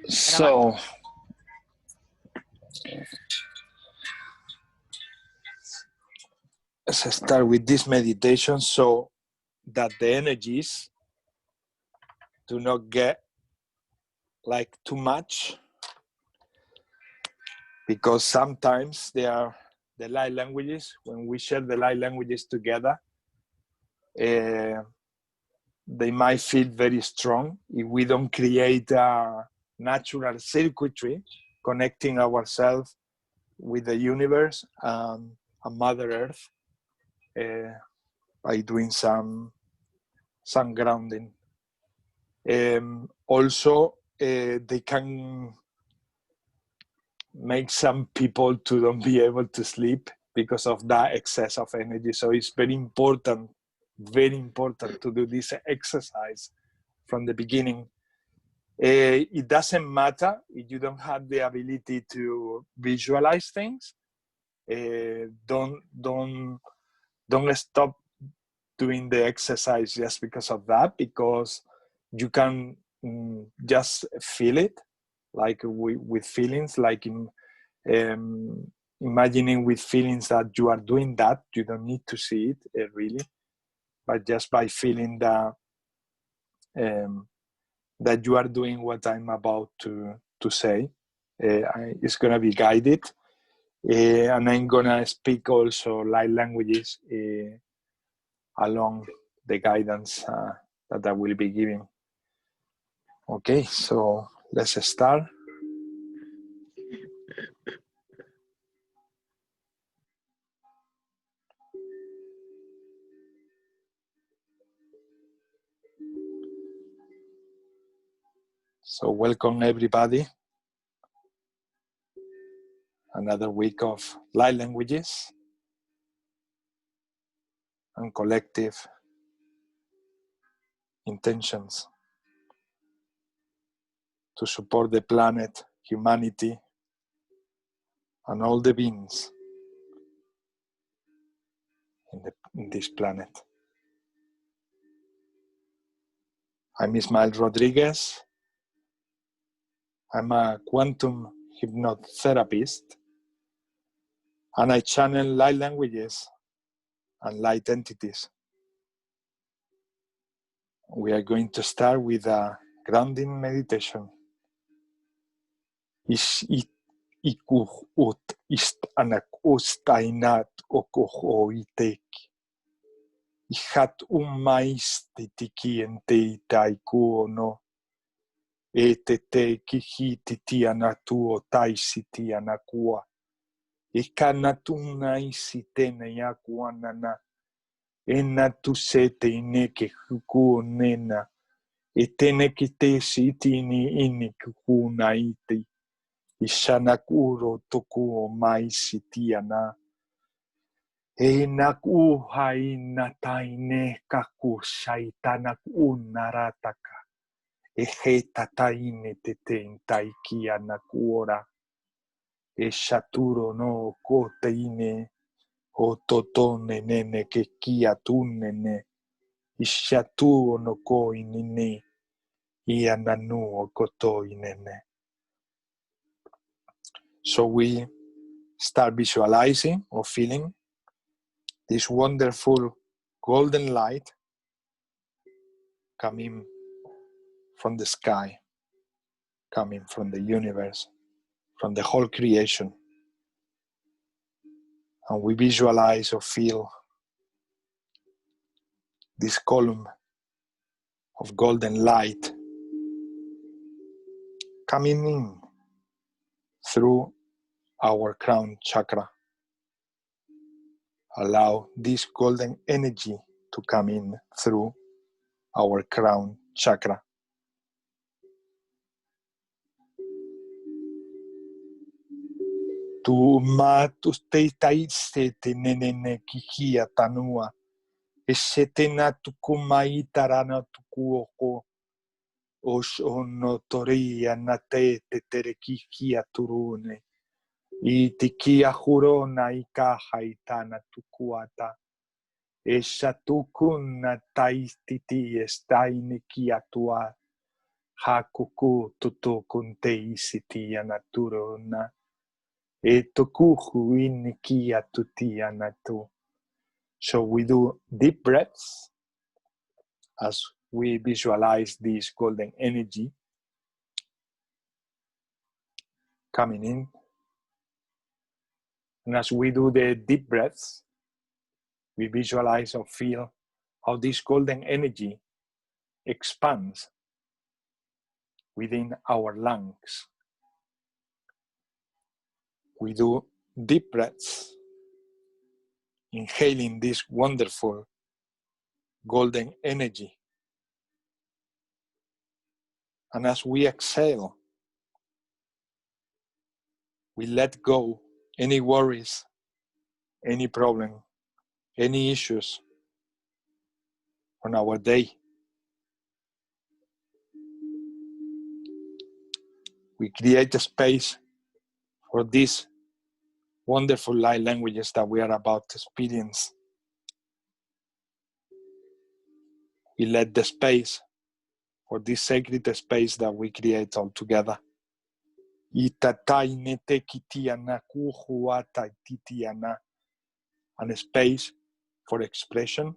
So, let's start with this meditation so that the energies do not get like too much, because sometimes they are the light languages. When we share the light languages together, they might feel very strong if we don't create a natural circuitry connecting ourselves with the universe and Mother Earth by doing some grounding. Also, they can make some people to don't be able to sleep because of that excess of energy. So it's very important to do this exercise from the beginning. It doesn't matter if you don't have the ability to visualize things. Don't stop doing the exercise just because of that, because you can just feel it, like with feelings, like imagining with feelings that you are doing that. You don't need to see it really, but just by feeling that that you are doing what I'm about to say. It's gonna be guided, and I'm gonna speak also light languages along the guidance that I will be giving. Okay, so let's start. So welcome everybody. Another week of light languages and collective intentions to support the planet, humanity, and all the beings in this planet. I'm Ismael Rodriguez. I'm a quantum hypnotherapist, and I channel light languages and light entities. We are going to start with a grounding meditation. Ikuhut ist anak ustainat okohoitek. Ihat umaistitiki ente taikuo no. Etete kihititi anatuo taisiti anakua. Ikanatuna isitene yakuanana. Enatusete ineke hukuo nena. Etene kite sitini inikuna iti. Ishanakuro tokuo maisitiana. Enakuhai nataine kaku shaitanak unarataka. Ehetataine teten taiki anakuora. Eshaturo no koteine. Ototone nene ke kiatunene. Ishatuo no koinine. Iananu okotoinene. So we start visualizing or feeling this wonderful golden light coming from the sky, coming from the universe, from the whole creation. And we visualize or feel this column of golden light coming in through our crown chakra. Allow this golden energy to come in through our crown chakra. Tu matus te taise te nenene kihia tanua. Esetena tukumai tarana tukuoko. Oshonotoria nate te terekihia turune. Itikia hurona ikaha itana tukuata. Eshatukuna taistiti estainikia tua. Hakuku tutu kuntei siti anaturuna. Etokuhu inikia tuti anatu. So we do deep breaths as we visualize this golden energy coming in. And as we do the deep breaths, we visualize or feel how this golden energy expands within our lungs. We do deep breaths, inhaling this wonderful golden energy. And as we exhale, we let go any worries, any problem, any issues on our day. We create a space for these wonderful light languages that we are about to experience. We let the space for this sacred space that we create all together. And a space for expression,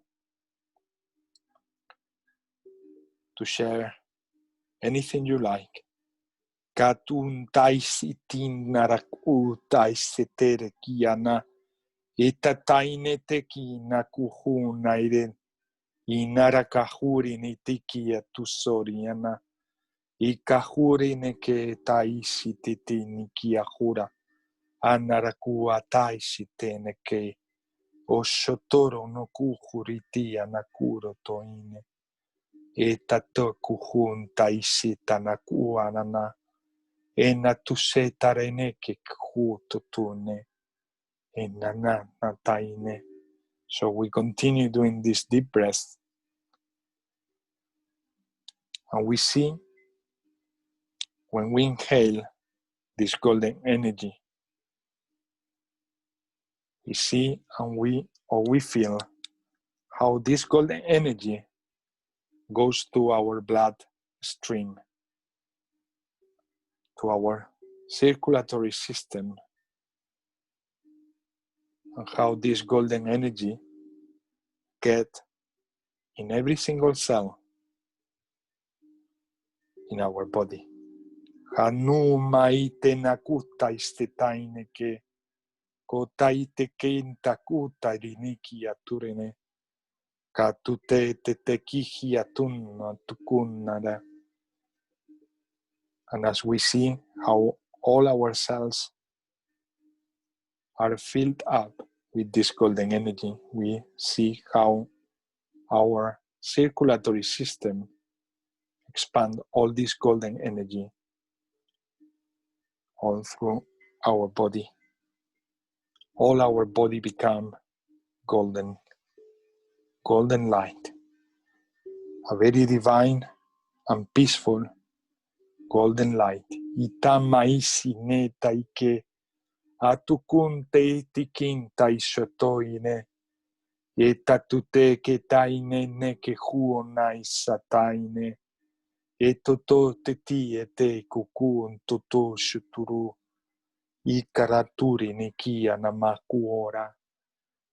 to share anything you like. Inarakahuri nitikia tusoriana. Ikahuri neke taisi titi nikiahura. Anarakua taisi teneke. Oshotoro no kuhuritia nakuro toine. Etato kuhun taisi tanakuanana. Ena tuse tareneke kuhututune. Enana nataine. So we continue doing this deep breath. And we see when we inhale this golden energy, we see and we feel how this golden energy goes to our blood stream, to our circulatory system, and how this golden energy gets in every single cell in our body. Hanu maite nakuta istetaine ke kotaite kenta kuta riniki aturene katute tetekihi atunna tukunnada. And as we see how all our cells are filled up with this golden energy, we see how our circulatory system expands all this golden energy all through our body. All our body become golden light, a very divine and peaceful golden light. Itamaisi neta ike atukunte tikinta ishotoine etatute ketaine neke huonai sataine etoto teti ete kukun toto shuturu ikaraturi nikia namakuora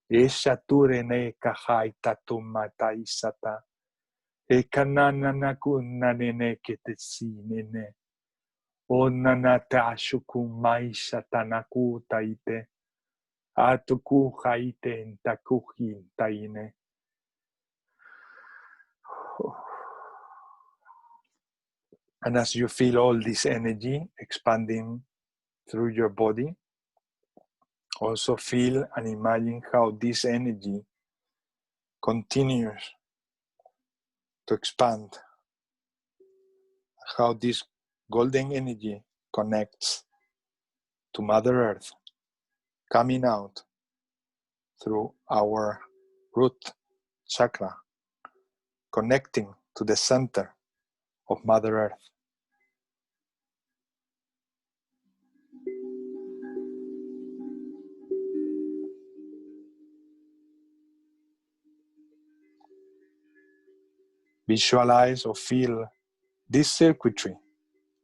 eshature ne kahai tatumata isata ekanana nakuna nene ketesinene onanata shukumaisha tanakuta ite atukuha ite ntakuhi taine. And as you feel all this energy expanding through your body, also feel and imagine how this energy continues to expand, how this golden energy connects to Mother Earth, coming out through our root chakra, connecting to the center of Mother Earth. Visualize or feel this circuitry,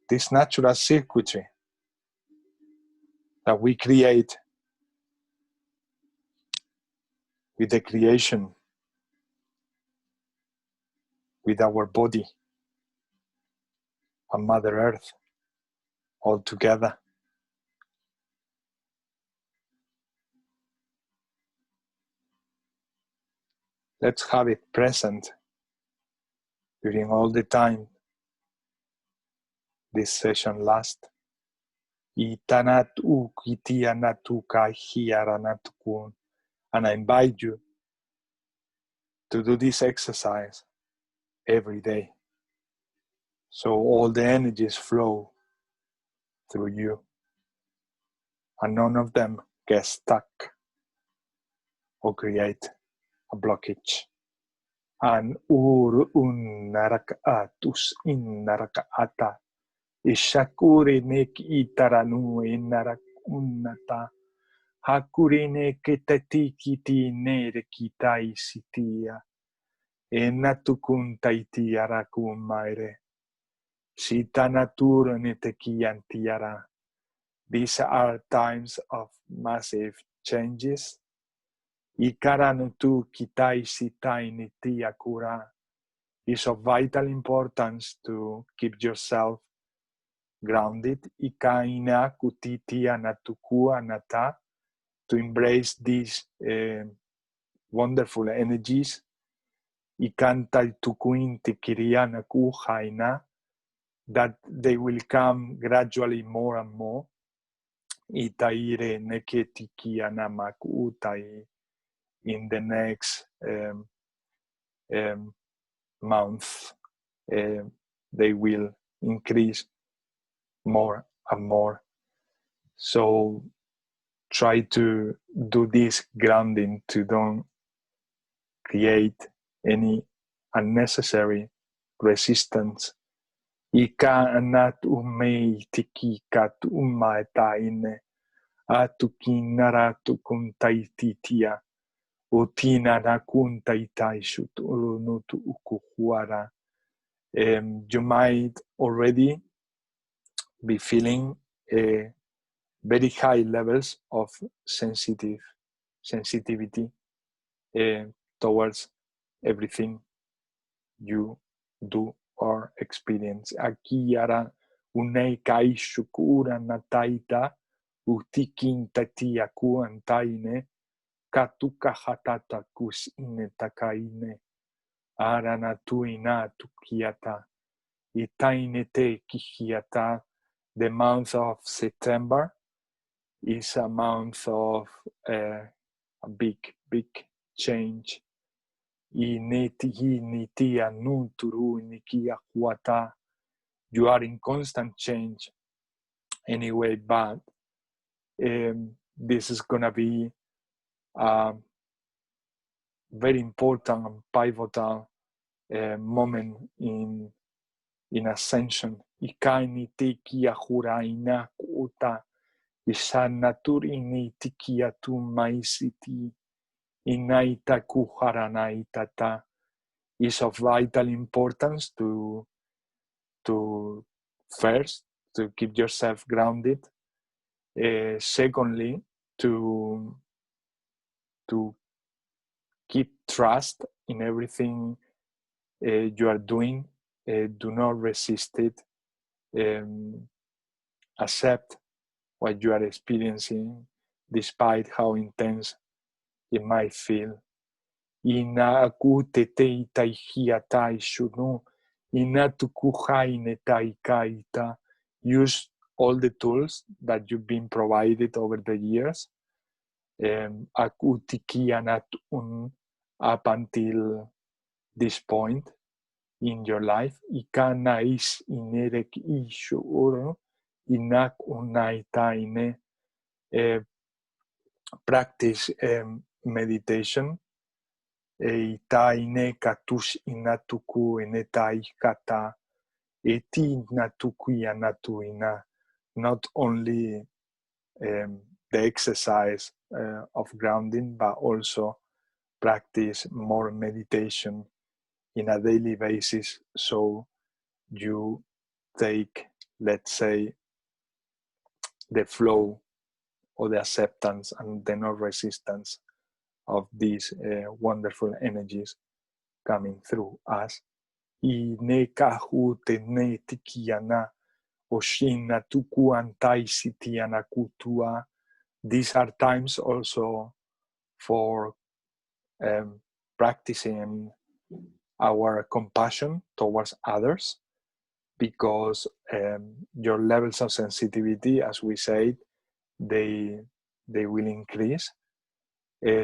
this natural circuitry that we create with the creation, with our body and Mother Earth all together. Let's have it present during all the time this session lasts. And I invite you to do this exercise every day, so all the energies flow through you and none of them get stuck or create a blockage. And narakaatus in narakaata ishakure nek itaranu in narak unnata hakurine ketati kiti nere kitai sitia enatukuntaiti arakumaire sita natura netekiantiara. These are times of massive changes. Ikaranutu kitai sitai nitia kura. It's of vital importance to keep yourself grounded. Ikaina kutitia natuku anata, to embrace these wonderful energies. Ikanta tukuinti kiriana kuhaina, that they will come gradually more and more. Itaire neketikiana makutai, in the next month, they will increase more and more. So try to do this grounding to don't create any unnecessary resistance. Ika anat umei tiki kat umaetaine atukinara tukuntaititia utina nakuntaitai unutu ukuhuara. You might already be feeling very high levels of sensitivity towards everything you do or experience. Aquí ara unei kai shukura nataita utikin tatia kuantaine katuka hatata kus inetakaine aranatuina tukiata itainete kihiata. The month of September is a month of a big change. You are in constant change anyway, but this is gonna be a very important and pivotal moment in ascension. Ikaini tekia huraina kuta isanaturini tikia tu maisiti inaita kuharanaitata. Is of vital importance to first to keep yourself grounded. Secondly, to keep trust in everything you are doing. Do not resist it. Accept what you are experiencing, despite how intense it might feel. Ina akutete itaihiatai shunu, ina tukuhaine taikaita. Use all the tools that you've been provided over the years. Akutikianat up until this point in your life. Ikanais inerek ishu inak unaitaine. Practice meditation. Itaine katus inatuku inetai kata eti natukuya natuina. Not only the exercise of grounding, but also practice more meditation in a daily basis, so you take, let's say, the flow or the acceptance and the non-resistance of these wonderful energies coming through us. These are times also for practicing our compassion towards others, because your levels of sensitivity, as we said, they will increase.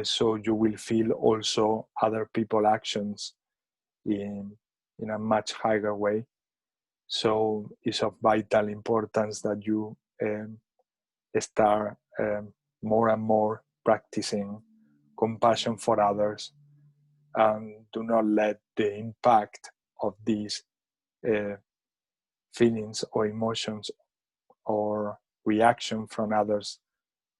So you will feel also other people's actions in a much higher way. So it's of vital importance that you start more and more practicing compassion for others, and do not let the impact of these feelings or emotions or reaction from others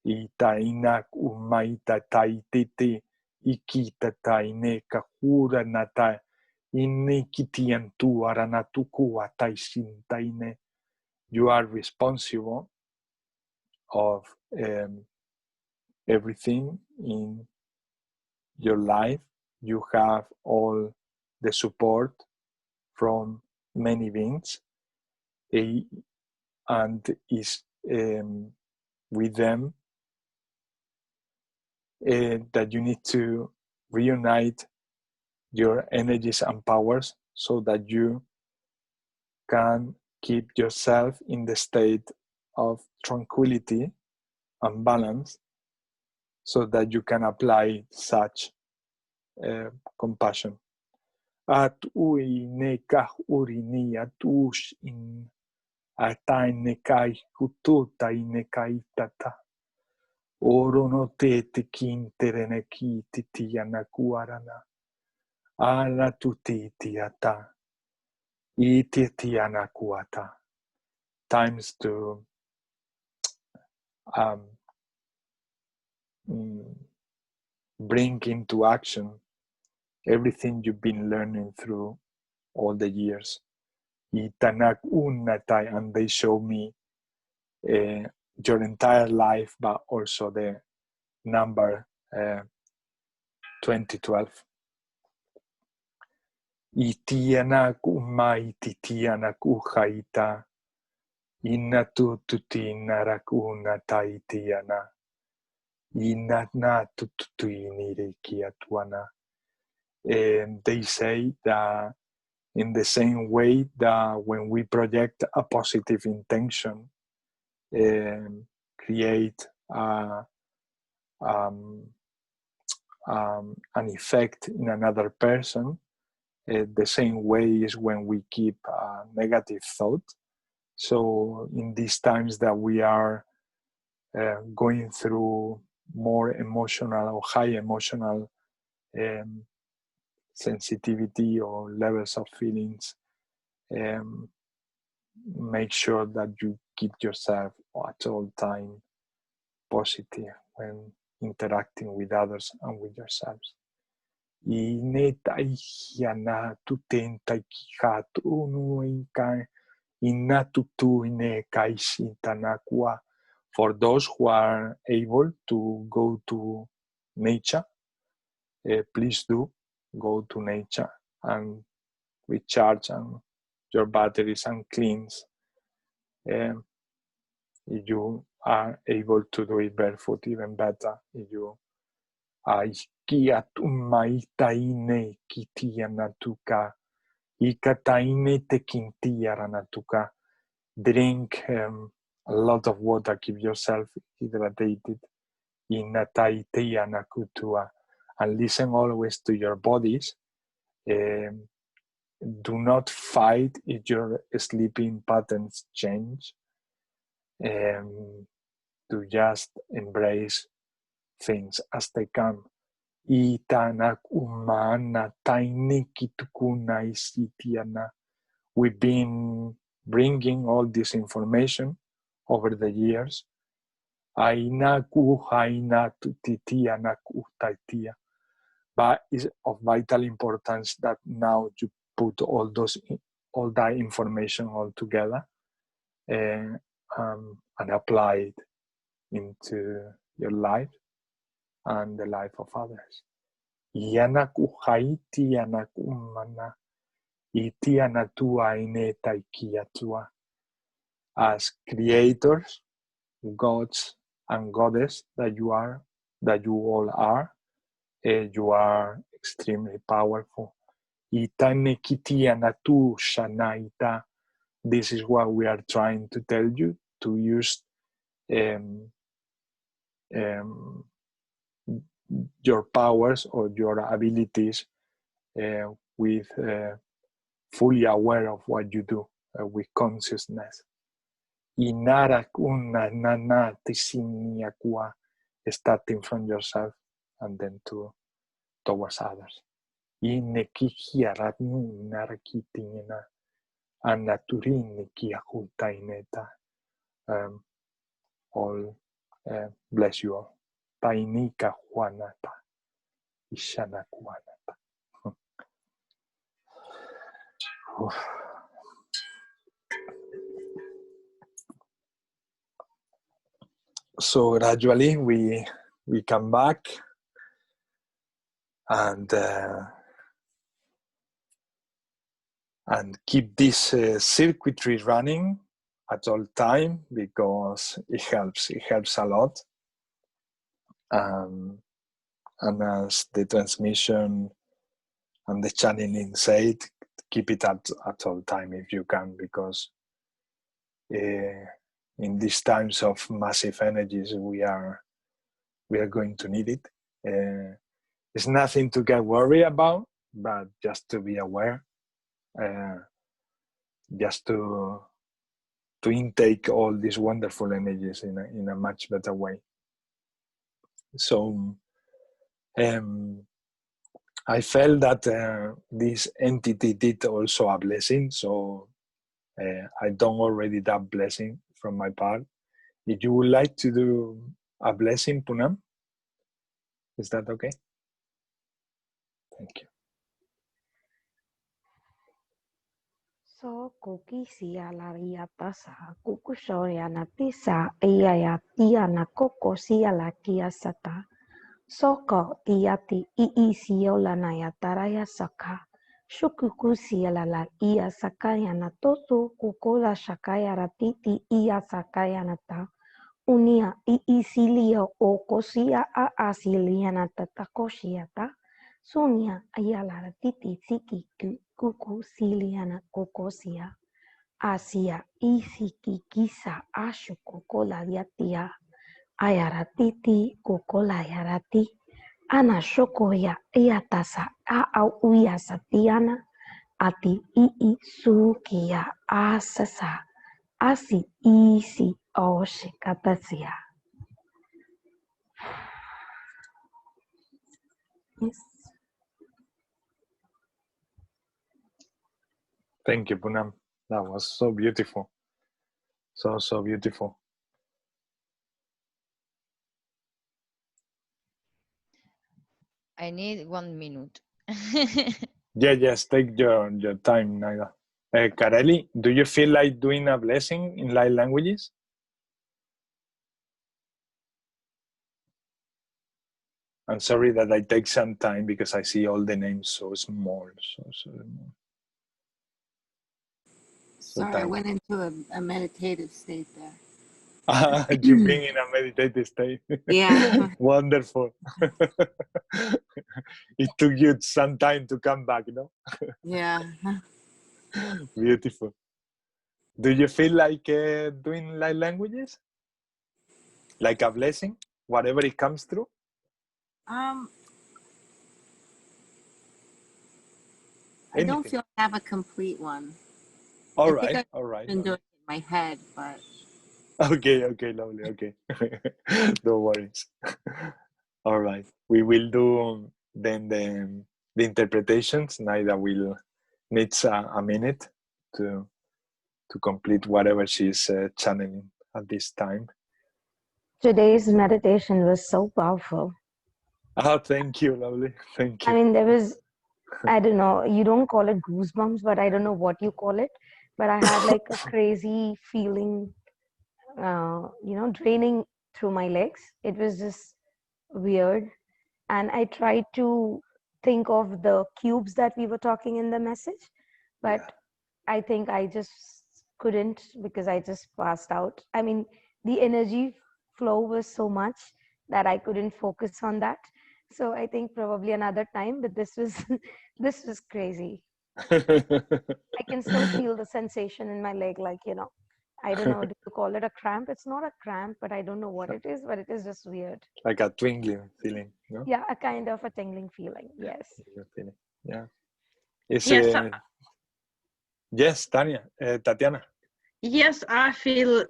itainak umaita taititi ikita taine kahura nata inikitian tu aranatuku ataisin taine. You are responsible of everything in your life. You have all the support from many beings, and is with them that you need to reunite your energies and powers so that you can keep yourself in the state of tranquility and balance, so that you can apply such compassion. At ui nekah urini atush in atai nekai kututa inekai tata. Orono te kintereneki titiana kuarana. Ala tutitiata. Ititiana kuata. Times to bring into action everything you've been learning through all the years. Itanak unnatai, and they show me your entire life, but also the number 2012. Itianak umai titianak uhaita. Inatu tutinarakuna taitiana. Inatna tutuinirikiatuana. And they say that in the same way that when we project a positive intention, create an effect in another person, the same way is when we keep a negative thought. So in these times that we are going through more emotional or high emotional sensitivity or levels of feelings, make sure that you keep yourself at all time positive when interacting with others and with yourselves. For those who are able to go to nature, please do go to nature and recharge your batteries and cleanse. If you are able to do it barefoot, even better. If you drink a lot of water, keep yourself hydrated. And listen always to your bodies. Do not fight if your sleeping patterns change. To just embrace things as they come. We've been bringing all this information over the years. But it's of vital importance that now you put all those all that information all together and apply it into your life and the life of others. Yanak uhaiti yanak umana iti anatua ineta ikiatua. As creators, gods and goddess that you all are, you are extremely powerful. Itanekiti anatu shanaita. This is what we are trying to tell you, to use your powers or your abilities with fully aware of what you do with consciousness. Starting from yourself and then towards others. All bless you all. Painika Juanata. Ishana Juanata. So gradually we come back and keep this circuitry running at all time, because it helps a lot. And as the transmission and the channeling said, keep it at all time if you can, because in these times of massive energies, we are going to need it. It's nothing to get worried about, but just to be aware, just to intake all these wonderful energies in a much better way. So I felt that this entity did also a blessing, so I done already that blessing from my part. If you would like to do a blessing, Poonam, is that okay? Thank you. So kuki sia laria tasa kuku soya natisa iya tia na koko sia la kia sata soko tiati sio la na ya taraya saka shukuku sia la iya sakaya na toto kukola shakaya ratiti iya sakaya nata unia silia o kosia a asilia na tatakoshiata Sonia ayala titi siki kuku siliana kokosia asia isiki kisa ashu kokola yatia ayara titi kokola yarati ana shokoya iatasa a uya satiana ati sukia asasa asi isi oshe katasia. Yes. Thank you, Poonam. That was so beautiful. So beautiful. I need 1 minute. Yes, take your time, Naida. Kareli, do you feel like doing a blessing in light languages? I'm sorry that I take some time because I see all the names so small. So small. Sorry, I went into a meditative state there. You've been in a meditative state. Yeah. Wonderful. It took you some time to come back, no? Yeah. Beautiful. Do you feel like doing light languages? Like a blessing? Whatever it comes through? I don't feel I have a complete one. All I right, think all right. I've been doing it in my head, but... Okay, lovely, okay. No worries. All right, we will do then the interpretations. Naida will need a minute to complete whatever she's channeling at this time. Today's meditation was so powerful. Oh, thank you, lovely. Thank you. I mean, there was I don't know, you don't call it goosebumps, but I don't know what you call it. But I had like a crazy feeling, you know, draining through my legs. It was just weird. And I tried to think of the cubes that we were talking in the message, but I think I just couldn't because I just passed out. I mean, the energy flow was so much that I couldn't focus on that. So I think probably another time, but this was this was crazy. I can still feel the sensation in my leg, like, you know, I don't know, do you call it a cramp? It's not a cramp, but I don't know what it is, but it is just weird. Like a tingling feeling, no? Yeah, a kind of a tingling feeling. Yes. Feeling. Yeah. It's, Yes, yes, Tanya, Tatiana. yes, I feel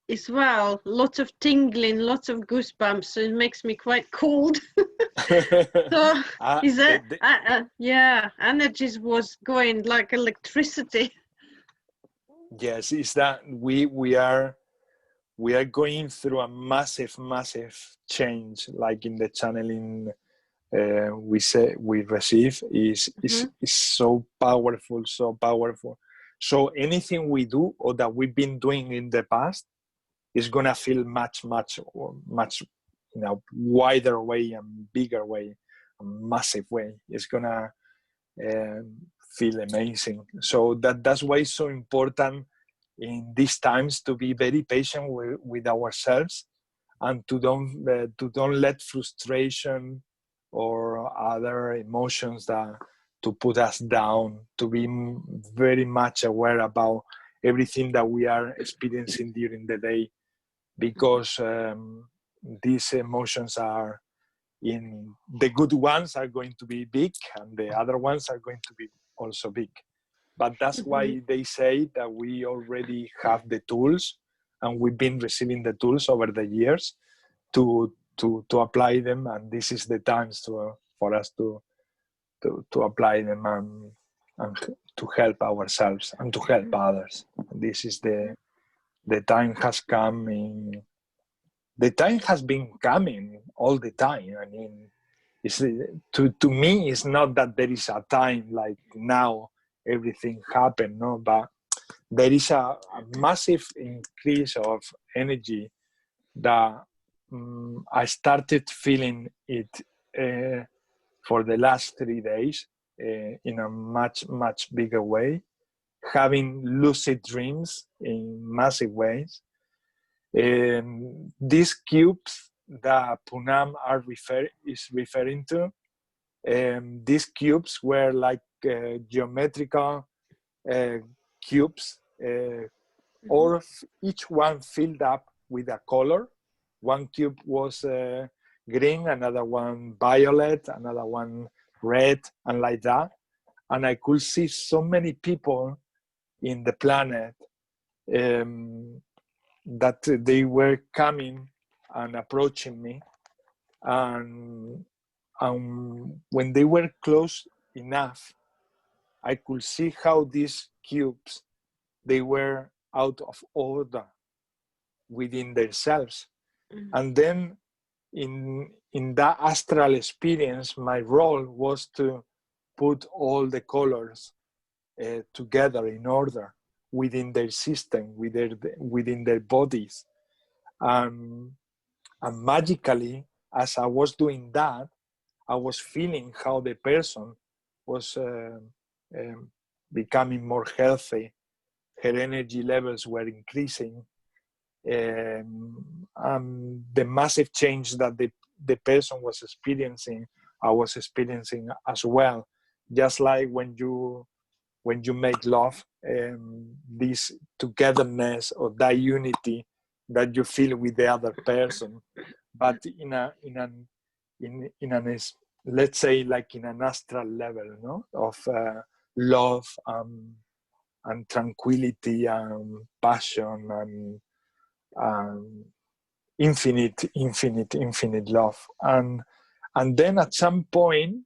as well. Lots of tingling, lots of goosebumps. So it makes me quite cold. So is that? Yeah, energies was going like electricity. Yes, is that we are going through a massive change, like in the channeling we receive is so powerful. So anything we do or that we've been doing in the past is gonna feel much in a wider way and bigger way, a massive way. It's gonna feel amazing. So that's why it's so important in these times to be very patient with ourselves and to don't let frustration or other emotions that to put us down, to be very much aware about everything that we are experiencing during the day, because these emotions are in the good ones are going to be big and the other ones are going to be also big. But that's why they say that we already have the tools and we've been receiving the tools over the years to apply them, and this is the times for us to apply them and to help ourselves and to help others. This is the time has come in. The time has been coming all the time. I mean, it's, to me, it's not that there is a time like now everything happened, no, but there is a massive increase of energy that I started feeling it for the last 3 days in a much bigger way, having lucid dreams in massive ways. These cubes that Poonam is referring to, these cubes were like geometrical cubes, or each one filled up with a color. One cube was green, another one violet, another one red, and like that. And I could see so many people in the planet that they were coming and approaching me. And when they were close enough, I could see how these cubes, they were out of order within themselves. And then in that astral experience, my role was to put all the colors together in order within their system, within their bodies. And magically, as I was doing that, I was feeling how the person was becoming more healthy. Her energy levels were increasing. The massive change that the person was experiencing, I was experiencing as well. Just like when you make love, this togetherness or that unity that you feel with the other person, but in an let's say like in an astral level, no, of love and tranquility and passion and infinite love. And then at some point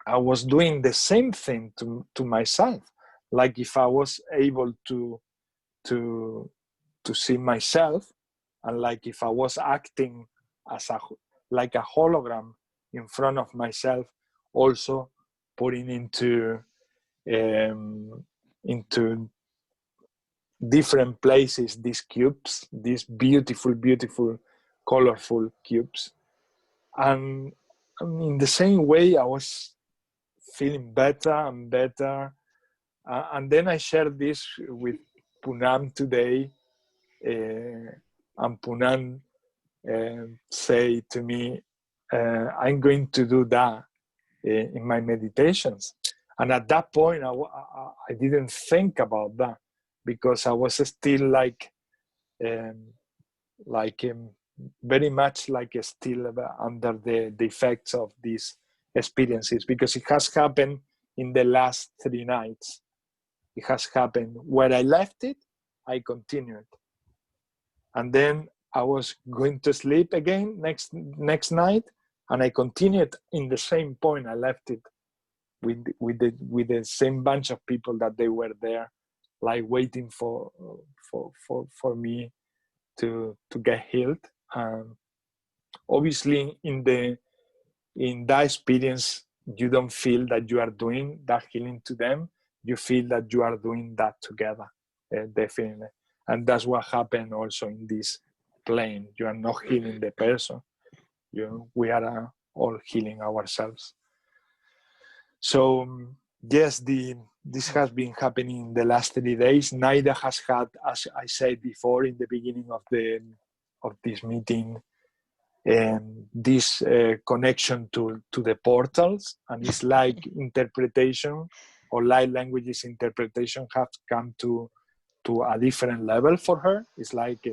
I was doing the same thing to myself, like if I was able to see myself, and like if I was acting as like a hologram in front of myself, also putting into different places these cubes, these beautiful, colorful cubes. And in the same way, I was feeling better and better. And then I shared this with Poonam today, and Poonam say to me, I'm going to do that in my meditations. And at that point, I didn't think about that, because I was still very much still under the effects of these experiences, because it has happened in the last 3 nights. It has happened where I left it, I continued. And then I was going to sleep again next night, and I continued in the same point I left it, with the same bunch of people that they were there, like waiting for me to get healed. Obviously, in that experience, you don't feel that you are doing that healing to them. You feel that you are doing that together, definitely. And that's what happened also in this plane. You are not healing the person. We are all healing ourselves. So yes, this has been happening in the last 3 days. Naida has had, as I said before in the beginning of this meeting, this connection to the portals, and it's like interpretation or light languages interpretation have come to a different level for her. It's like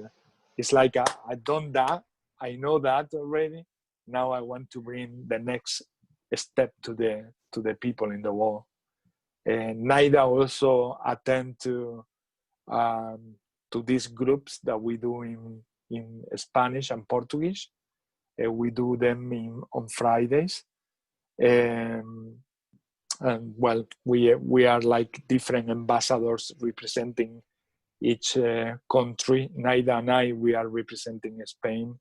I've done that, I know that already. Now I want to bring the next step to the people in the world. And Naida also attend to these groups that we do in Spanish and Portuguese. We do them on Fridays. And well, we are like different ambassadors representing each country. Naida and I, we are representing Spain.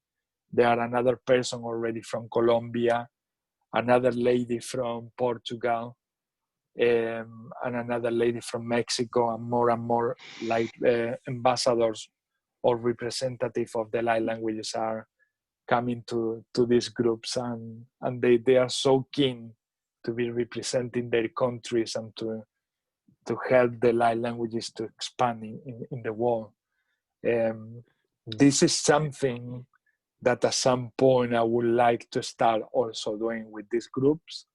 There are another person already from Colombia, another lady from Portugal, and another lady from Mexico, and more like ambassadors or representative of the light languages are coming to these groups, and they are so keen to be representing their countries and to help the light languages to expand in the world. This is something that at some point I would like to start also doing with these groups.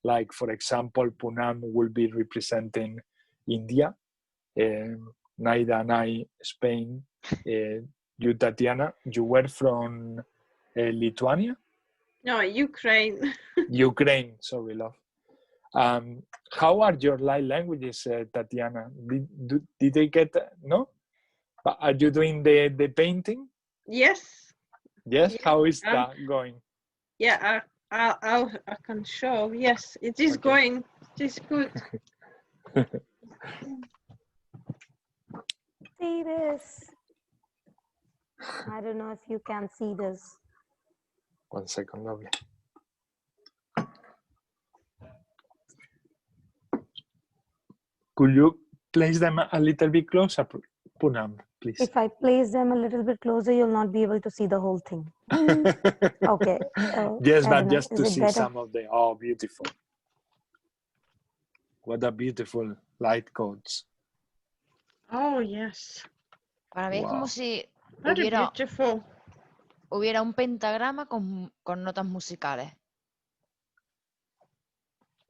Like, for example, Poonam will be representing India, Naida and I, Spain. You, Tatiana, you were from Lithuania? No, Ukraine. Ukraine, sorry, love. How are your light languages, Tatiana? Did they get, no? But are you doing the painting? Yes. Yes, how is that going? Yeah, I can show. Yes, it is going. It is good. See this. I don't know if you can see this. 1 second, lovely. Could you place them a little bit closer, Poonam, please? If I place them a little bit closer, you'll not be able to see the whole thing. Okay. Yes, but know. just to see some of the, oh, beautiful. What a beautiful light codes. Oh, yes. Para mí es como si Very beautiful. hubiera un pentagrama con notas musicales.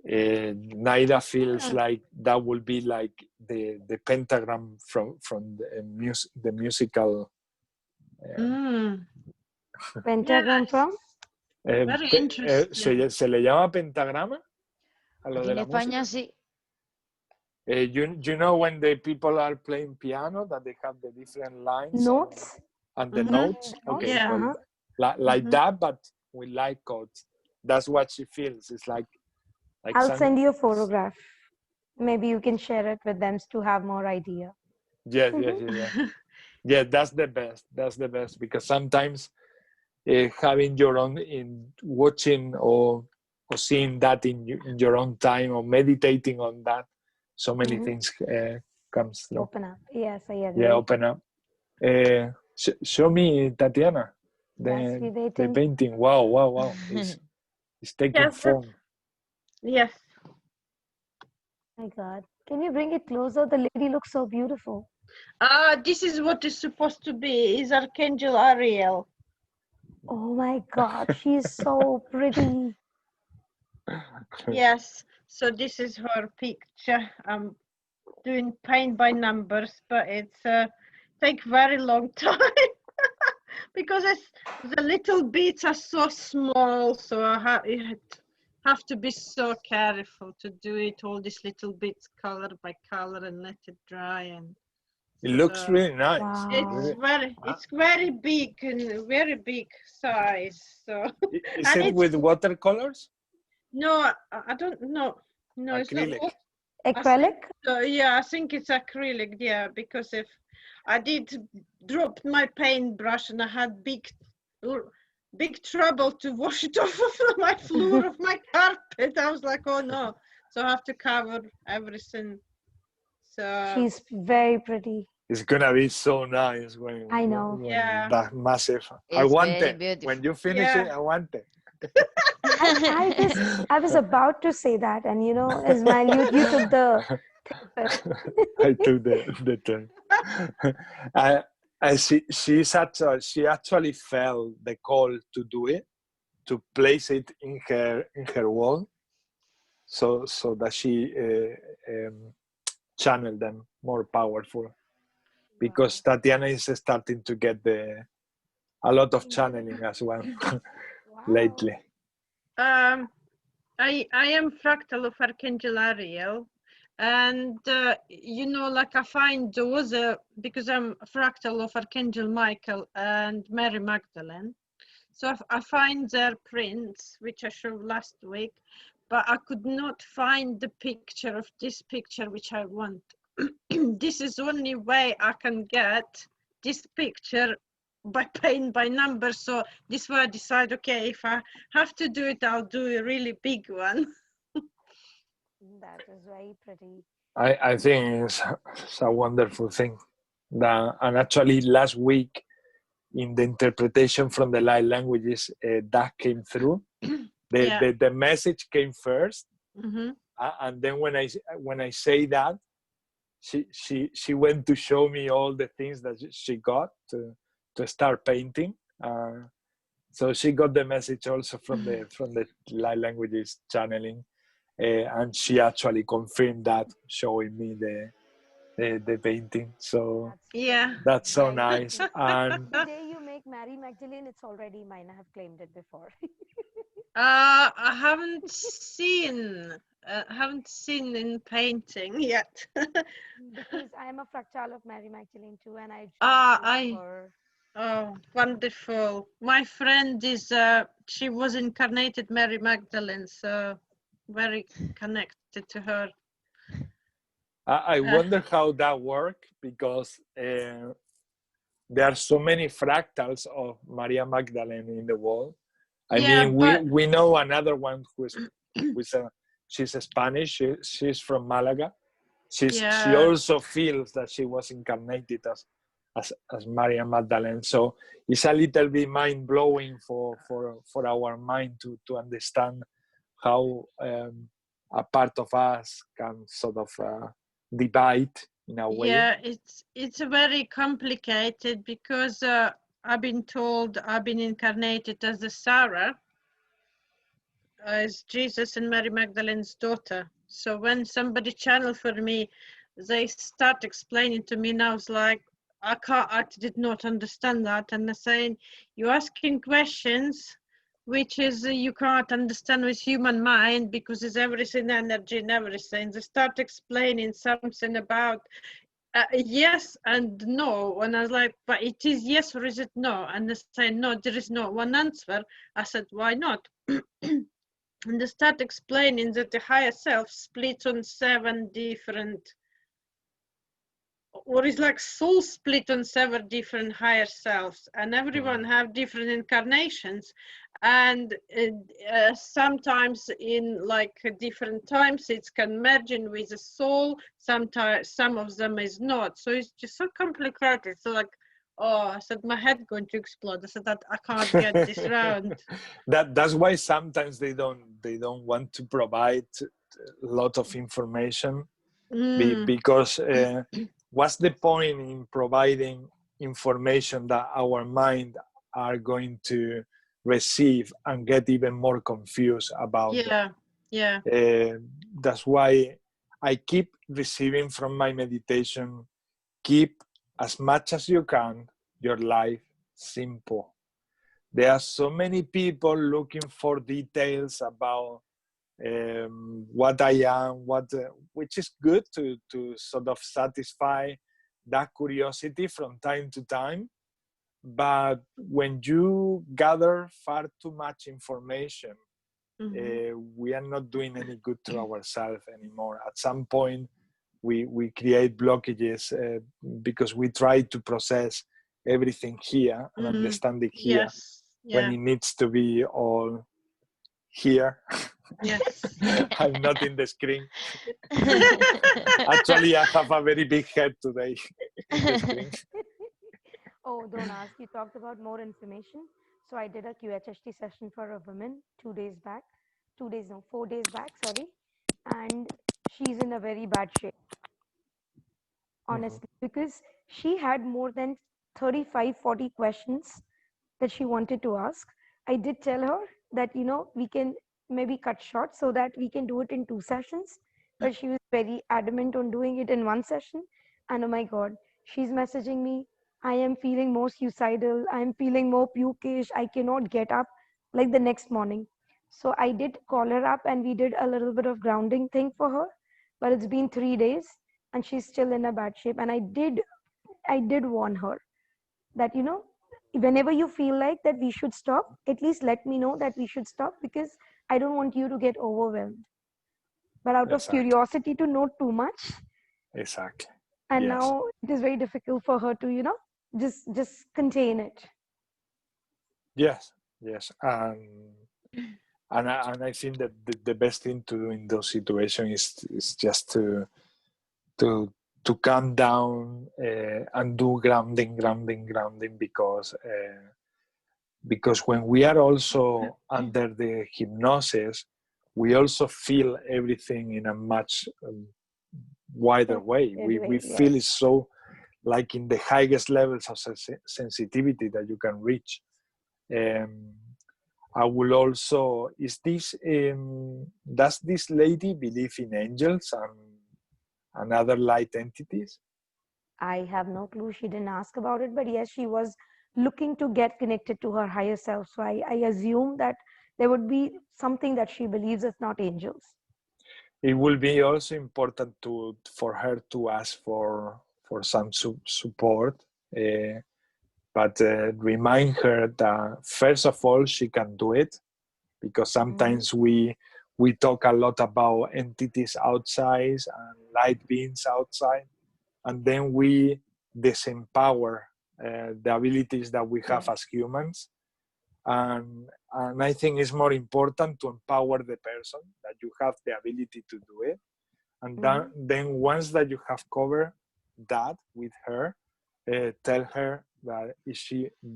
Naida feels like that will be like the pentagram from the musical. Pentagram from? Very interesting. ¿Se le llama pentagrama a lo Aquí de en la España música? sí. You know when the people are playing piano that they have the different lines Notes? and the notes? Okay, Yeah. well, like that, but with light codes. That's what she feels. It's like I'll send you a photograph. Maybe you can share it with them to have more idea. Yes. Yeah, that's the best. That's the best, because sometimes having your own in watching or seeing that in your own time, or meditating on that, so many Mhm. things comes through. Open up. Yes, I agree. Yeah, open up. Show me, Tatiana, Yes, the we're waiting. painting. Wow. It's taking Yes, form. yes. My God. Can you bring it closer? The lady looks so beautiful. This is what is supposed to be, is Archangel Ariel. Oh my God, she's so pretty. Yes, so this is her picture. I'm doing paint by numbers, but it's take very long time because the little bits are so small, so I have to be so careful to do it, all these little bits color by color, and let it dry. And It looks so really nice. Wow. it's very big and very big size. So Is and it with watercolors? no, I don't know. No, it's not. Acrylic. Acrylic? Yeah, I think it's acrylic. Yeah, because if I did drop my paintbrush and I had big trouble to wash it off of my floor of my carpet. I was like, oh no, so I have to cover everything. So She's very pretty. It's gonna be so nice when I know. when Yeah. that massive. I It's want very it. beautiful. When you finish Yeah. it, I want it. I was about to say that, and you know, Ismael, you took the I took the turn. She actually felt the call to do it, to place it in her wall, so that she channel them more powerful. Because Tatiana is starting to get a lot of channeling as well lately. I am fractal of Archangel Ariel, and you know, like I find those because I'm fractal of Archangel Michael and Mary Magdalene, so I find their prints, which I showed last week, but I could not find the picture of this picture which I want. This is the only way I can get this picture by paint by number. So this way I decide, okay, if I have to do it, I'll do a really big one. That is very pretty. I think it's a wonderful thing. And actually last week in the interpretation from the light languages, that came through. The message came first, and then when I say that, she went to show me all the things that she got to start painting. So she got the message also from the light languages channeling, and she actually confirmed that, showing me the painting. So that's so nice. And The day you make Mary Magdalene, it's already mine. I have claimed it before. I haven't seen in painting yet. Because I'm a fractal of Mary Magdalene too, and I her. Oh, wonderful. My friend is, she was incarnated Mary Magdalene, so very connected to her. I wonder how that works, because there are so many fractals of Maria Magdalene in the world. I mean, we know another one she's Spanish. She's from Malaga. She also feels that she was incarnated as Maria Magdalene. So it's a little bit mind blowing for our mind to understand how a part of us can sort of divide in a way. Yeah, it's very complicated, because I've been told I've been incarnated as the Sarah, as Jesus and Mary Magdalene's daughter. So when somebody channeled for me, they start explaining to me, and I was like, I did not understand that. And they're saying, you're asking questions which is you can't understand with human mind, because it's everything energy and everything. They start explaining something about yes and no, and I was like, but it is yes or is it no? And they say, no, there is no one answer. I said, why not? And they start explaining that the higher self splits on 7 different, or is like soul split on 7 different higher selves, and everyone have different incarnations. and sometimes in like different times it can merge in with the soul, sometimes some of them is not, so it's just so complicated. So like, oh, I said my head going to explode. I said that I can't get this round. That's why sometimes they don't want to provide a lot of information, because what's the point in providing information that our mind are going to receive and get even more confused about? That's why I keep receiving from my meditation, keep as much as you can your life simple. There are so many people looking for details about what I am, which is good to sort of satisfy that curiosity from time to time. But when you gather far too much information, we are not doing any good to ourselves anymore. At some point, we create blockages because we try to process everything here and understand it here, when it needs to be all here. I'm not in the screen. Actually, I have a very big head today in the screen. Oh, don't ask. You talked about more information. So I did a QHHT session for a woman 4 days back, sorry. And she's in a very bad shape, honestly, because she had more than 35-40 questions that she wanted to ask. I did tell her that, you know, we can maybe cut short so that we can do it in 2 sessions, but she was very adamant on doing it in 1 session. And oh my God, she's messaging me, I am feeling more suicidal, I'm feeling more pukish, I cannot get up like the next morning. So I did call her up and we did a little bit of grounding thing for her, but it's been 3 days and she's still in a bad shape. And I did warn her that, you know, whenever you feel like that we should stop, at least let me know that we should stop, because I don't want you to get overwhelmed. But out of curiosity to know too much. Exactly. And now it is very difficult for her to, you know, just contain it. Yes. And I think that the best thing to do in those situations is just to calm down and do grounding, because when we are also under the hypnosis, we also feel everything in a much wider way. We feel it so like in the highest levels of sensitivity that you can reach. I will also, does this lady believe in angels and other light entities? I have no clue. She didn't ask about it, but yes, she was looking to get connected to her higher self. So I assume that there would be something that she believes is not angels. It will be also important for her to ask for some support, but remind her that first of all she can do it, because sometimes we talk a lot about entities outside and light beings outside, and then we disempower the abilities that we have as humans. And I think it's more important to empower the person that you have the ability to do it. And then once that you have covered that with her, tell her that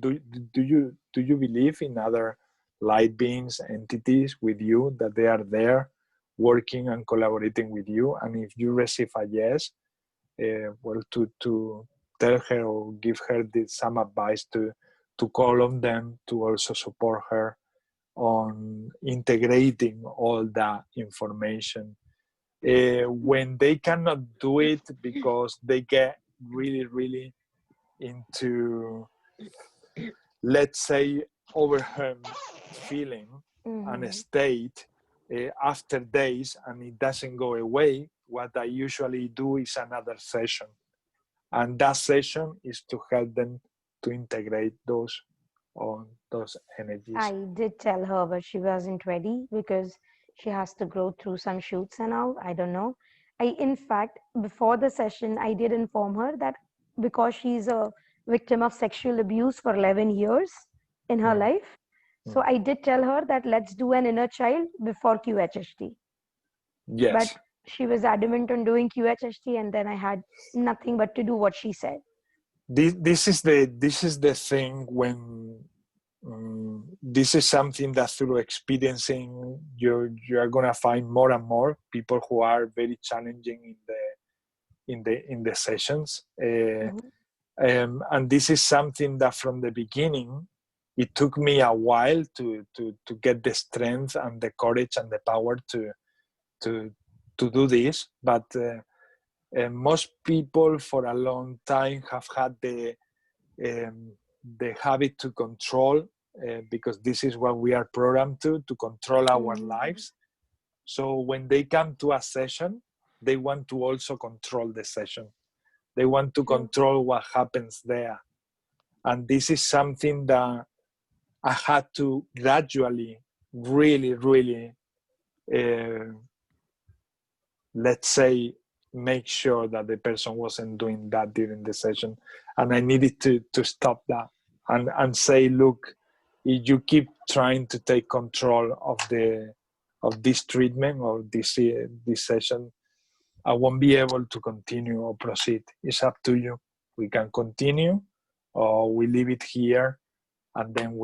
do you believe in other light beings, entities with you, that they are there working and collaborating with you? And if you receive a yes, well, to tell her or give her some advice to call on them to also support her on integrating all that information. When they cannot do it because they get really into, let's say, overwhelmed feeling and a state after days, and it doesn't go away, what I usually do is another session. And that session is to help them to integrate those energies. I did tell her, but she wasn't ready because she has to go through some shoots and all. I don't know. In fact, before the session, I did inform her that because she's a victim of sexual abuse for 11 years in her life, So I did tell her that let's do an inner child before QHHT. Yes. But she was adamant on doing QHHT, and then I had nothing but to do what she said. This is the thing when this is something that through experiencing you are gonna find more and more people who are very challenging in the sessions, and this is something that from the beginning it took me a while to get the strength and the courage and the power to do this, but most people for a long time have had the habit to control, because this is what we are programmed to control our lives. So when they come to a session, they want to also control the session. They want to control what happens there. And this is something that I had to gradually, really, let's say, make sure that the person wasn't doing that during the session. And I needed to stop that and say, look, if you keep trying to take control of this treatment or this session, I won't be able to continue or proceed. It's up to you. We can continue or we leave it here, and then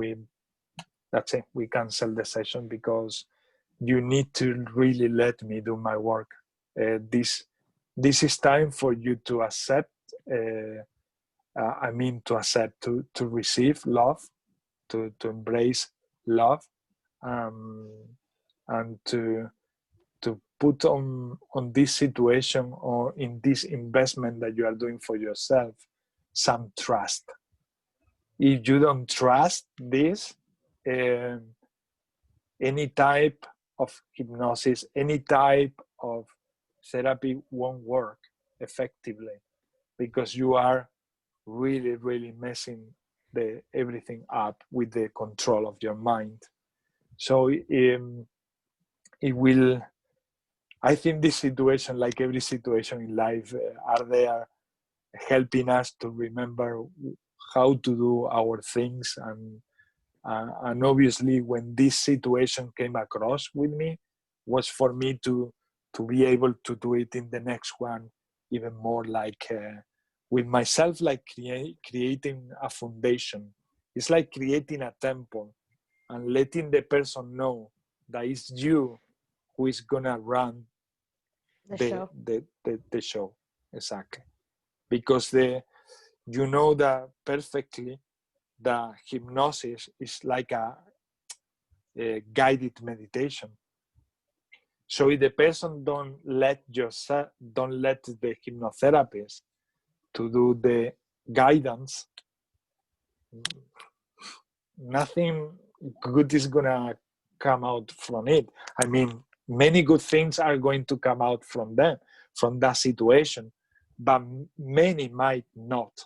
that's it. We cancel the session because you need to really let me do my work. This is time for you to accept, to receive love, to embrace love, and to put on this situation or in this investment that you are doing for yourself some trust. If you don't trust this, any type of hypnosis, any type of therapy won't work effectively, because you are really messing everything up with the control of your mind. So it will, I think this situation, like every situation in life, are there helping us to remember how to do our things. And obviously when this situation came across with me, was for me to be able to do it in the next one even more, like with myself, like creating a foundation. It's like creating a temple and letting the person know that it's you who is gonna run the show. Exactly. Because you know that perfectly, the hypnosis is like a guided meditation. So if the person don't let the hypnotherapist to do the guidance, nothing good is gonna come out from it. I mean, many good things are going to come out from that situation, but many might not,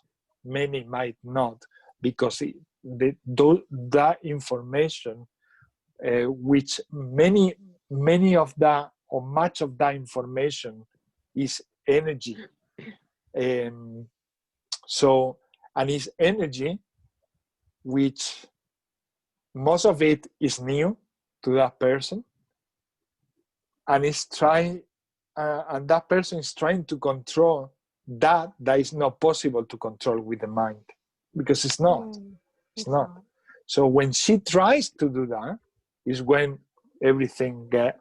because that information, which many of that, or much of that information, is energy. And it's energy which most of it is new to that person, and and that person is trying to control that is not possible to control with the mind, because it's not. It's not. So when she tries to do that, is when everything gets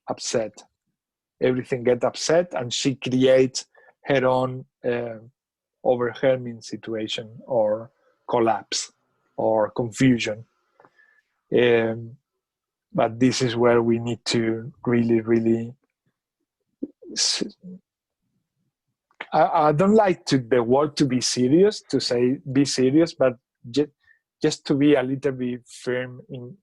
upset. Everything gets upset, and she creates her own overwhelming situation, or collapse, or confusion. But this is where we need to really. I don't like the word to be serious, to say be serious, but just to be a little bit firm in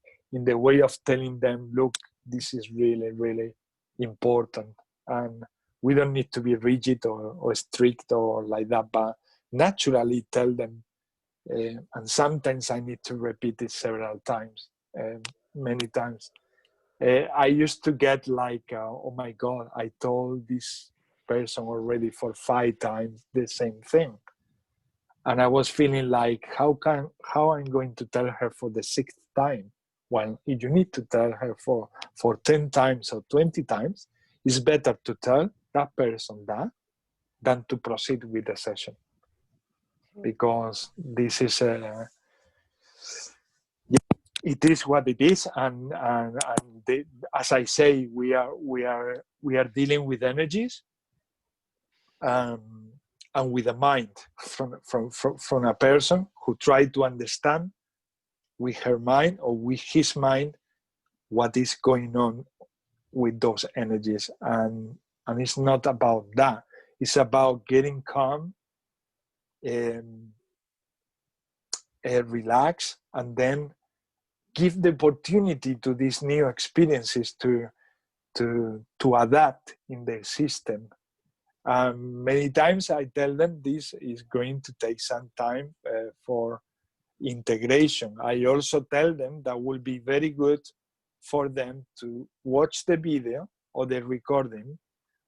the way of telling them, look, this is really important, and we don't need to be rigid or strict or like that, but naturally tell them. And sometimes I need to repeat it several times, many times. I used to get like, oh my God, I told this person already for 5 times the same thing. And I was feeling like, how I'm going to tell her for the 6th time? Well, if you need to tell her for 10 times or 20 times, it's better to tell that person that than to proceed with the session. Because this is, it is what it is. And as I say, we are dealing with energies and with a mind from a person who tried to understand with her mind or with his mind what is going on with those energies. And it's not about that. It's about getting calm and relax, and then give the opportunity to these new experiences to adapt in the system. Many times I tell them this is going to take some time for integration. I also tell them that will be very good for them to watch the video or the recording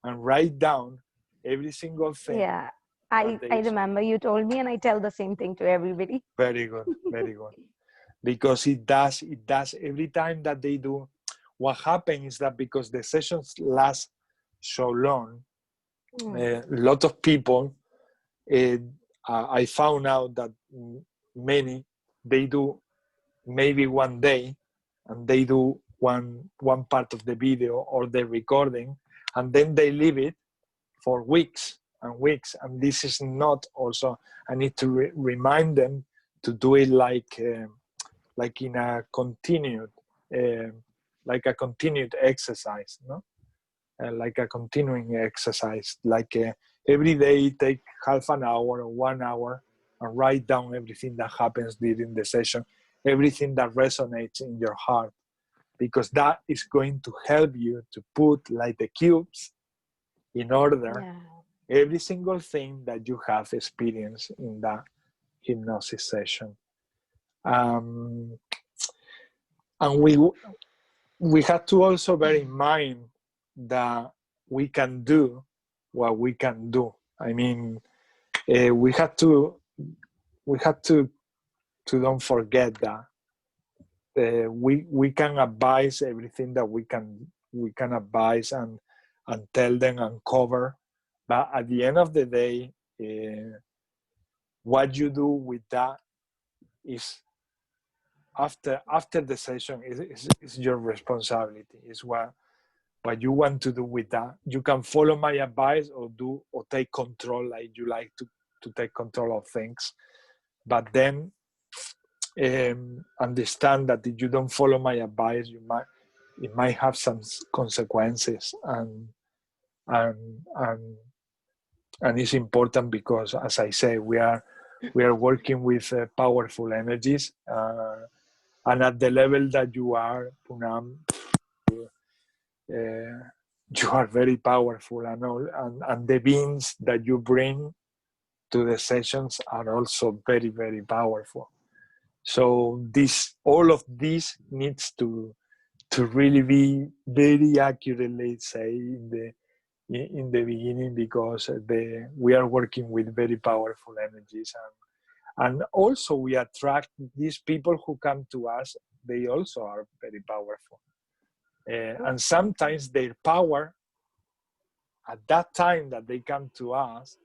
and write down every single thing. Yeah, I remember you told me, and I tell the same thing to everybody. Very good, very good. Because it does every time that they do. What happens is that because the sessions last so long, a lot of people, I found out that many, they do maybe one day, and they do one part of the video or the recording, and then they leave it for weeks and weeks. And this is not also, I need to remind them to do it like in a continued, like a continued exercise, no? Like a continuing exercise, like every day take half an hour or 1 hour and write down everything that happens during the session, everything that resonates in your heart, because that is going to help you to put like the cubes in order, every single thing that you have experienced in that hypnosis session. And we have to also bear in mind that we can do what we can do. I mean, we have to don't forget that we can advise everything that we can advise and tell them and cover, but at the end of the day, what you do with that is after the session is your responsibility. Is what you want to do with that. You can follow my advice or take control, like you like to take control of things, but then understand that if you don't follow my advice, it might have some consequences, and it's important because, as I say, we are working with powerful energies, and at the level that you are, Poonam, you are very powerful, and the beings that you bring to the sessions are also very, very powerful. So all of this needs to really be very accurately say in the beginning, because we are working with very powerful energies, and also we attract these people who come to us. They also are very powerful, and sometimes their power at that time that they come to us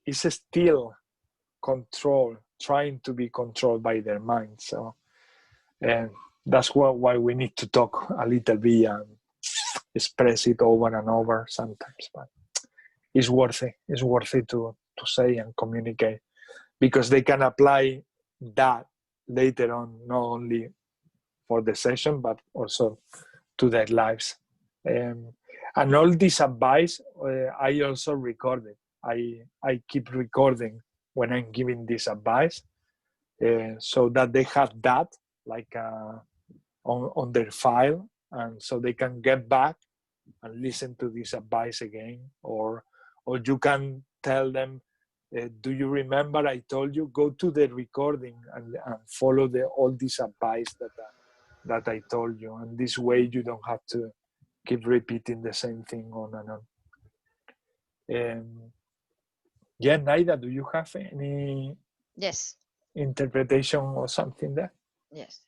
is still trying to be controlled by their mind. So that's why we need to talk a little bit and express it over and over sometimes, but it's worth it to say and communicate, because they can apply that later on, not only for the session but also to their lives. And all this advice I also record it. I keep recording when I'm giving this advice, so that they have that like on their file, and so they can get back and listen to this advice again, or you can tell them, do you remember I told you, go to the recording and follow all this advice that I told you, and this way you don't have to keep repeating the same thing on and on. Yeah, Naida, do you have any Yes, interpretation or something there? yes.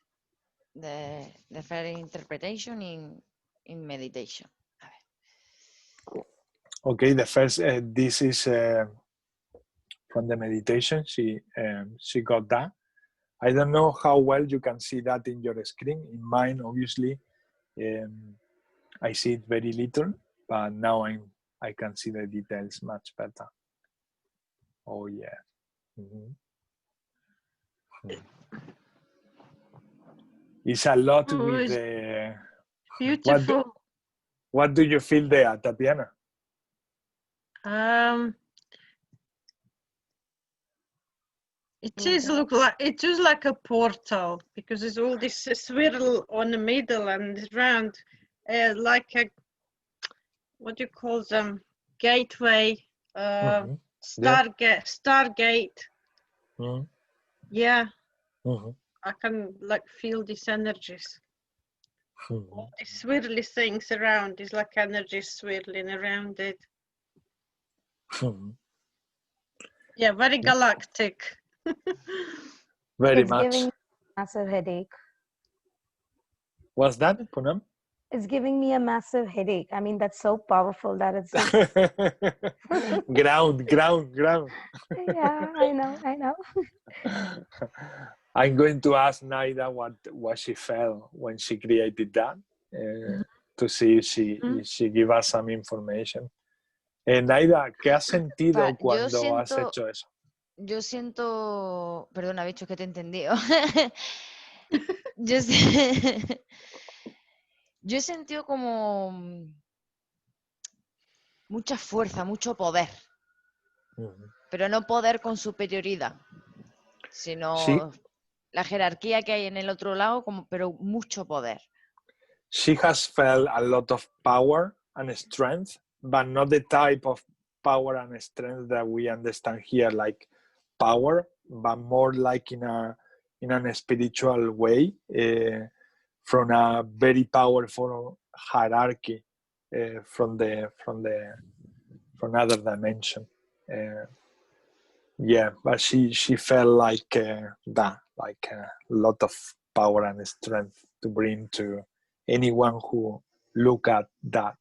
The first interpretation in meditation. A ver. Okay, the first, this is from the meditation. She got that. I don't know how well you can see that in your screen. In mine, obviously, I see it very little, but now I can see the details much better. Oh yeah. It's a lot with the beautiful. What do you feel there, Tatiana? It is like a portal, because there's all this swirl on the middle and round, like a, what do you call them, gateway, stargate. Yeah, I can like feel these energies. All these swirly things around is like energy swirling around it. Yeah, very galactic. Very it's much. Giving me a massive headache. What's that, Poonam? It's giving me a massive headache. I mean, that's so powerful that it's just... ground. Yeah, I know. I'm going to ask Naida what she felt when she created that, to see if she give us some information. Naida, ¿qué has sentido cuando has hecho eso? Yo siento, perdona, bicho, que te he entendido. Yo he sentido como mucha fuerza, mucho poder, pero no poder con superioridad, sino la jerarquía que hay en el otro lado, pero mucho poder. She has felt a lot of power and strength, but not the type of power and strength that we understand here, like power, but more like in a spiritual way, from a very powerful hierarchy, from another dimension. Yeah, but she felt like that, like a lot of power and strength to bring to anyone who look at that.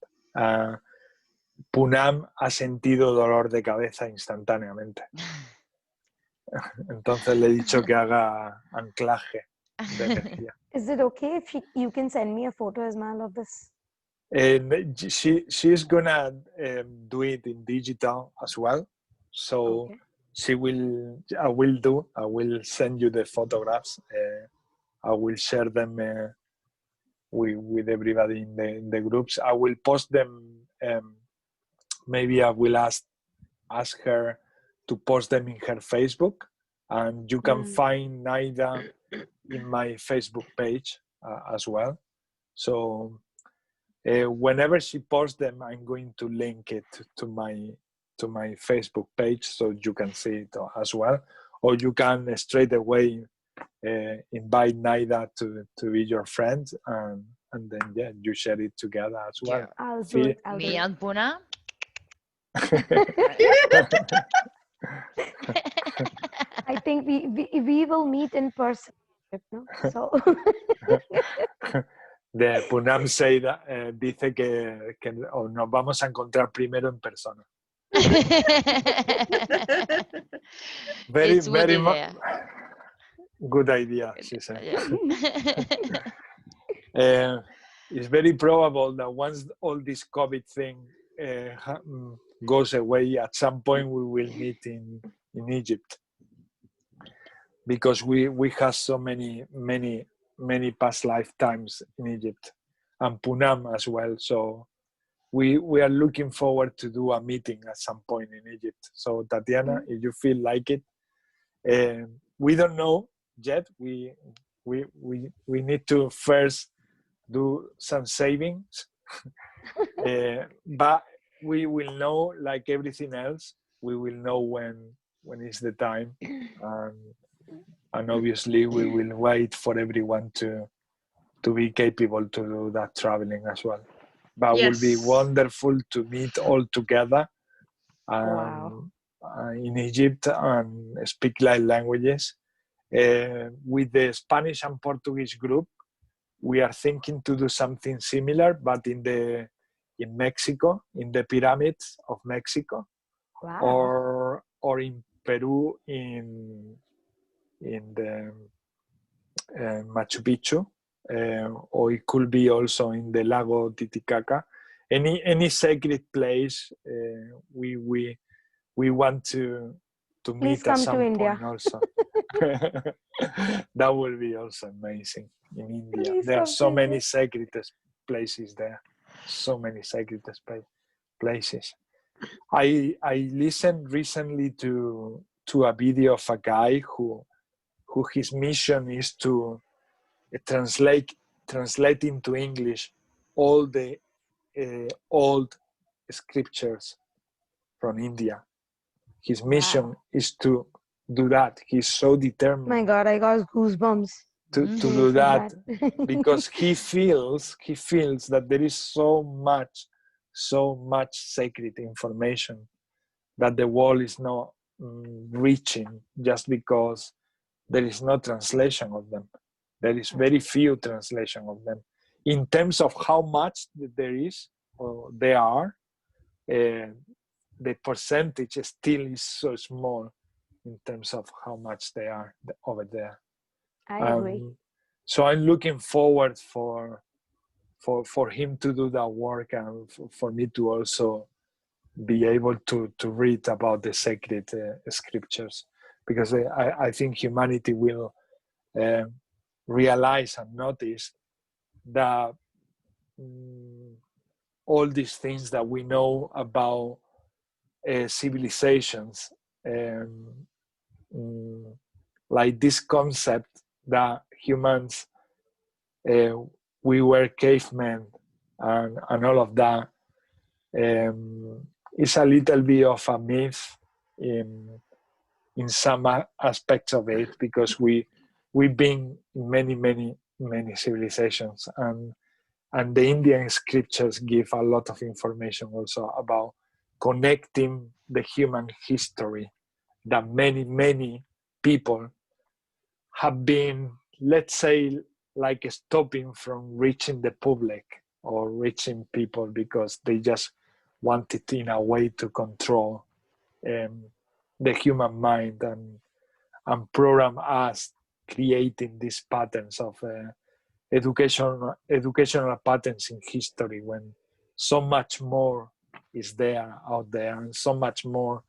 Poonam ha sentido dolor de cabeza instantáneamente. Entonces le he dicho que haga anclaje de energía. Is it okay if you can send me a photo, Ismael, of this? She's gonna do it in digital as well. So I will send you the photographs. I will share them with everybody in the groups. I will post them. Maybe I will ask her to post them in her Facebook, and you can find Naida in my Facebook page as well. So whenever she posts them, I'm going to link it to my Facebook page, so you can see it as well. Or you can straight away invite Naida to be your friend, and then you share it together as well. Yeah, I'll do it. Me and Poonam. I think we will meet in person. ¿No? So. De Poonam Seida dice que nos vamos a encontrar primero en persona. Very good idea, she said. It's very probable that once all this COVID thing goes away, at some point we will meet in Egypt, because we have so many past lifetimes in Egypt, and Poonam as well. So we are looking forward to do a meeting at some point in Egypt. So Tatiana, if you feel like it, we don't know yet. We need to first do some savings, but we will know, like everything else. We will know when is the time, and obviously we will wait for everyone to be capable to do that traveling as well. But it will be wonderful to meet all together, Wow. in Egypt and speak light languages. With the Spanish and Portuguese group, we are thinking to do something similar, but in Mexico, in the pyramids of Mexico, Wow. or in Peru, in the Machu Picchu, or it could be also in the Lago Titicaca. Any sacred place we want to Please meet at come to some India. point also. That will be also amazing in India. Please There are come so to many India. sacred places there. So many sacred places. I listened recently to a video of a guy who his mission is to translate into English all the old scriptures from India. His mission is to do that. He's so determined. My God, I got goosebumps. To do that because he feels that there is so much sacred information that the world is not reaching just because there is no translation of them. There is very few translation of them. In terms of how much there is or there are, the percentage still is so small in terms of how much they are over there. I agree. So I'm looking forward for him to do that work and for me to also be able to read about the sacred scriptures, because I think humanity will realize and notice that all these things that we know about civilizations, like this concept that humans, we were cavemen and all of that, is a little bit of a myth in some aspects of it, because we've been in many civilizations, and the Indian scriptures give a lot of information also about connecting the human history that many people have been, let's say, like stopping from reaching the public or reaching people because they just wanted in a way to control the human mind and program us, creating these patterns of educational patterns in history, when so much more is there out there and so much more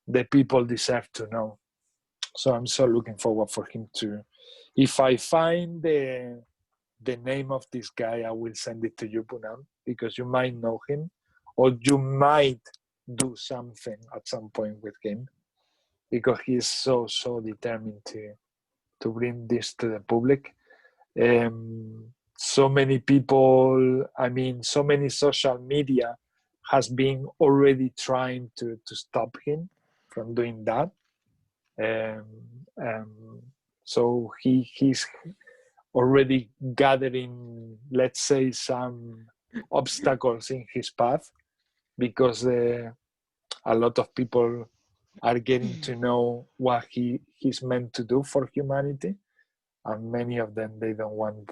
the people deserve to know. So I'm so looking forward for him to, if I find the name of this guy, I will send it to you, Punam, because you might know him, or you might do something at some point with him, because he is so determined to bring this to the public. So many people, so many social media has been already trying to stop him from doing that. So he's already gathering, let's say, some obstacles in his path, because a lot of people are getting to know what he's meant to do for humanity, and many of them they don't want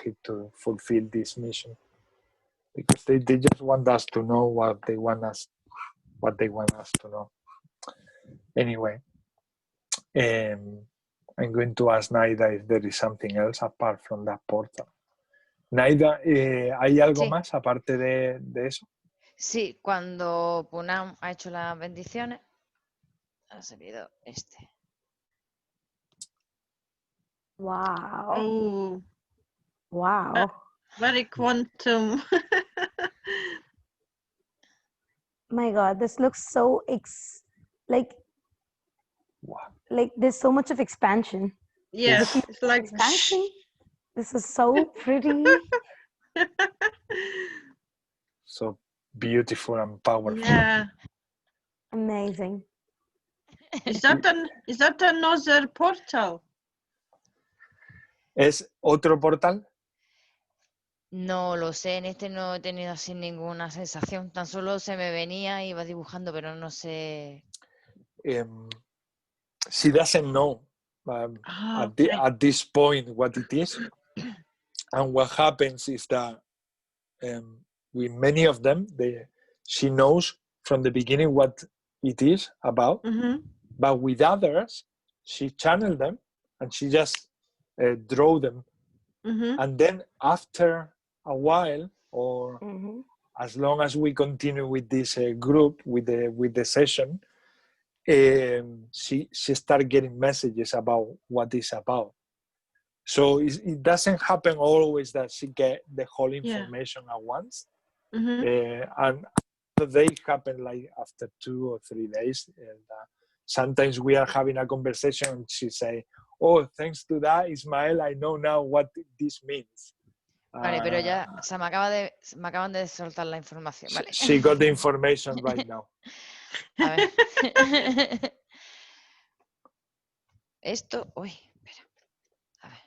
him to fulfill this mission, because they just want us to know what they want us to know. Anyway, I'm going to ask Naida if there is something else apart from that portal. Naida, ¿hay algo más aparte de eso? Sí, cuando Punam ha hecho las bendiciones, ha salido este. Wow. Oh, Wow. very quantum. My God, this looks so Wow. like there's so much of expansion. Yes, it's like expansion. This is so pretty. So beautiful and powerful. Yeah. Amazing. Is that another portal? ¿Es otro portal? No lo sé, en este no he tenido así ninguna sensación, tan solo se me venía, iba dibujando, pero no sé. she doesn't know at this point what it is. And what happens is that with many of them, she knows from the beginning what it is about, but with others, she channeled them and she just draw them. And then after a while, or as long as we continue with this group, with the session, she started getting messages about what it's about. So it doesn't happen always that she get the whole information at once. And they happen like after 2 or 3 days. And, sometimes we are having a conversation and she say, oh, thanks to that, Ismael, I know now what this means. Vale, pero ya se me acaban de soltar la información. Vale. She got the information right now. A ver. Esto, uy, espera. A ver.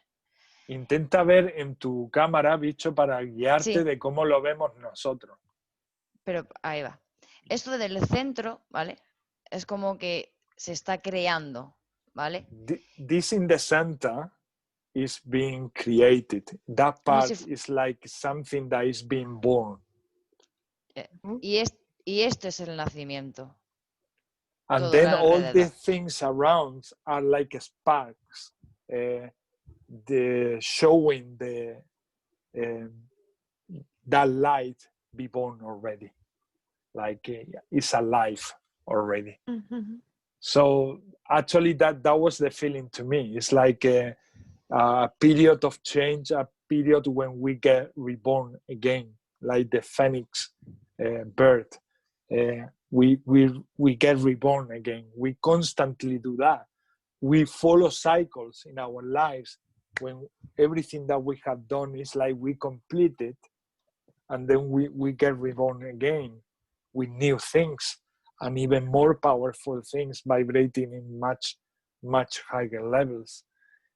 Intenta ver en tu cámara, bicho, para guiarte de cómo lo vemos nosotros. Pero ahí va. Esto del centro, ¿vale? Es como que se está creando, ¿vale? This in the center is being created. That part is like something that is being born. Y esto es el nacimiento. And then all the things around are like sparks, showing that light be born already, like it's alive already. So actually, that was the feeling to me. It's like a period of change, a period when we get reborn again, like the phoenix bird. We get reborn again. We constantly do that. We follow cycles in our lives when everything that we have done is like we complete it, and then we get reborn again with new things and even more powerful things vibrating in much higher levels.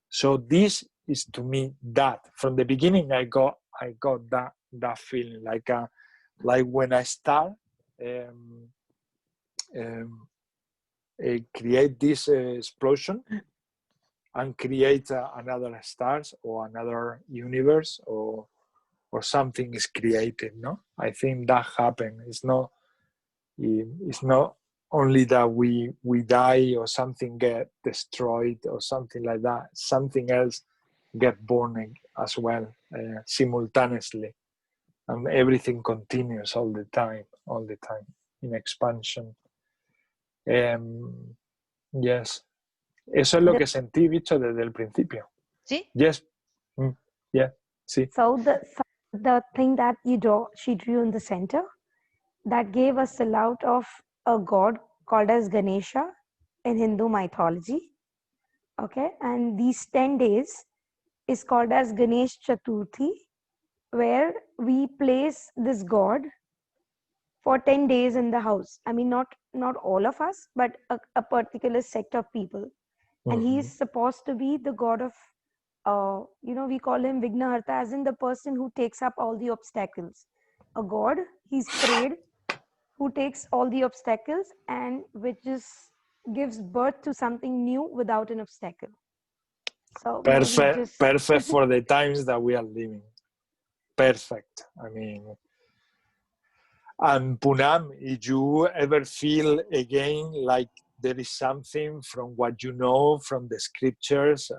So this is to me that from the beginning I got that feeling like when I start create this explosion and create another stars or another universe or something is created. No, I think that happened. It's not only that we die or something get destroyed or something like that. Something else get born as well simultaneously, and everything continues all the time in expansion. Yes, eso es lo que sentí, bicho, desde el principio. ¿Sí? Yes. Yeah. Sí. So the thing that she drew in the center, that gave us a lot of a god called as Ganesha in Hindu mythology. Okay, and these 10 days is called as Ganesh Chaturthi, where we place this god for 10 days in the house. I mean, not all of us, but a particular sect of people. And he is supposed to be the god of, we call him Vignaharta, as in the person who takes up all the obstacles. A god, he's prayed, who takes all the obstacles and which just gives birth to something new without an obstacle. So perfect for the times that we are living. Perfect. I mean, and Poonam, if you ever feel again like there is something from what you know from the scriptures,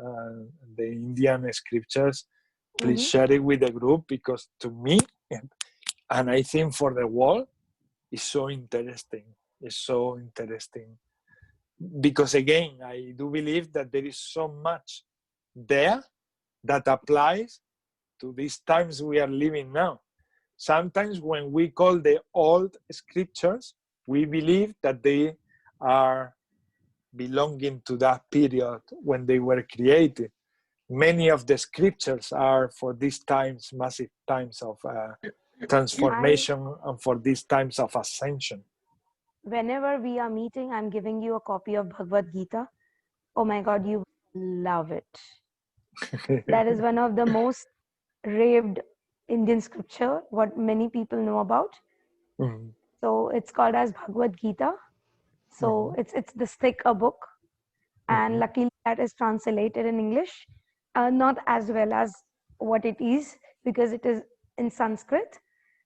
the Indian scriptures, please share it with the group, because to me, and I think for the world, it's so interesting. It's so interesting. Because again, I do believe that there is so much there that applies to these times we are living now. Sometimes when we call the old scriptures, we believe that they are belonging to that period when they were created. Many of the scriptures are for these times, massive times of transformation and for these times of ascension. Whenever we are meeting, I'm giving you a copy of Bhagavad Gita. Oh my God, you love it. That is one of the most raved Indian scripture, what many people know about. So it's called as Bhagavad Gita. So it's this thick a book, and luckily that is translated in English, not as well as what it is because it is in Sanskrit,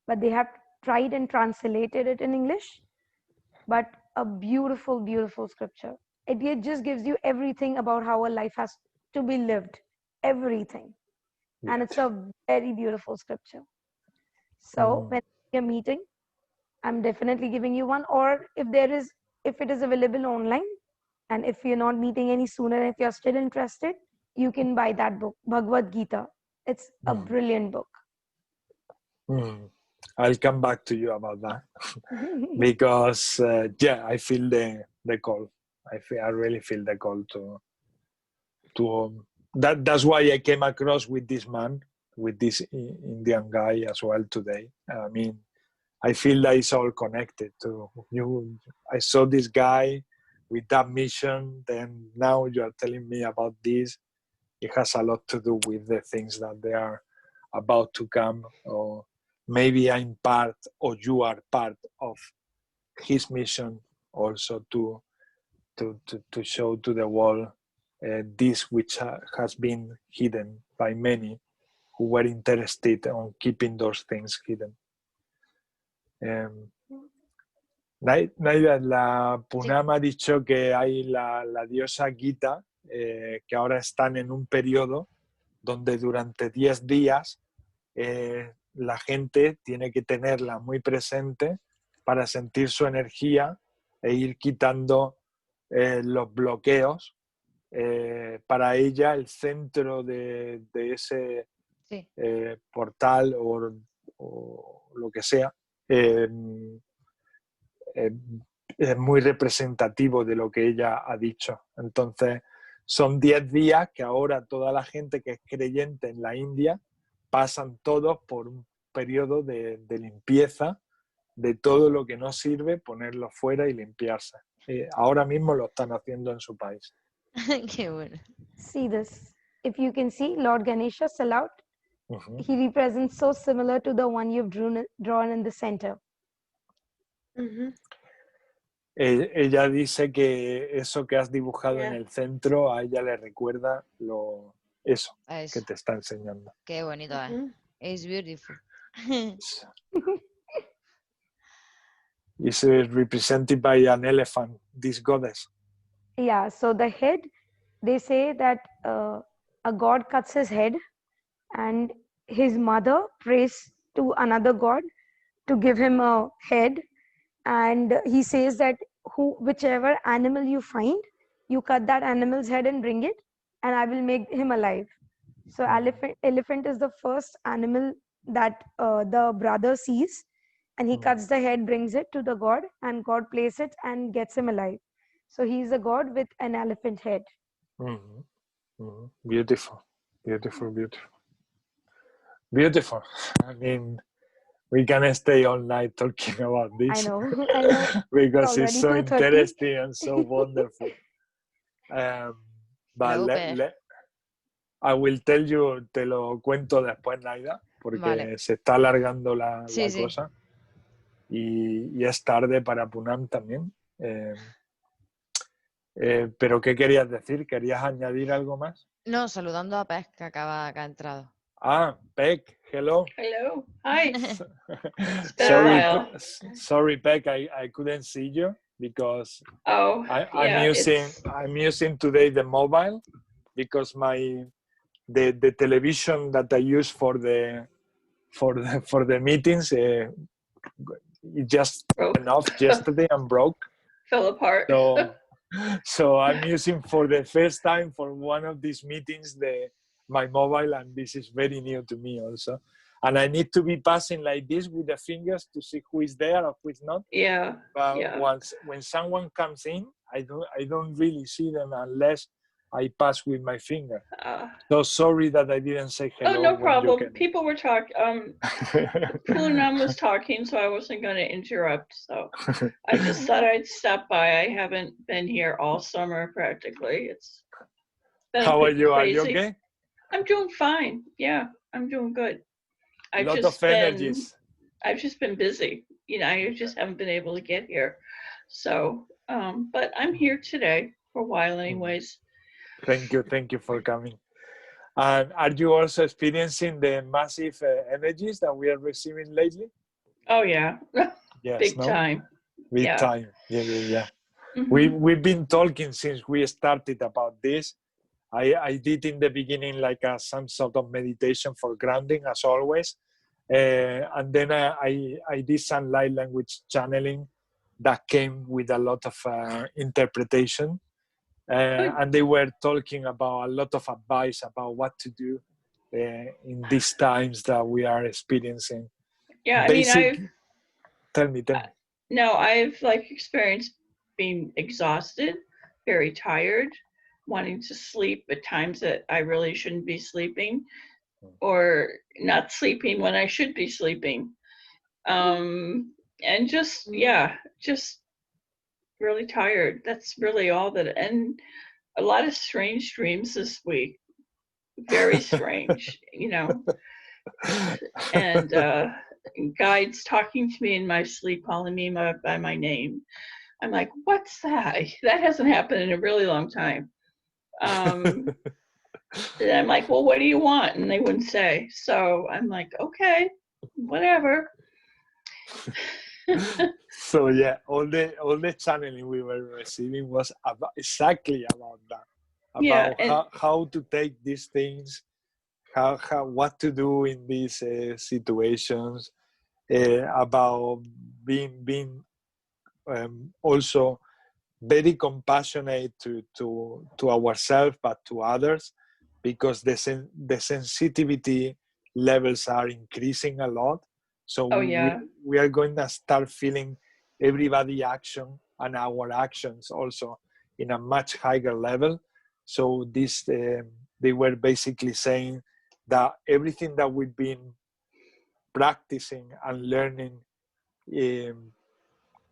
but they have tried and translated it in English. But a beautiful, beautiful scripture. It just gives you everything about how a life has to be lived, everything. And it's a very beautiful scripture. So when you're meeting, I'm definitely giving you one, or if it is available online, and if you're not meeting any sooner, if you're still interested, you can buy that book, Bhagavad Gita. It's a brilliant book. I'll come back to you about that because I feel the call. I really feel the call to that's why I came across with this man, with this Indian guy as well today. I mean, I feel that it's all connected to you. I saw this guy with that mission, then now you are telling me about this. It has a lot to do with the things that they are about to come, or maybe I'm part, or you are part of his mission also to show to the world this which has been hidden by many who were interested in keeping those things hidden. Naida, la Punam ha dicho que hay la diosa Gita, que ahora están en un periodo donde durante 10 días la gente tiene que tenerla muy presente para sentir su energía e ir quitando los bloqueos. Para ella el centro de ese portal o lo que sea es muy representativo de lo que ella ha dicho. Entonces son 10 días que ahora toda la gente que es creyente en la India pasan todos por un periodo de limpieza de todo lo que no sirve, ponerlo fuera y limpiarse. Ahora mismo lo están haciendo en su país. Qué bueno. See this. If you can see Lord Ganesha Salud, he represents so similar to the one you've drawn in the center. Ella dice que eso que has dibujado en el centro a ella le recuerda eso que te está enseñando. Qué bonito es. It's beautiful. It's represented by an elephant, this goddess. Yeah, so the head, they say that a god cuts his head and his mother prays to another god to give him a head, and he says that whichever animal you find, you cut that animal's head and bring it, and I will make him alive. So elephant is the first animal that the brother sees, and he cuts the head, brings it to the god, and God places it and gets him alive. So he is a god with an elephant head. Beautiful, beautiful, beautiful. Beautiful. I mean, we can stay all night talking about this. I know. Because it's so interesting and so wonderful. But I will tell you, te lo cuento después, Naida, porque se está alargando la cosa. Y es tarde para Punam también. Pero ¿qué querías decir? ¿Querías añadir algo más? No, saludando a Pez, que acaba que ha entrado. Ah, Peck, hello. Hello, hi. Sorry, Peck, I couldn't see you because I'm using today the mobile because the television that I use for the meetings it just went off yesterday and broke. Fell apart. So I'm using for the first time for one of these meetings my mobile, and this is very new to me also. And I need to be passing like this with the fingers to see who is there or who is not. Yeah. But when someone comes in, I don't really see them unless I pass with my finger. So sorry that I didn't say hello. Oh, no problem. People were talking. Poonam was talking, so I wasn't going to interrupt. So I just thought I'd stop by. I haven't been here all summer practically. It's been How are you? crazy. Are you okay? I'm doing fine. Yeah, I'm doing good. I've just been busy. You know, I just haven't been able to get here. So But I'm here today for a while anyways. Thank you for coming. And are you also experiencing the massive energies that we are receiving lately? Oh yeah, Yes, big time. Big time. Yeah. Mm-hmm. We've been talking since we started about this. I did in the beginning like some sort of meditation for grounding, as always, and then I did some light language channeling that came with a lot of interpretation. And they were talking about a lot of advice about what to do in these times that we are experiencing. Yeah, I mean, Tell me. No, I've like experienced being exhausted, very tired, wanting to sleep at times that I really shouldn't be sleeping, or not sleeping when I should be sleeping. And just really tired. That's really all that. And a lot of strange dreams this week. Very strange, you know. And guides talking to me in my sleep, calling me by my name. I'm like, what's that? That hasn't happened in a really long time. And I'm like, well, what do you want? And they wouldn't say. So I'm like, okay, whatever. So yeah, all the channeling we were receiving was exactly about that. About how to take these things, what to do in these situations, about being also very compassionate to ourselves, but to others, because the sensitivity levels are increasing a lot. So we are going to start feeling everybody's action and our actions also in a much higher level. So this they were basically saying that everything that we've been practicing and learning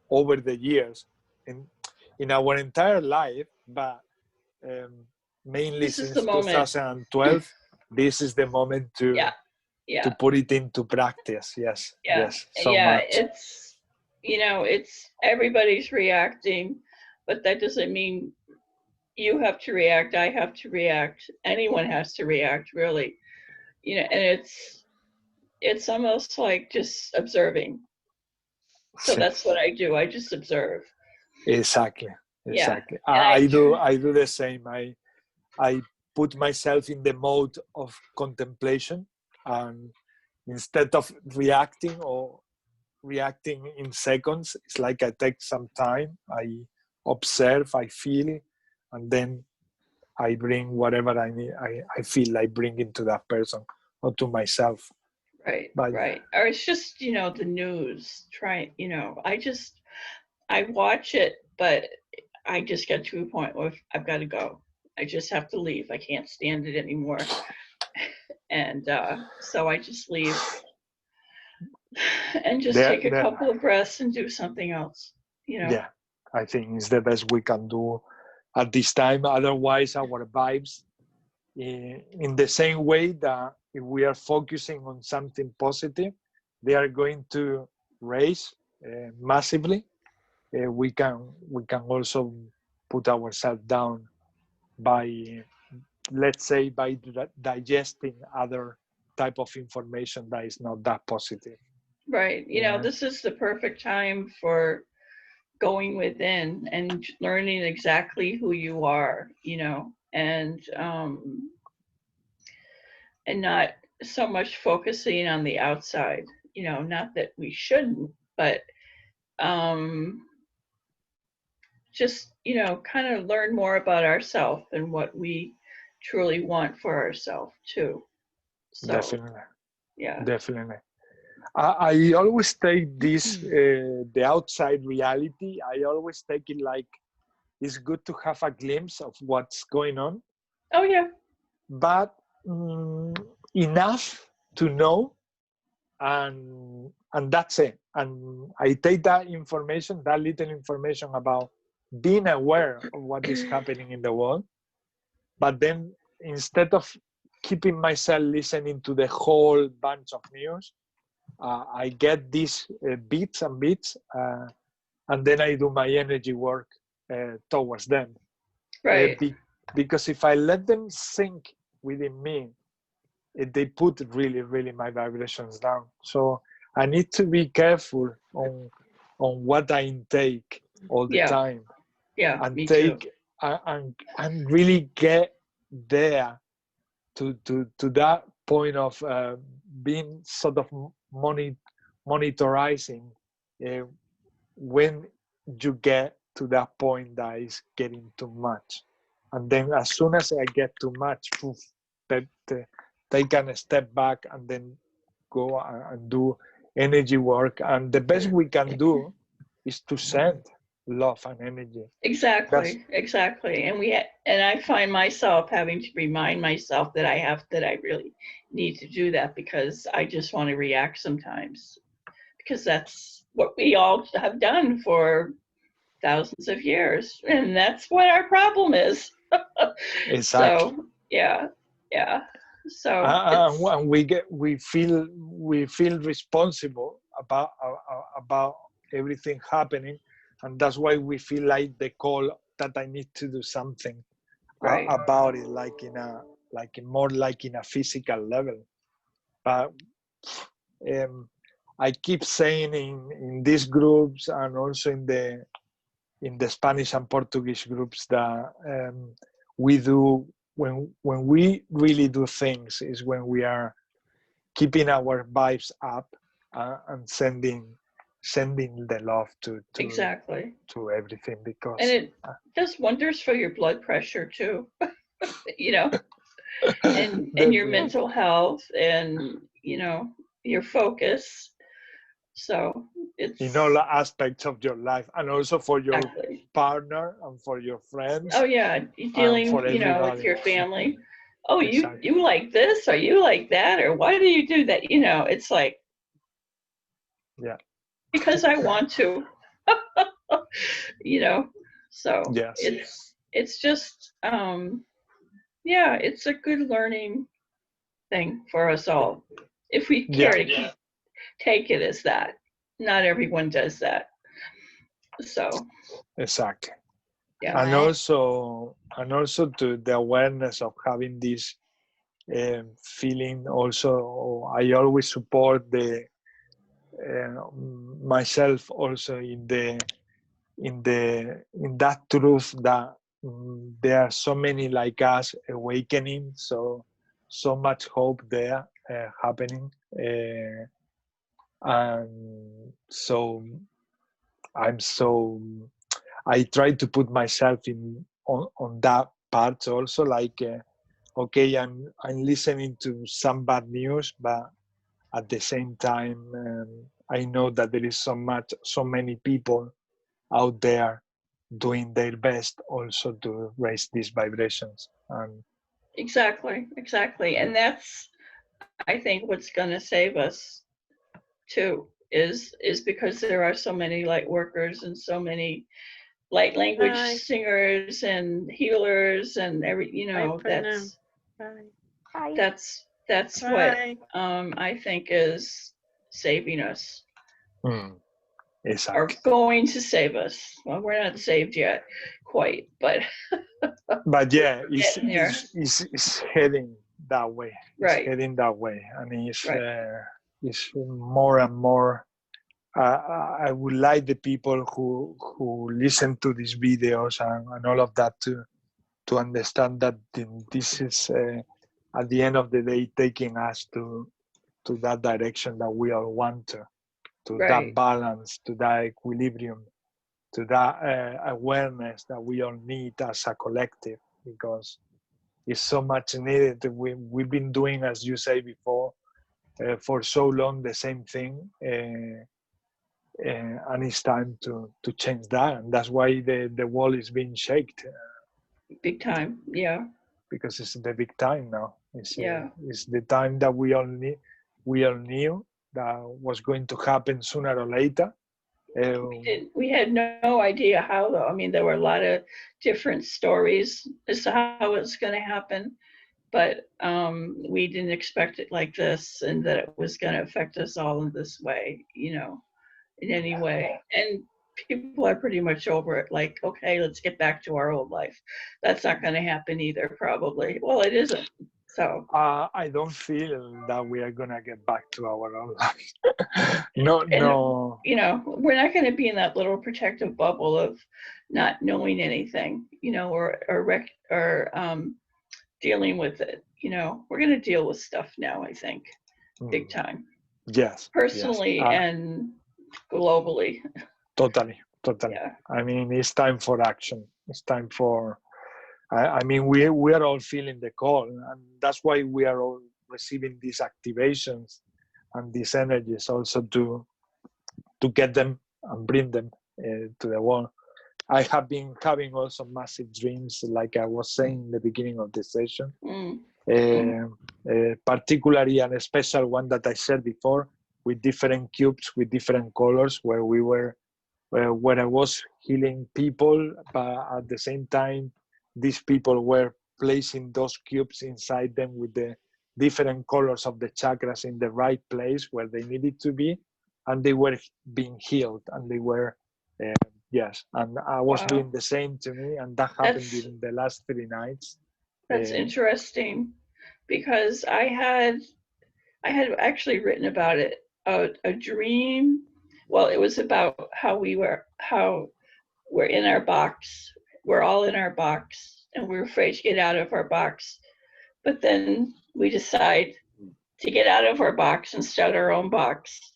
over the years in our entire life, but mainly since 2012, this is the moment to put it into practice. Yes, so much. It's, you know, it's everybody's reacting, but that doesn't mean you have to react, I have to react, anyone has to react, really. You know, and it's almost like just observing. So that's what I do. I just observe. Exactly. Yeah. I do the same. I put myself in the mode of contemplation, and instead of reacting in seconds, it's like I take some time, I observe, I feel, and then I bring whatever I need, I feel like bringing to that person or to myself. Right. Or it's just, you know, the news, you know, I watch it, but I just get to a point where I've got to go. I just have to leave. I can't stand it anymore. And so I just leave and just take a couple of breaths and do something else, you know. Yeah, I think it's the best we can do at this time. Otherwise, our vibes, in the same way that if we are focusing on something positive, they are going to raise massively. We can also put ourselves down by, let's say, by digesting other type of information that is not that positive. Right. You know, this is the perfect time for going within and learning exactly who you are, you know, and not so much focusing on the outside, you know, not that we shouldn't, but just, you know, kind of learn more about ourselves and what we truly want for ourselves too. So, definitely. Yeah. Definitely. I always take this, the outside reality, I always take it like it's good to have a glimpse of what's going on. Oh, yeah. But enough to know, and that's it. And I take that information, that little information about being aware of what is happening in the world. But then instead of keeping myself listening to the whole bunch of news, I get these bits and bits, and then I do my energy work towards them. Right. Because if I let them sink within me, they put really, really my vibrations down. So I need to be careful on what I intake all the time. Yeah, and me take too. and really get there to that point of being sort of monitorizing when you get to that point that is getting too much. And then as soon as I get too much, take a step back and then go and do energy work. And the best we can do is to send love and energy. Exactly. And I find myself having to remind myself that I really need to do that, because I just want to react sometimes, because that's what we all have done for thousands of years, and that's what our problem is. Exactly. So yeah. So and we feel responsible about everything happening, and that's why we feel like the call that I need to do something about it, more like in a physical level. But I keep saying in these groups and also in the Spanish and Portuguese groups that we do, when we really do things, is when we are keeping our vibes up and sending the love to exactly to everything, because and it does wonders for your blood pressure too. You know, and your mental health, and you know, your focus. So it's in all aspects of your life, and also for your partner and for your friends. Oh yeah, dealing, you know, with your family. Oh, exactly. you like this, or you like that, or why do you do that? You know, it's like, yeah, because I want to. You know, so yes, it's just yeah, it's a good learning thing for us all, if we care to take it as that. Not everyone does that. So exactly. yeah. And also to the awareness of having this feeling. Also, I always support the myself also in that truth that there are so many like us awakening, so much hope there happening, and so I try to put myself on that part also, like okay, I'm listening to some bad news, but at the same time I know that there is so many people out there doing their best also to raise these vibrations. And exactly, and that's, I think, what's going to save us too, is because there are so many light workers and so many light language singers and healers and you know, that's what I think is saving us. Exactly. Are going to save us. Well, we're not saved yet, quite, but yeah, it's heading that way. Right. It's heading that way, and it's more and more. I would like the people who listen to these videos and all of that to understand that this is at the end of the day taking us to that direction that we all want to that balance, to that equilibrium, to that awareness that we all need as a collective, because it's so much needed. We've been doing, as you say before, for so long the same thing, and it's time to change that, and that's why the world is being shaken. Big time, yeah. Because it's the big time now. It's the time that we all knew that was going to happen sooner or later. We had no idea how, though. I mean, there were a lot of different stories as to how it's going to happen, but we didn't expect it like this, and that it was going to affect us all in this way, you know, in any way. And people are pretty much over it. Like, okay, let's get back to our old life. That's not going to happen either, probably. Well, it isn't. So I don't feel that we are gonna get back to our own life. No, and, no. You know, we're not going to be in that little protective bubble of not knowing anything, you know, or dealing with it. You know, we're going to deal with stuff now, I think, big time. Yes. Personally yes. and globally. Totally. Yeah. I mean, it's time for action. It's time for. I mean, we are all feeling the call, and that's why we are all receiving these activations and these energies also to get them and bring them to the world. I have been having also massive dreams, like I was saying in the beginning of the session. Particularly a special one that I shared before, with different cubes with different colors, where we were where I was healing people, but at the same time these people were placing those cubes inside them with the different colors of the chakras in the right place where they needed to be, and they were being healed, and they were yes, and I was doing the same to me, and that happened during the last 3 nights. That's interesting, because I had actually written about it, a dream. Well, it was about how we're in our box. We're all in our box, and we're afraid to get out of our box. But then we decide to get out of our box and start our own box.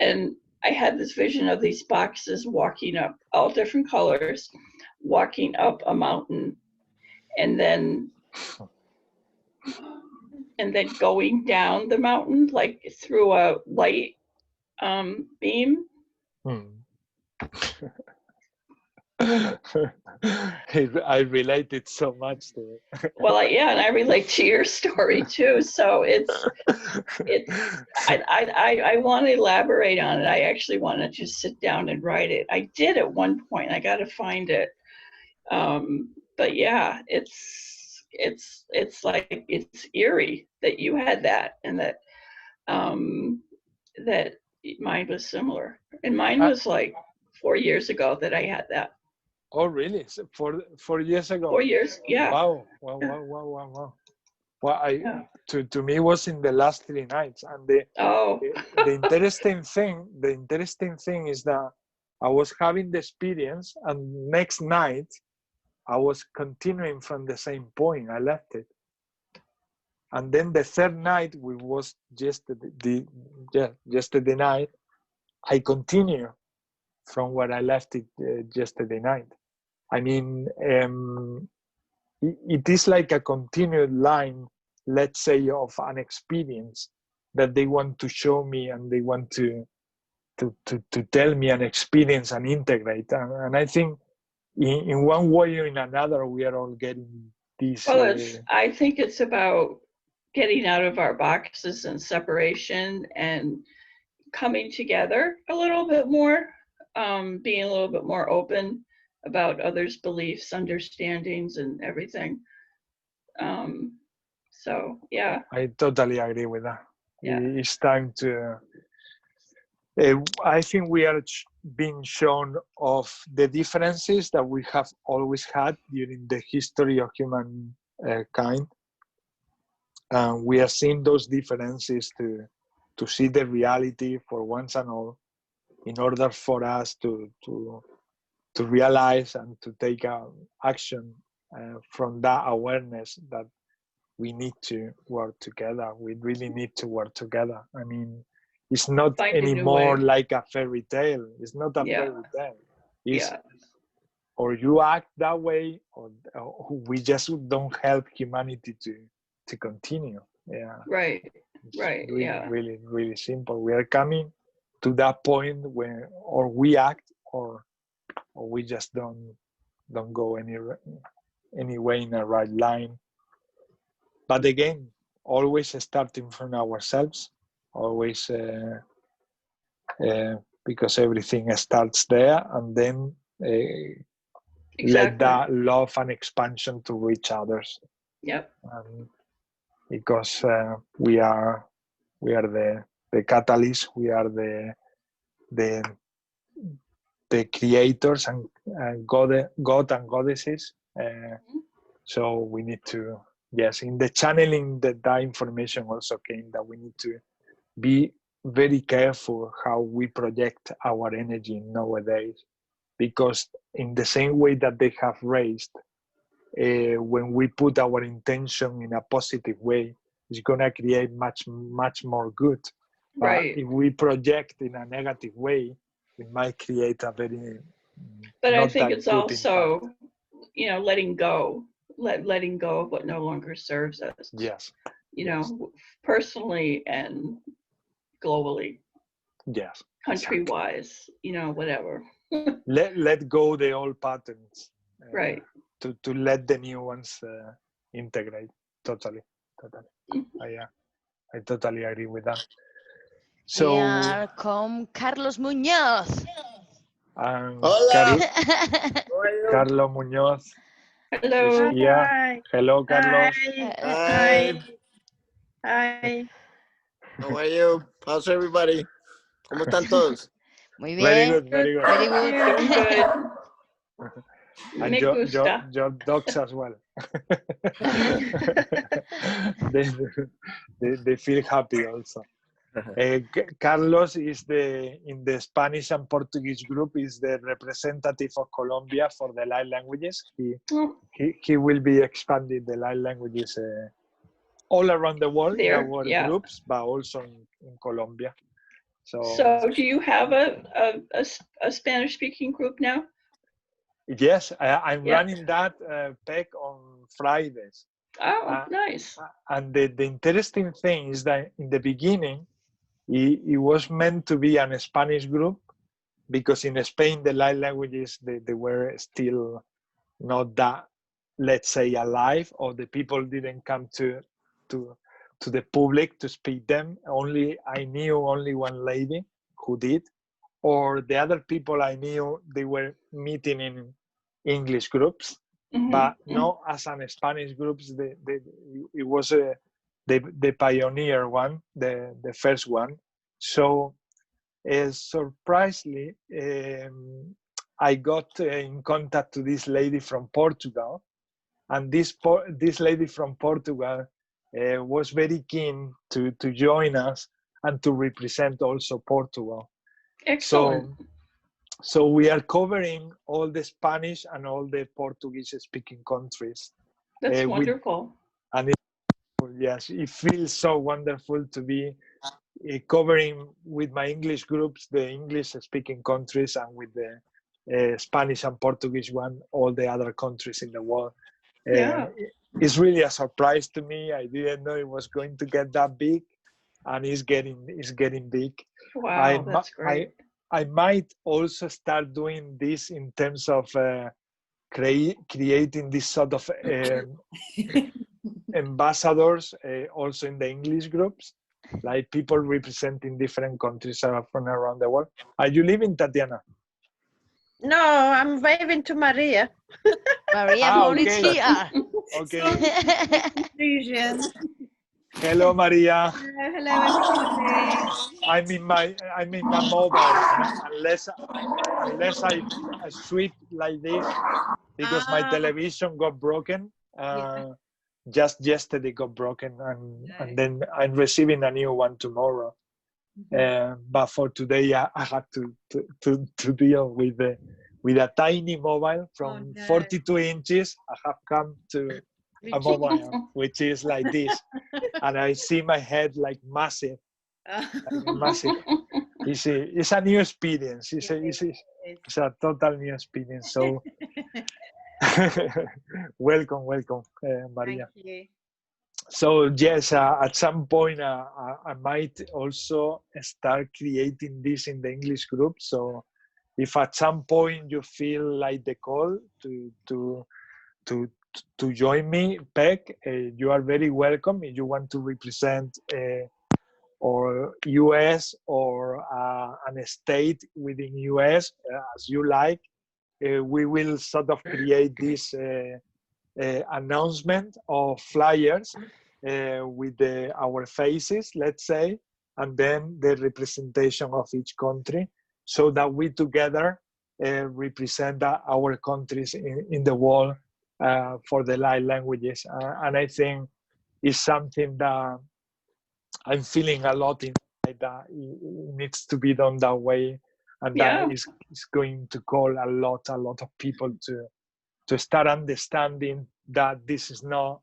And I had this vision of these boxes walking up, all different colors, walking up a mountain, and then going down the mountain, like through a light beam. I related so much to it. Well, yeah, and I relate to your story too. So I want to elaborate on it. I actually want to just sit down and write it. I did at one point. I got to find it. But yeah, it's like, it's eerie that you had that, and that that mine was similar. And mine was like 4 years ago that I had that. Oh, really? So 4 years ago? 4 years, yeah. Wow. Well, to me, it was in the last 3 nights, and the interesting thing is that I was having the experience, and next night I was continuing from the same point. I left it, and then the 3rd night, which was yesterday night, I continue from where I left it yesterday night. I mean, it is like a continued line, let's say, of an experience that they want to show me, and they want to tell me an experience and integrate. And I think in one way or in another, we are all getting this. Well, I think it's about getting out of our boxes and separation and coming together a little bit more, being a little bit more open about others' beliefs, understandings, and everything. So, yeah. I totally agree with that. Yeah. It's time to... I think we are being shown of the differences that we have always had during the history of humankind. We are seeing those differences to see the reality for once and all, in order for us to realize and to take action from that awareness that we need to work together. We really need to work together. I mean, it's not anymore like a fairy tale. It's not a fairy tale. It's, or you act that way, or we just don't help humanity to continue. Yeah. Right. It's right. Really, yeah. really, really simple. We are coming to that point where, or we act, or we just don't go any way in a right line. But again, always starting from ourselves, always because everything starts there, and then let that love and expansion to reach others. Yep. Because we are the catalyst, we are the the creators and God and goddesses. So we need to, yes, in the channeling that information also came, that we need to be very careful how we project our energy nowadays, because in the same way that they have raised, when we put our intention in a positive way, it's gonna create much more good. Right. If we project in a negative way, it might create a very. But I think it's also, you know, letting go of what no longer serves us. Yes. You know, personally and globally. Yes. Country-wise, you know, whatever. let go the old patterns. Right. To let the new ones integrate. Totally. I totally agree with that. So we are con Carlos Muñoz. Hola. Carlos Muñoz. Hello. Hi. Hello, Carlos. Hi. Hi. How are you? How's everybody? ¿Cómo están todos? Muy Very bien. good, very good. Very good. Doing good. And Me gusta. your dogs as well. they feel happy also. Carlos is in the Spanish and Portuguese group, is the representative of Colombia for the light languages. He will be expanding the light languages all around the world in our groups, but also in Colombia. So do you have a Spanish-speaking group now? Yes, I'm running that PEC on Fridays. Oh, nice. And the interesting thing is that in the beginning, it was meant to be an Spanish group, because in Spain, the light languages, they were still not that, let's say, alive, or the people didn't come to the public to speak them. I knew only one lady who did, or the other people I knew, they were meeting in English groups, but not as an Spanish groups. It was the pioneer one, the first one. So surprisingly, I got in contact to this lady from Portugal, and this lady from Portugal was very keen to join us and to represent also Portugal. Excellent. So we are covering all the Spanish and all the Portuguese-speaking countries. That's wonderful. Yes, it feels so wonderful to be covering with my English groups the English-speaking countries, and with the Spanish and Portuguese one, all the other countries in the world. It's really a surprise to me. I didn't know it was going to get that big, and it's getting big. Wow, that's great. I might also start doing this in terms of creating this sort of ambassadors also in the English groups, like people representing different countries from around the world. Are you living, Tatiana? No, I'm waving to Maria. Maria Moon is here. Okay. Hello, Maria. Hello, everybody. I'm in my mobile, unless I switch like this, because my television got broken. Just yesterday got broken, and then I'm receiving a new one tomorrow. But for today, I had to deal with a tiny mobile from 42 inches. I have come to a mobile which is like this, and I see my head like massive. Massive. It's a new experience. It's a total new experience. So welcome, Maria. Thank you. So yes, at some point I might also start creating this in the English group. So if at some point you feel like the call to join me, Peg, you are very welcome. If you want to represent or US or an state within US, as you like, we will sort of create this announcement of flyers with our faces, let's say, and then the representation of each country, so that we together represent our countries in the world for the light languages. And I think it's something that I'm feeling a lot in that it needs to be done that way, and that is going to call a lot of people to start understanding that this is not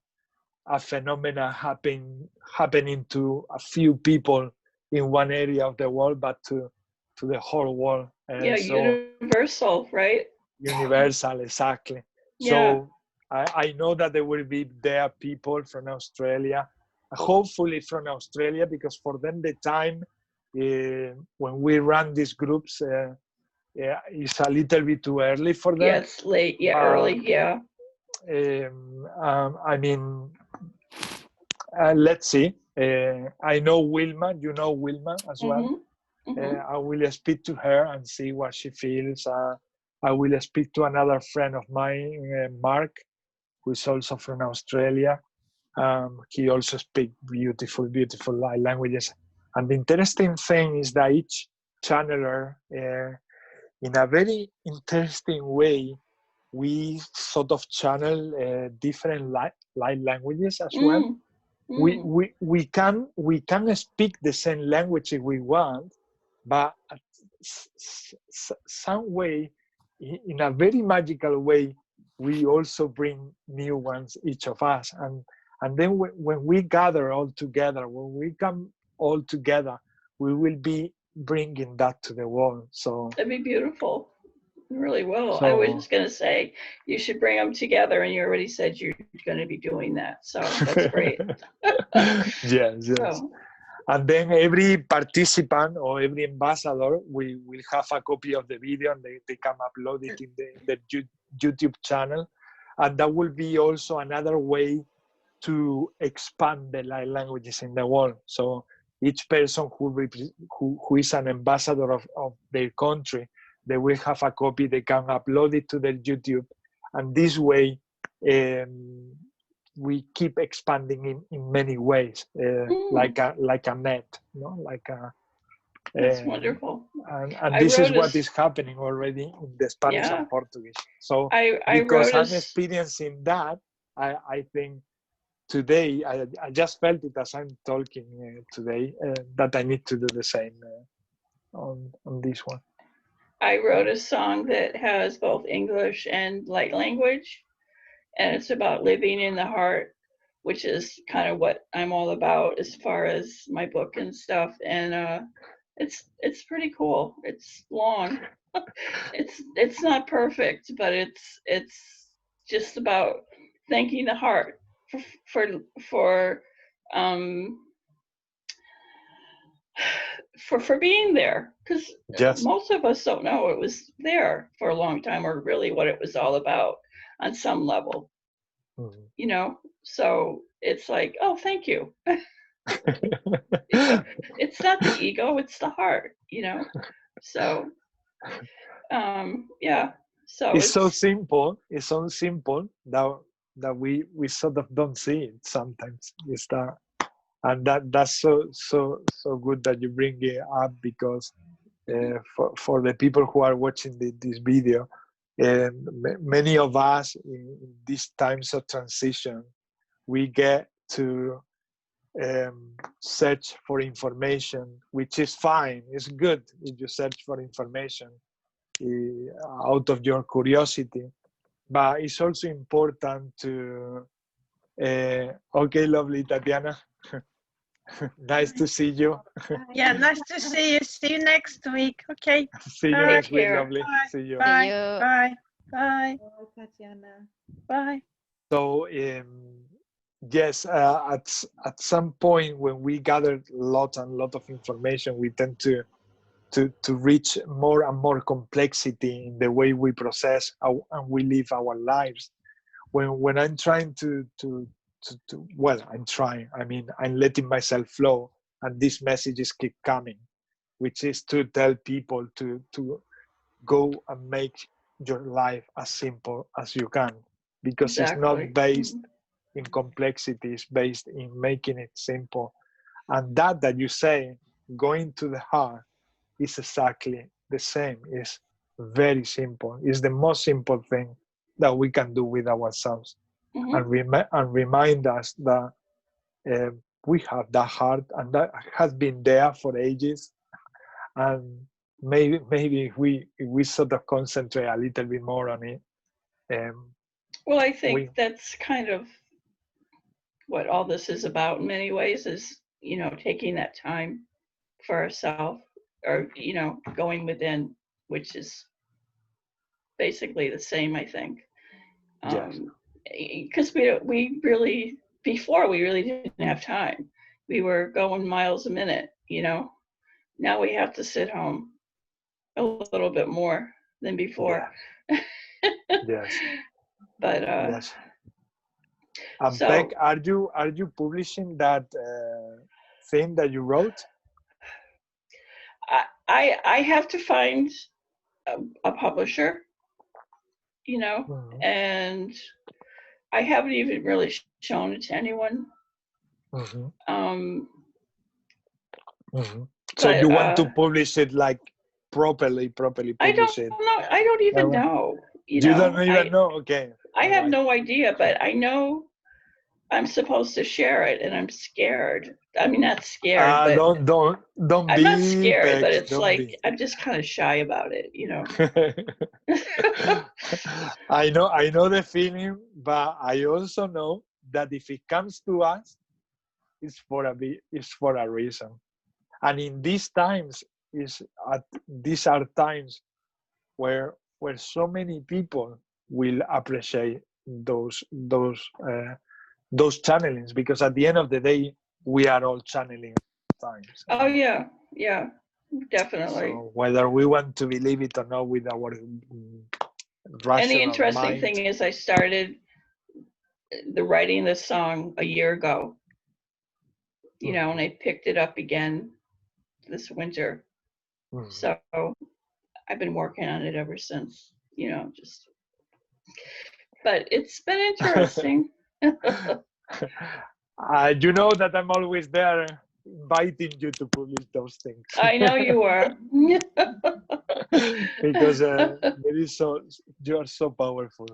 a phenomenon happening to a few people in one area of the world, but to the whole world. Universal, right? Universal, exactly. Yeah. So I know that there will be people from Australia, hopefully from Australia, because for them the time when we run these groups is a little bit too early for them. Yeah, it's late. Yeah, early. Yeah. I mean, let's see. I know Wilma. You know Wilma as well. I will speak to her and see what she feels. I will speak to another friend of mine, Mark, who is also from Australia. He also speaks beautiful light languages. And the interesting thing is that each channeler, in a very interesting way, we sort of channel different light languages as well. We can speak the same language if we want, but some way, in a very magical way, we also bring new ones, each of us. And then when we gather all together, when we come all together, we will be bringing that to the world. So that'd be beautiful. It really will. So, I was just going to say, you should bring them together, and you already said you're going to be doing that. So that's great. yes. So. And then every participant or every ambassador will have a copy of the video, and they can upload it in the YouTube channel. And that will be also another way to expand the light languages in the world. So each person who is an ambassador of their country, they will have a copy, they can upload it to their YouTube. And this way, we keep expanding in many ways, like a net, you know, like a. That's wonderful. And this is what is happening already in the Spanish and Portuguese. So because I'm experiencing that, I think today, I just felt it as I'm talking today, that I need to do the same on this one. I wrote a song that has both English and light language, and it's about living in the heart, which is kind of what I'm all about as far as my book and stuff. And it's pretty cool. It's long. it's not perfect, but it's just about thanking the heart for being there, because most of us don't know it was there for a long time, or really what it was all about on some level. You know, so it's like, oh, thank you. It's not the ego, it's the heart, you know. So yeah, so it's so simple. It's so simple that we sort of don't see it sometimes. It's that. And that's so good that you bring it up, because for the people who are watching this video, many of us in these times of transition, we get to search for information, which is fine. It's good if you search for information out of your curiosity, but it's also important to. Okay, lovely Tatiana. Nice to see you. Yeah, nice to see you. See you next week. Okay. See you next week, lovely. Bye. See you. Bye. See you. Bye. Bye. Bye, Tatiana. Bye. So yes, at some point when we gather lot of information, we tend to reach more and more complexity in the way we process and we live our lives. When I'm trying I'm letting myself flow, and these messages keep coming, which is to tell people to go and make your life as simple as you can, because it's not based in complexity, it's based in making it simple. And that you say, going to the heart, is exactly the same. Is very simple. It's the most simple thing that we can do with ourselves, and remind us that we have that heart, and that has been there for ages. And maybe if we sort of concentrate a little bit more on it. Well, I think that's kind of what all this is about in many ways, is, you know, taking that time for ourselves, or, you know, going within, which is basically the same, I think. Because we really, before, we really didn't have time. We were going miles a minute, you know. Now we have to sit home a little bit more than before. Yes. But yes. And so, Beck, are you publishing that thing that you wrote? I have to find a publisher, you know, and I haven't even really shown it to anyone. So you want to publish it like properly publish it? I don't even know. You don't even know? Okay. I have no idea, but I know I'm supposed to share it, and I'm scared. I mean, not scared, but don't I'm be, not scared, Beck, but it's like I'm just kind of shy about it, you know. I know the feeling, but I also know that if it comes to us, it's for a reason. And in these times, these are times where so many people will appreciate those channelings, because at the end of the day, we are all channeling times. Oh yeah, definitely. So whether we want to believe it or not, with our rational and the interesting mind. thing is, I started writing this song a year ago, you know, and I picked it up again this winter. So I've been working on it ever since, you know, but it's been interesting. You know that I'm always there inviting you to publish those things. I know you are. Because you are so powerful,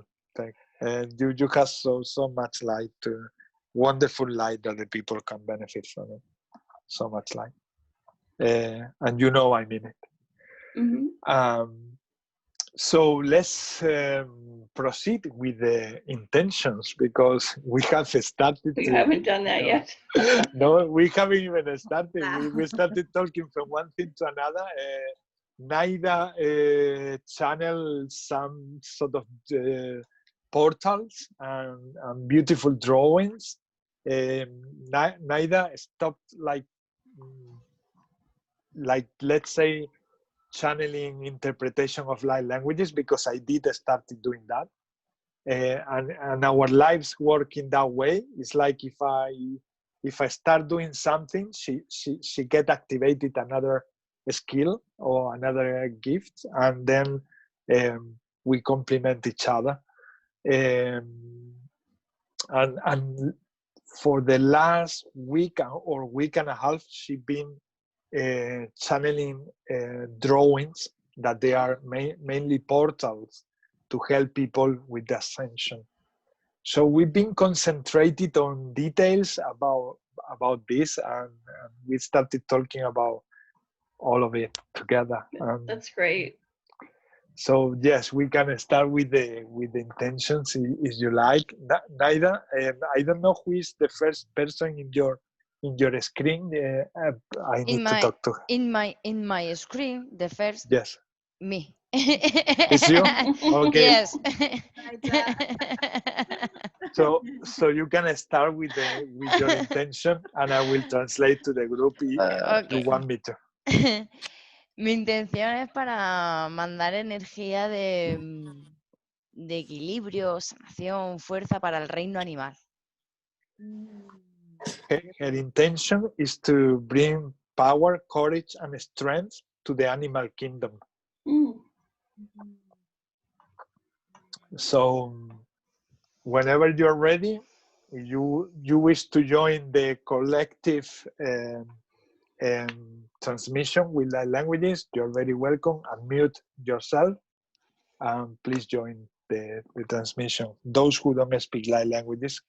and you have so much light, wonderful light, that the people can benefit from it. So much light, and you know I mean it. So let's proceed with the intentions, because we have started. We haven't done that yet. No, we haven't even started. We started talking from one thing to another. Naida channeled some sort of portals and beautiful drawings. Naida stopped, like let's say, channeling interpretation of light languages, because I did started doing that, and our lives work in that way. It's like if I start doing something, she get activated another skill or another gift, and then we complement each other. And for the last week or week and a half, she been channeling drawings that they are mainly portals to help people with the ascension. So we've been concentrated on details about this, and we started talking about all of it together. That's great. So yes, we can start with the intentions, if you like. Naida, I don't know who is the first person in your screen. I need to talk to her. In my screen, the first. Yes. Me. It's you? Okay. Yes. So you can start with your intention, and I will translate to the group if you want me to. Mi intención es para mandar energía de equilibrio, sanación, fuerza para el reino animal. Her intention is to bring power, courage, and strength to the animal kingdom. So whenever you're ready, you wish to join the collective transmission with light languages, you're very welcome. Unmute yourself please join the transmission. Those who don't speak light languages,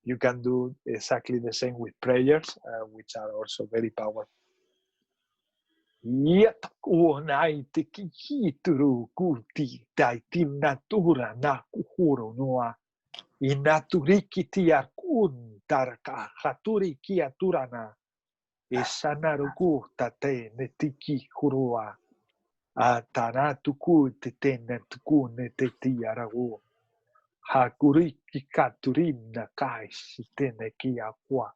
you can do exactly the same with prayers, which are also very powerful. Yet unai te kituru kuti taitim natura na kuhuru noa inaturiki tiakun tarka haturi kiaturana esanaruku tate netiki hurua atanatuku tetenatuku netetiaragu hakuriki katurina kaishitene kiakwa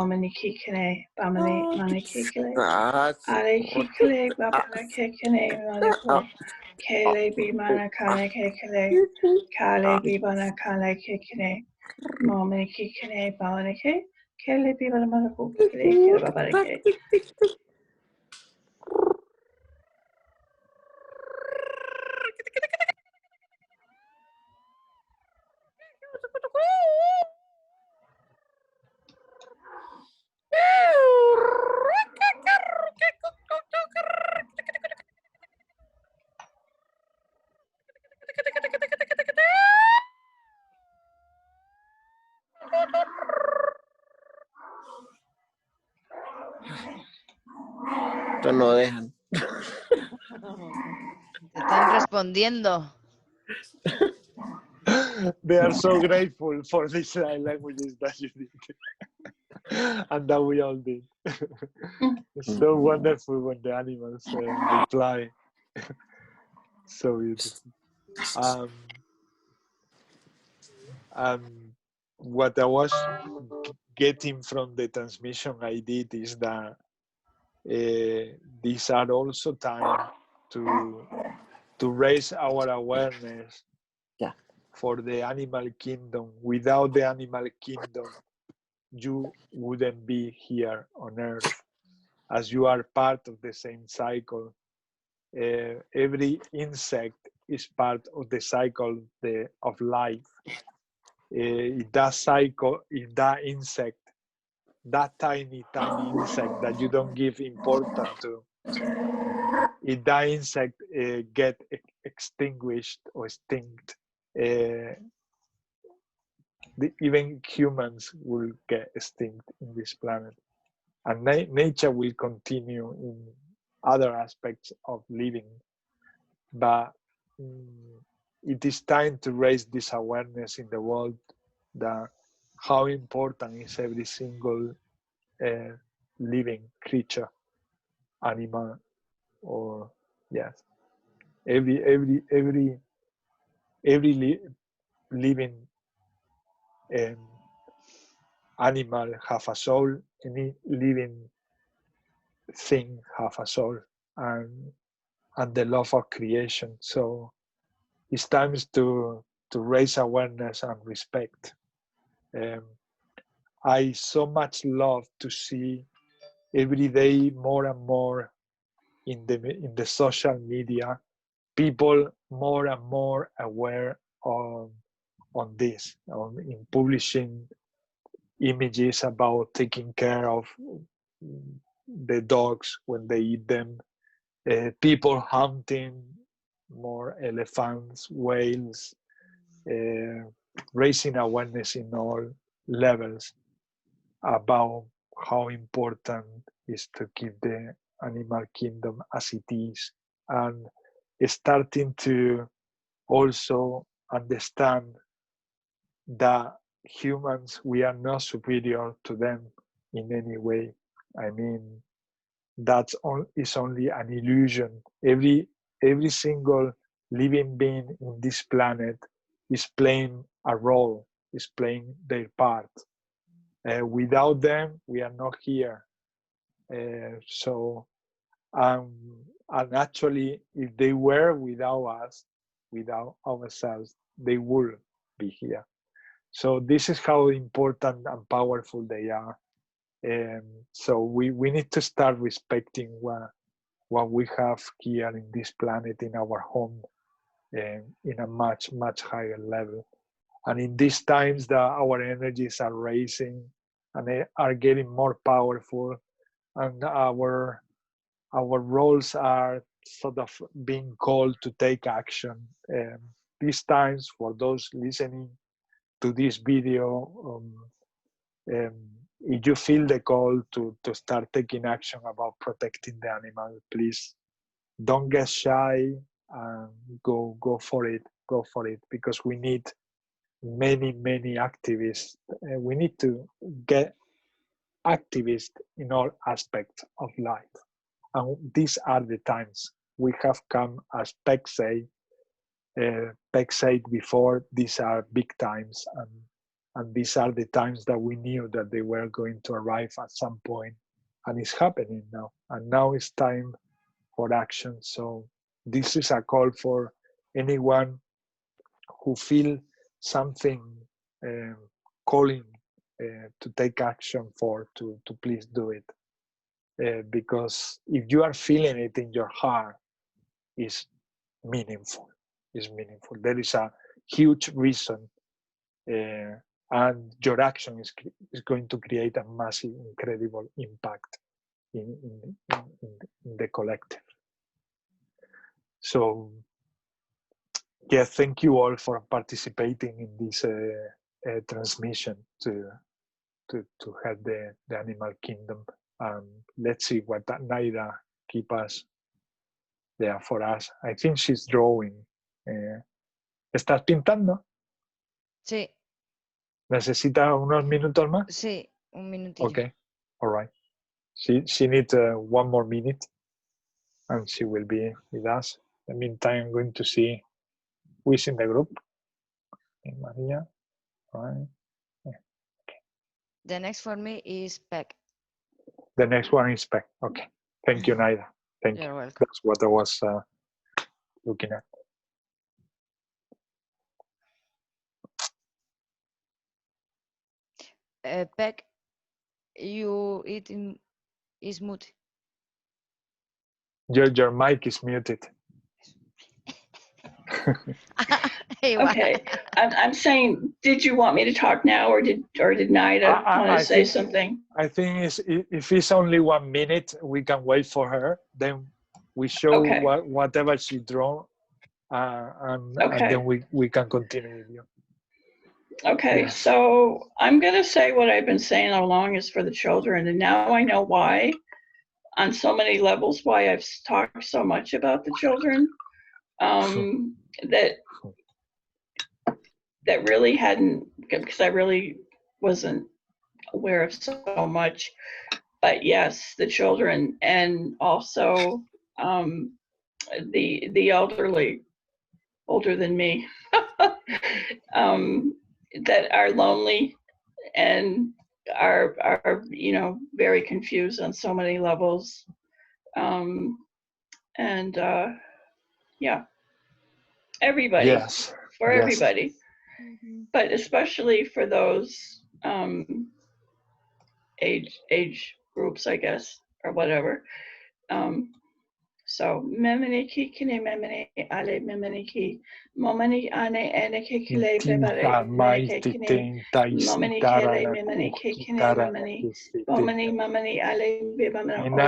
Momini kikene, bamini, mani kikele, ale kikele, babana kekene, manako, kele bimana kane kekele, kale bibana kane kekene, momini kikene, bamana ke, kele bibana manako, kekele, kele babana ke. No dejan. Te están respondiendo. They are so grateful for these languages that you did. And that we all did. It's so wonderful when the animals reply. So beautiful. What I was getting from the transmission I did is that these are also time to raise our awareness for the animal kingdom. Without the animal kingdom, you wouldn't be here on earth, as you are part of the same cycle. Every insect is part of the cycle of life. If that insect, that tiny insect that you don't give importance to, if that insect get extinguished or extinct, even humans will get extinct in this planet, and nature will continue in other aspects of living. But it is time to raise this awareness in the world that how important is every single living creature, animal, or yes, every living animal have a soul. Any living thing have a soul, and the love of creation. So it's time to raise awareness and respect. I so much love to see every day more and more in the social media, people more and more aware on this, in publishing images about taking care of the dogs when they eat them, people hunting more elephants, whales, raising awareness in all levels about how important is to keep the animal kingdom as it is, and starting to also understand that humans, we are not superior to them in any way. I mean, is only an illusion. Every single living being in this planet is playing a role, is playing their part. Without them, we are not here. And actually, if they were without us, without ourselves, they would be here. So this is how important and powerful they are. So we need to start respecting what we have here in this planet, in our home, in a much, much higher level. And in these times that our energies are raising and they are getting more powerful, and our roles are sort of being called to take action. These times, for those listening to this video, if you feel the call to start taking action about protecting the animal, please don't get shy and go for it. Go for it, because we need many activists. We need to get activists in all aspects of life. And these are the times. We have come, as Peck said before, these are big times, and these are the times that we knew that they were going to arrive at some point, and it's happening now. And now it's time for action. So this is a call for anyone who feel something calling to take action to please do it. Because if you are feeling it in your heart, it's meaningful. It's meaningful. There is a huge reason, and your action is going to create a massive, incredible impact in the collective. So, yeah, thank you all for participating in this transmission to help the animal kingdom. Let's see what Naida keep us there for us. I think she's drawing. ¿Estás pintando? Sí. ¿Necesita unos minutos más? Sí, un minutillo. Okay, all right. She needs 1 more minute, and she will be with us. In the meantime, I'm going to see who is in the group. Maria, all right. Yeah. Okay. The next for me is Peck. The next one is Peck. Okay. Thank you, Naida. Thank you. You're welcome. That's what I was looking at. Peck, you eating is mute. Your mic is muted. Okay, I'm saying, did you want me to talk now, or did Naida want to say something? I think if it's only 1 minute, we can wait for her. Then we show whatever she drew, and then we can continue with you. Okay, yeah. So I'm going to say what I've been saying all along is for the children, and now I know why, on so many levels, why I've talked so much about the children. That really hadn't, because I really wasn't aware of so much. But yes, the children, and also the elderly, older than me, that are lonely and are very confused on so many levels. Yeah, everybody. Yes. For yes. everybody. But especially for those age groups, I guess, or whatever. So memani ki kine memani ale memani ki momani ane ane ke kile bebare ne ke kine momani kele memani ke kine memani momani ale bebamana ole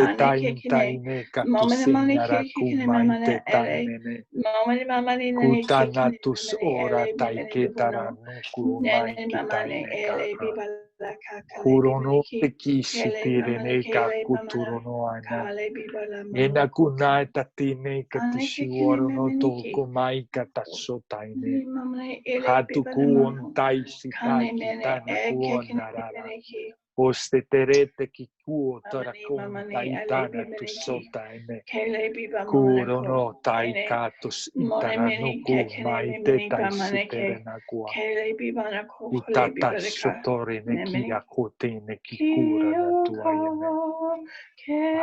ane ke kine momani ke kine memani ale momani ne ke kine memani ale bebamana nene mamani ele bebala Kurono teki sitirene ka kuturono ana. Ena kunai tatine katishiwaro toko mai katasotaine. Hatu kuon tai sitaki tana kuon narara. Oste terete ki kuo torakon taitana tu sotaine. Kurono tai katos intaranuku mai tetai siterena kua. Utata sotore neki akote neki kura na tuayene.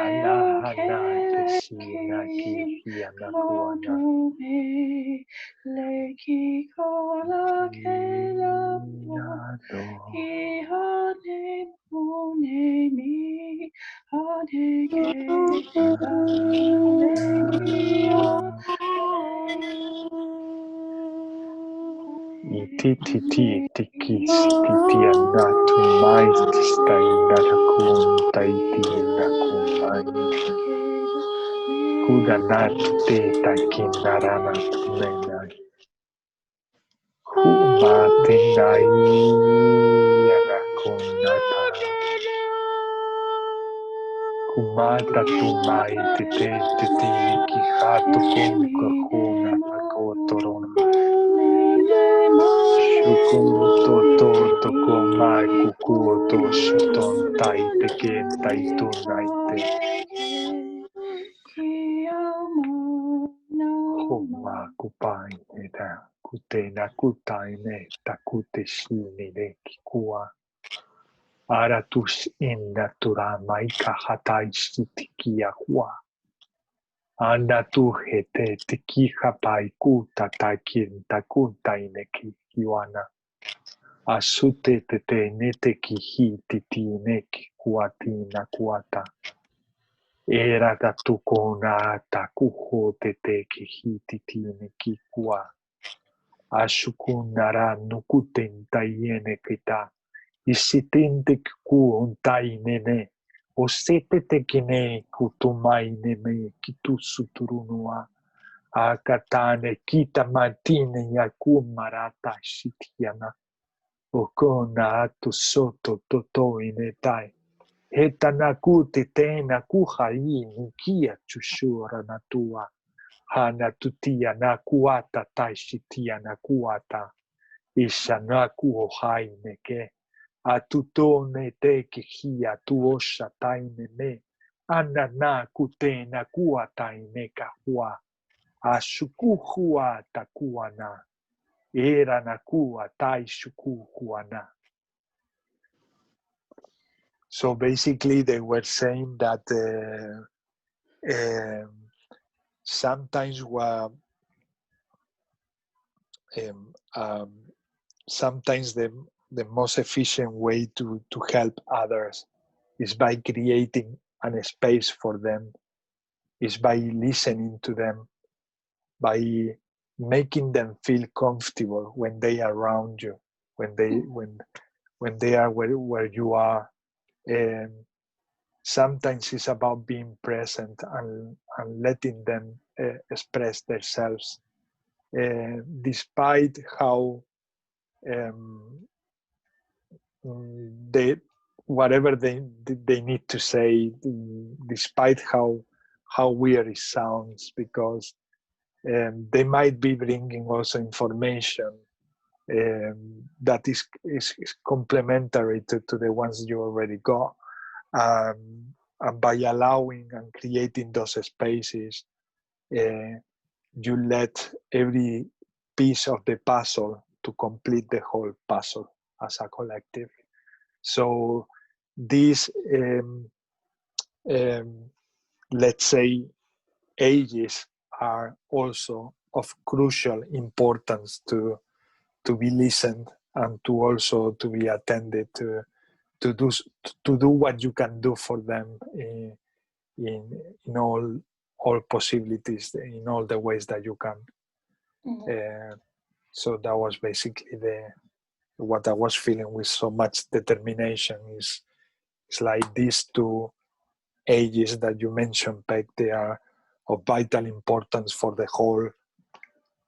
Ala hana tesi naki hiana kuana. Ititi tikis titiana tu mais stainara kun taitina kumai. Kudanat te takinarana menai. Kumatinai yanakunata. Kumata tumai tete tetini kihato kun kahuna akotorona. Shukuto to komai kukuo shoton tai teken tai tunaite. Homa kupai neta kutena kutaine takute shini de kikua. Aratus in natura maika hatai sitikia hua. Anatu hete tiki hapai kuta takin takuta ineki kiwana. Asute tete nete kihi titi neki kuatina kuata. Era tatukona takuho tete kihi titi neki kua. Ashukunara nukuten tayene kita. Isitente kuon tainene. Osete tekine kutumaine me kitu suturunua. Akatane kita matine yakumarata shitiana. Okona atu soto toto inetai. Hetanaku tena kuhai nikia chushura natua. Hana tutia nakuata taishitia nakuata. Ishanaku ohai neke. Atutone te kihia tuosha taine me. Anana kutena kuataine kahua. Ashukuhua takuana. Era nakua tai shukuhuana. So basically they were saying that sometimes sometimes the most efficient way to help others is by creating a space for them, is by listening to them, by making them feel comfortable when they are around you, when they are where you are. Sometimes it's about being present and letting them express themselves, despite how whatever they need to say, despite how weird it sounds, because they might be bringing also information that is complementary to the ones you already got. And by allowing and creating those spaces, you let every piece of the puzzle to complete the whole puzzle as a collective. So these, let's say, ages are also of crucial importance to be listened and to also to be attended to do what you can do for them in all possibilities, in all the ways that you can. Mm-hmm. So that was basically what I was feeling with so much determination. It's like these two ages that you mentioned, Peg, they are of vital importance for the whole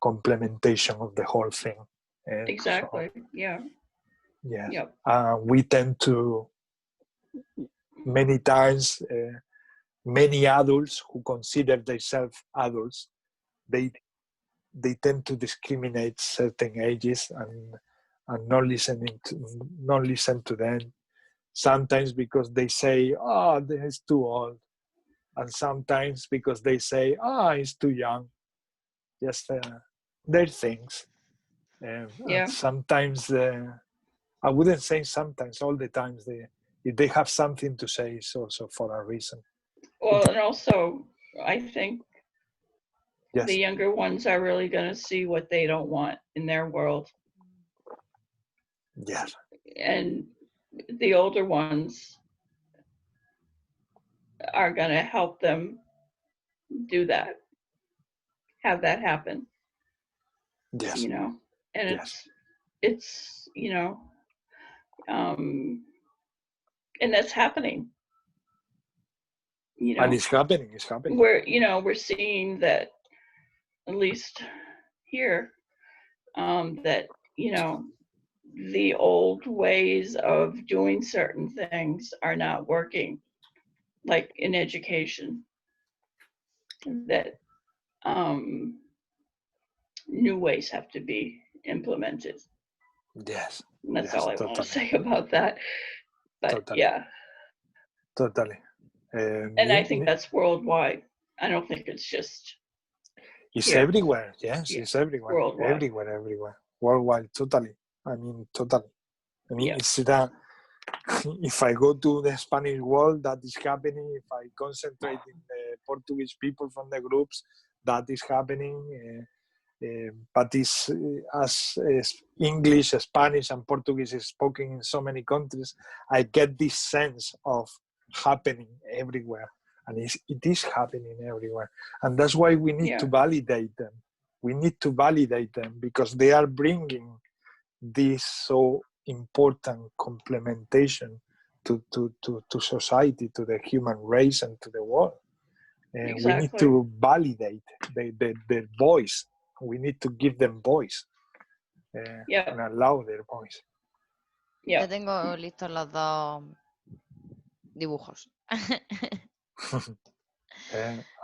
complementation of the whole thing. Exactly. So, yeah. Yes. Yep. We tend to, many times, many adults who consider themselves adults, they tend to discriminate certain ages and not listen to them. Sometimes because they say, "Oh, this is too old," and sometimes because they say, "Ah, he's too young." Just their things. And Yeah. sometimes, I wouldn't say sometimes, all the times, if they have something to say, it's also for a reason. Well, and also, I think Yes. the younger ones are really going to see what they don't want in their world. Yes. And the older ones are going to help them do that, have that happen. Yes. You know, and Yes. it's, you know, and that's happening. You know, And it's happening. we're seeing that, at least here, that, you know, the old ways of doing certain things are not working, like in education, that new ways have to be implemented. Yes. And that's yes, all I totally. want to say about that. But Totally. yeah. Totally. And I think that's worldwide. I don't think it's just it's here. everywhere. Yes, Yeah. it's everywhere. Worldwide. Everywhere. Worldwide, totally. I mean, totally. I mean, Yeah. it's that if I go to the Spanish world, that is happening. If I concentrate in the Portuguese people from the groups, that is happening. But it's as English, Spanish, and Portuguese is spoken in so many countries, I get this sense of happening everywhere. And it is happening everywhere. And that's why we need to validate them. We need to validate them because they are bringing this so important complementation to society, to the human race, and to the world. Exactly. We need to validate their voice. We need to give them voice and allow their voice. Ya tengo listos los dos dibujos.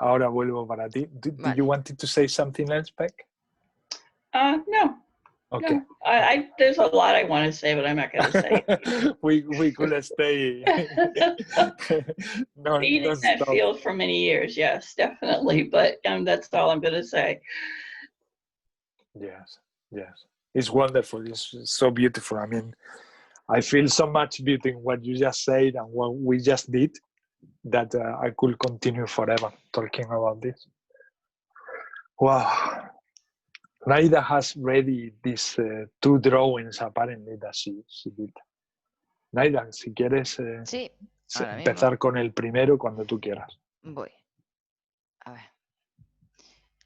Ahora vuelvo para ti. Did you want to say something else, Beck? No. Okay. No. There's a lot I want to say, but I'm not going to say it. we could stay. Being in that field for many years, yes, definitely. But that's all I'm going to say. Yes. It's wonderful. It's so beautiful. I mean, I feel so much beauty in what you just said and what we just did that I could continue forever talking about this. Wow. Naida has ready these two drawings apparently that she did. Naida, si quieres empezar con el primero cuando tú quieras. Voy. A ver.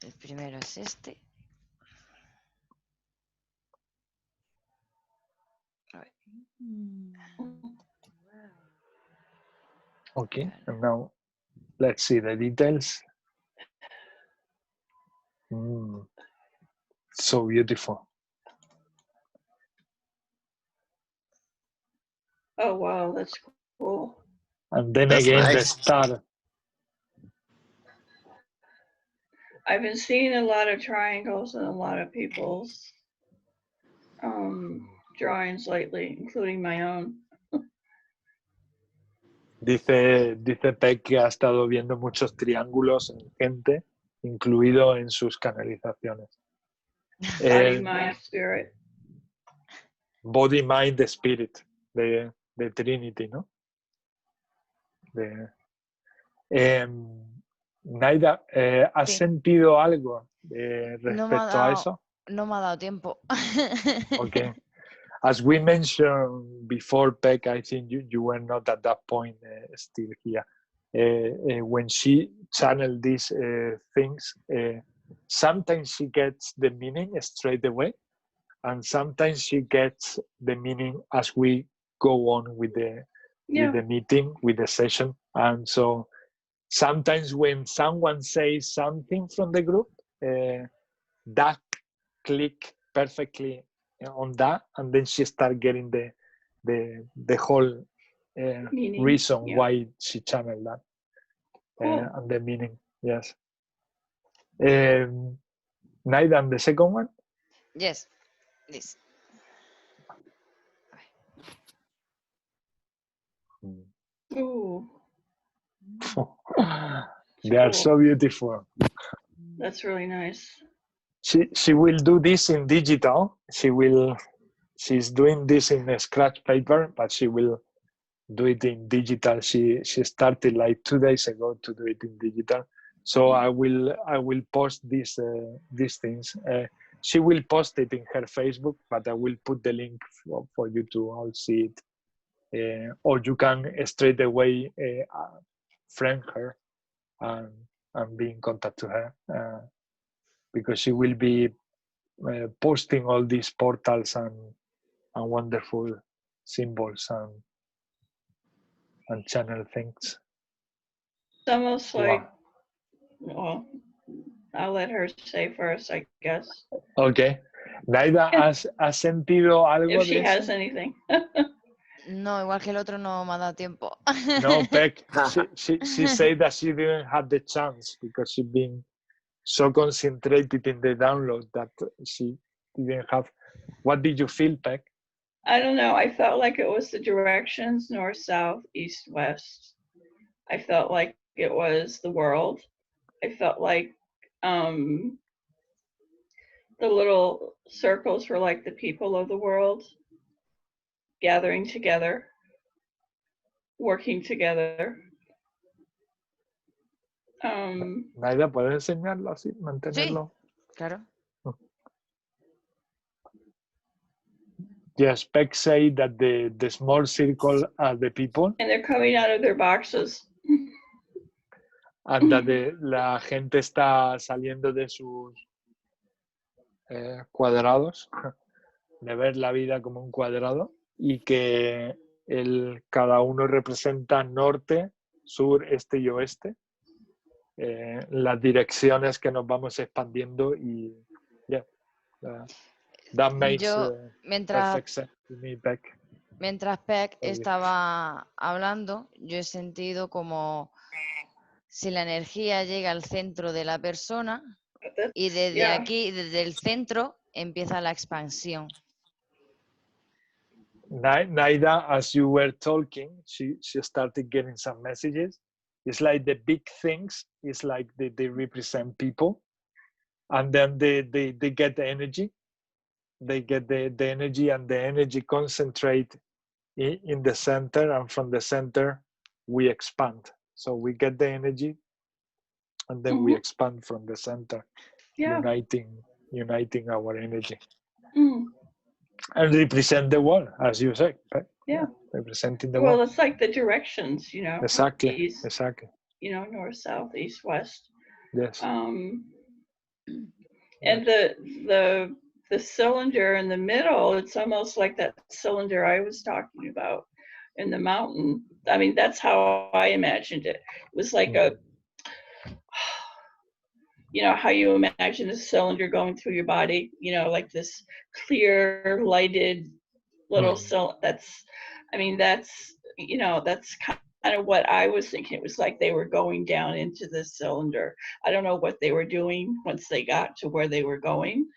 El primero es este. A ver. Okay, and now let's see the details. So beautiful. Oh, wow, that's cool. And then that's again, nice. The star. I've been seeing a lot of triangles in a lot of people's drawings lately, including my own. Dice Peck que ha estado viendo muchos triángulos en gente, incluido en sus canalizaciones. Body, mind, spirit. Body, mind, spirit, de Trinity, ¿no? Naida, ¿has sentido algo respecto a eso? No me ha dado tiempo. Okay. As we mentioned before, Peck, I think you were not at that point still here. When she channeled these things, sometimes she gets the meaning straight away, and sometimes she gets the meaning as we go on with the meeting, with the session. And so sometimes when someone says something from the group, that click perfectly on that, and then she started getting the whole reason why she channeled that. Cool. And the meaning, yes. Naida, and the second one? Yes, this. Ooh. They are so beautiful. That's really nice. She will do this in digital. She's doing this in a scratch paper, but she will do it in digital. She started like 2 days ago to do it in digital. So I will post these things. She will post it in her Facebook, but I will put the link for you to all see it. Or you can straight away friend her and be in contact to her, because she will be posting all these portals and wonderful symbols and channel things. It's almost like, well, I'll let her say first, I guess. Okay. Naida, ¿has sentido algo If she de eso? has anything. No, igual que el otro no me ha dado tiempo. No, Peck, she said that she didn't have the chance because she'd been so concentrated in the download that she didn't have. What did you feel, Peck? I don't know. I felt like it was the directions north, south, east, west. I felt like it was the world. I felt like the little circles were like the people of the world gathering together, working together. Naida, ¿puedes enseñarlo así? Mantenerlo. Sí, claro. Yes, Peck said that the small circle are the people. And they're coming out of their boxes. And that la gente está saliendo de sus cuadrados, de ver la vida como un cuadrado, y que cada uno representa norte, sur, este y oeste, las direcciones que nos vamos expandiendo, y that makes perfect sense to me, Peck. Mientras Peck estaba hablando, yo he sentido como si la energía llega al centro de la persona y desde aquí, desde el centro, empieza la expansión. Naida, as you were talking, she started getting some messages. It's like the big things, it's like they represent people, and then they get the energy. They get the energy, and the energy concentrate in the center, and from the center we expand. So we get the energy, and then we expand from the center, uniting our energy. And represent the world, as you say. Yeah. Representing the world. Well, it's like the directions, you know. Exactly. East, exactly. You know, north, south, east, west. Yes. And the cylinder in the middle, it's almost like that cylinder I was talking about in the mountain. I mean, that's how I imagined it. It was like a, you know, how you imagine a cylinder going through your body, you know, like this clear, lighted little cylinder. That's, I mean, that's, you know, that's kind of what I was thinking. It was like they were going down into the cylinder. I don't know what they were doing once they got to where they were going,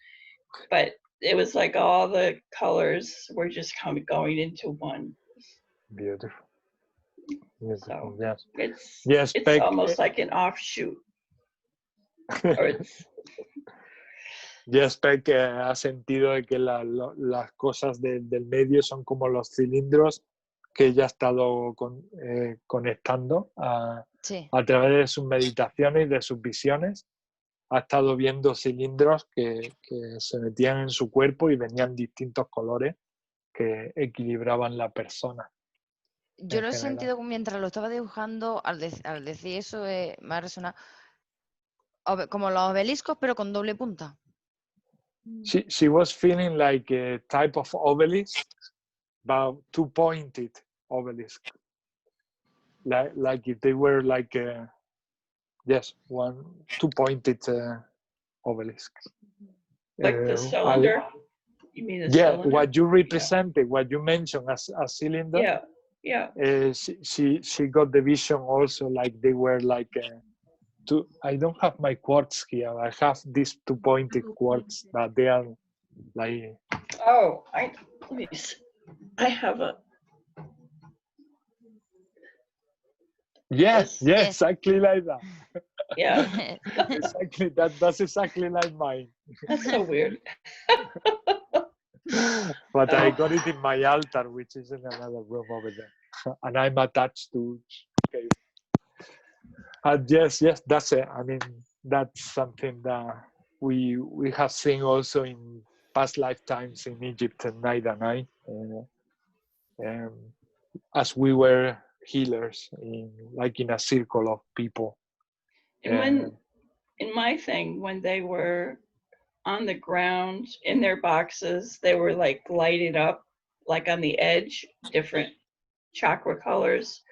but it was like all the colors were just going into one. Beautiful. So yes. It's almost like an offshoot. Yes, Peck ha sentido de que las cosas del medio son como los cilindros que ella ha estado conectando a través de sus meditaciones y de sus visiones. Ha estado viendo cilindros que se metían en su cuerpo y venían distintos colores que equilibraban la persona. Yo lo he sentido mientras lo estaba dibujando, al decir eso me ha resonado como los obeliscos, pero con doble punta. She was feeling like a type of obelisk, but two-pointed obelisk. Like if they were like two-pointed obelisk. Like the cylinder. You mean a Yeah, cylinder? what you represented, what you mentioned as a cylinder. Yeah, yeah. She got the vision also, like they were like two. I don't have my quartz here. I have these 2 pointed quartz that they are like. Oh, let me see. I have a. Yeah, yeah, Yes. exactly like that. Yeah. Exactly, that's exactly like mine. That's so weird. But I got it in my altar, which is in another room over there, and I'm attached to. Okay. Yes, that's it. I mean, that's something that we have seen also in past lifetimes in Egypt and Naida and I, as we were healers in a circle of people. And when in my thing, when they were on the ground in their boxes, they were like lighted up, like on the edge, different chakra colors,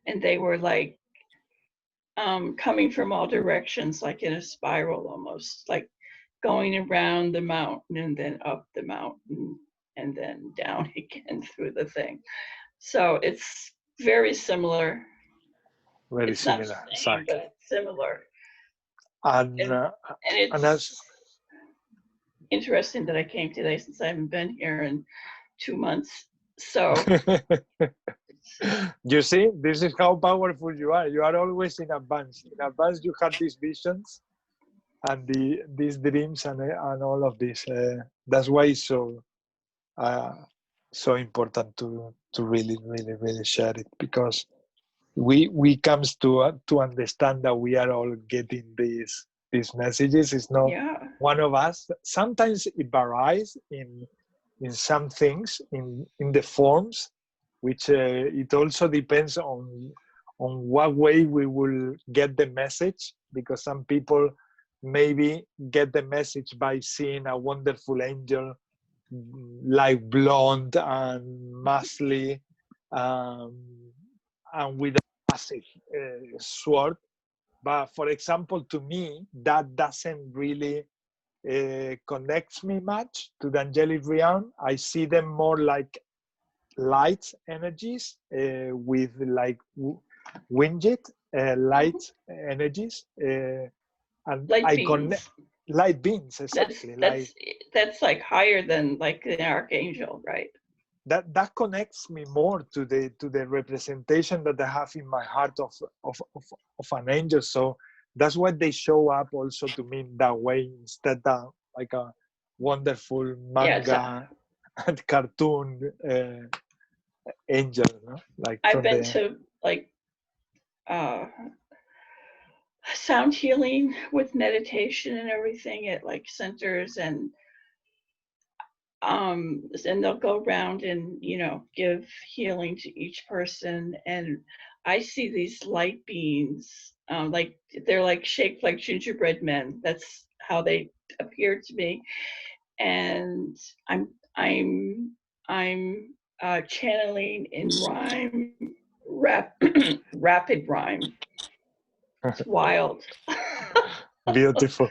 and they were like coming from all directions, like in a spiral almost, like going around the mountain and then up the mountain and then down again through the thing. So it's very similar. Very it's similar, not the same, exactly. but it's similar. And it's interesting that I came today since I haven't been here in 2 months. So you see, this is how powerful you are. You are always in advance. In advance, you have these visions and these dreams and all of this. That's why it's so important to really, really, really share it, because we comes to understand that we are all getting these messages. It's not one of us. Sometimes it varies in some things in the forms, which it also depends on what way we will get the message, because some people maybe get the message by seeing a wonderful angel like blonde and muscly and with a massive sword. But for example, to me, that doesn't really connects me much to the angelic realm. I see them more like light energies with like winged light energies, and light I beams. connect light beams, exactly. That's like higher than like an archangel, right? That connects me more to the representation that I have in my heart of an angel. So that's why they show up also to me that way, instead of like a wonderful manga and cartoon angel, no? Like I've been to like sound healing with meditation and everything at like centers, and they'll go around and give healing to each person, and I see these light beings, like they're like shaped like gingerbread men. That's how they appear to me, and I'm channeling in rhyme, rapid rhyme. It's wild. Beautiful.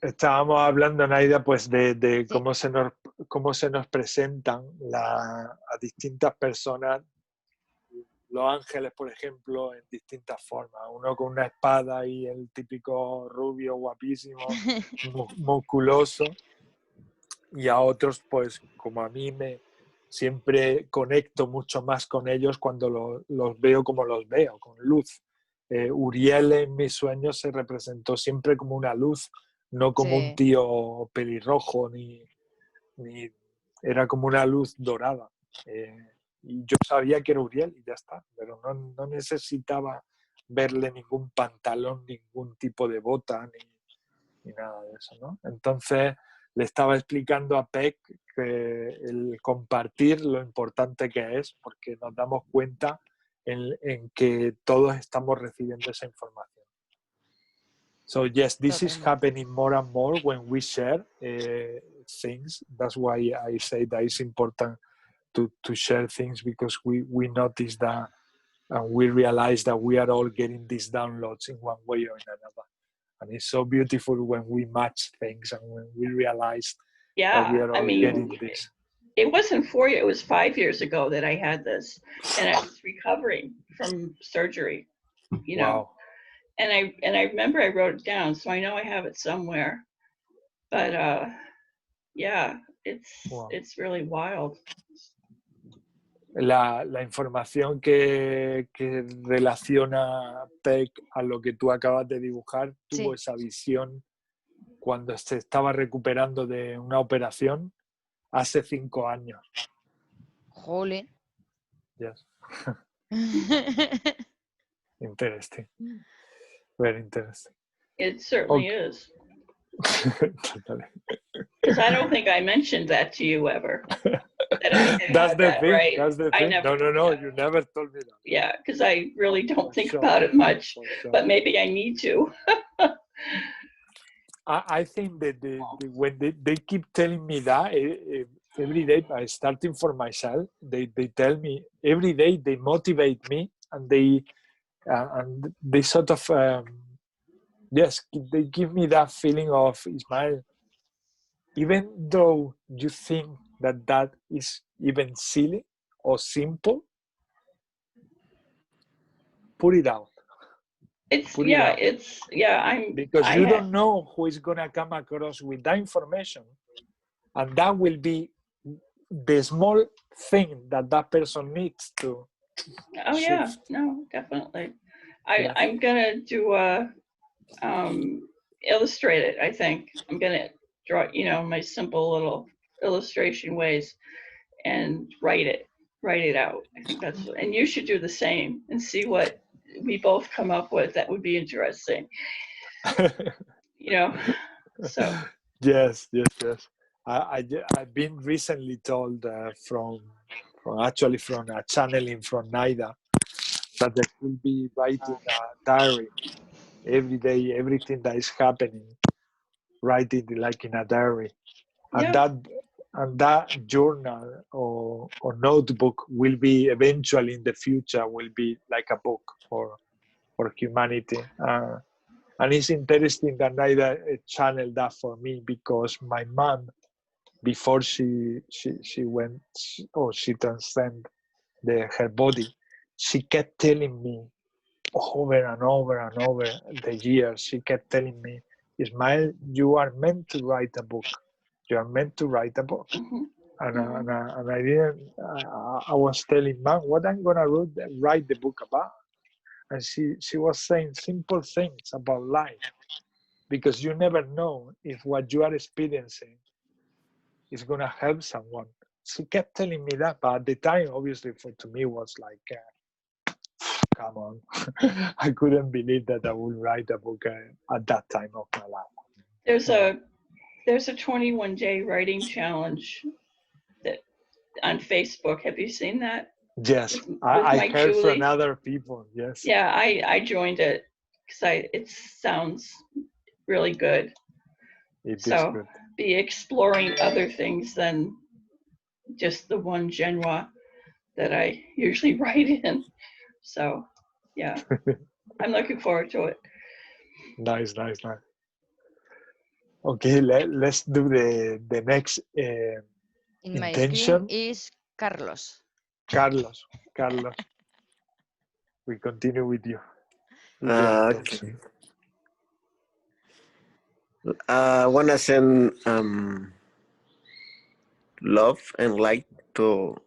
Estábamos hablando, Naida, pues de cómo se nos presentan a distintas personas, los ángeles, por ejemplo, en distintas formas. Uno con una espada y el típico rubio guapísimo, musculoso, y a otros, pues como a mí siempre conecto mucho más con ellos cuando los veo como los veo, con luz. Uriel en mis sueños se representó siempre como una luz, no como un tío pelirrojo, ni era como una luz dorada. Y yo sabía que era Uriel y ya está, pero no necesitaba verle ningún pantalón, ningún tipo de bota, ni nada de eso, ¿no? Entonces le estaba explicando a Peck que el compartir lo importante que es, porque nos damos cuenta en que todos estamos recibiendo esa información. So yes, this is happening more and more when we share things. That's why I say that it's important to share things, because we notice that and we realize that we are all getting these downloads in one way or in another. And it's so beautiful when we match things and when we realize that Yeah, we are all I mean, getting this. it wasn't 4 years, it was 5 years ago that I had this, and I was recovering from surgery, you know. Wow. And I remember I wrote it down, so I know I have it somewhere. But yeah, it's really wild. La información que relaciona Peck a lo que tú acabas de dibujar, tuvo esa visión cuando se estaba recuperando de una operación hace 5 años. Jole. Yes. Interesting. Very interesting. It certainly is. Because I don't think I mentioned that to you ever. That's the thing. Right? That's the thing. No, you never told me that. Yeah, because I really don't think about it much, but maybe I need to. I think that when they keep telling me that every day, I starting for myself, they tell me every day, they motivate me, and they sort of yes, they give me that feeling of, Ismael, even though you think that is even silly or simple, put it out. Because you don't know who is gonna come across with that information, and that will be the small thing that person needs to. Oh shift. Yeah, no, definitely. I'm gonna do illustrate it. I think I'm gonna draw, my simple little illustration ways, and write it out. I think that's, and you should do the same and see what we both come up with. That would be interesting. So. Yes. I've been recently told from a channeling from Naida that they will be writing a diary every day, everything that is happening, write it like in a diary. Yeah. And that journal or notebook will be eventually in the future will be like a book for humanity. And it's interesting that Naida channeled that for me, because my mom, before she went, or she transcended her body, she kept telling me over and over and over the years, she kept telling me, Ismael, you are meant to write a book. You are meant to write a book. Mm-hmm. And I didn't, I was telling Mom, what I'm going to write the book about? And she was saying simple things about life, because you never know if what you are experiencing is going to help someone. She kept telling me that, but at the time, obviously, to me, was like, come on. I couldn't believe that I would write a book at that time of my life. There's a 21-day writing challenge that on Facebook. Have you seen that? Yes, I heard from other people. Yes. Yeah, I joined it because it sounds really good. It is good. Be exploring other things than just the one genre that I usually write in. So, yeah, I'm looking forward to it. Nice. Okay, let's do the next in intention. My screen is Carlos. Carlos. We continue with you. Okay. I want to send love and light to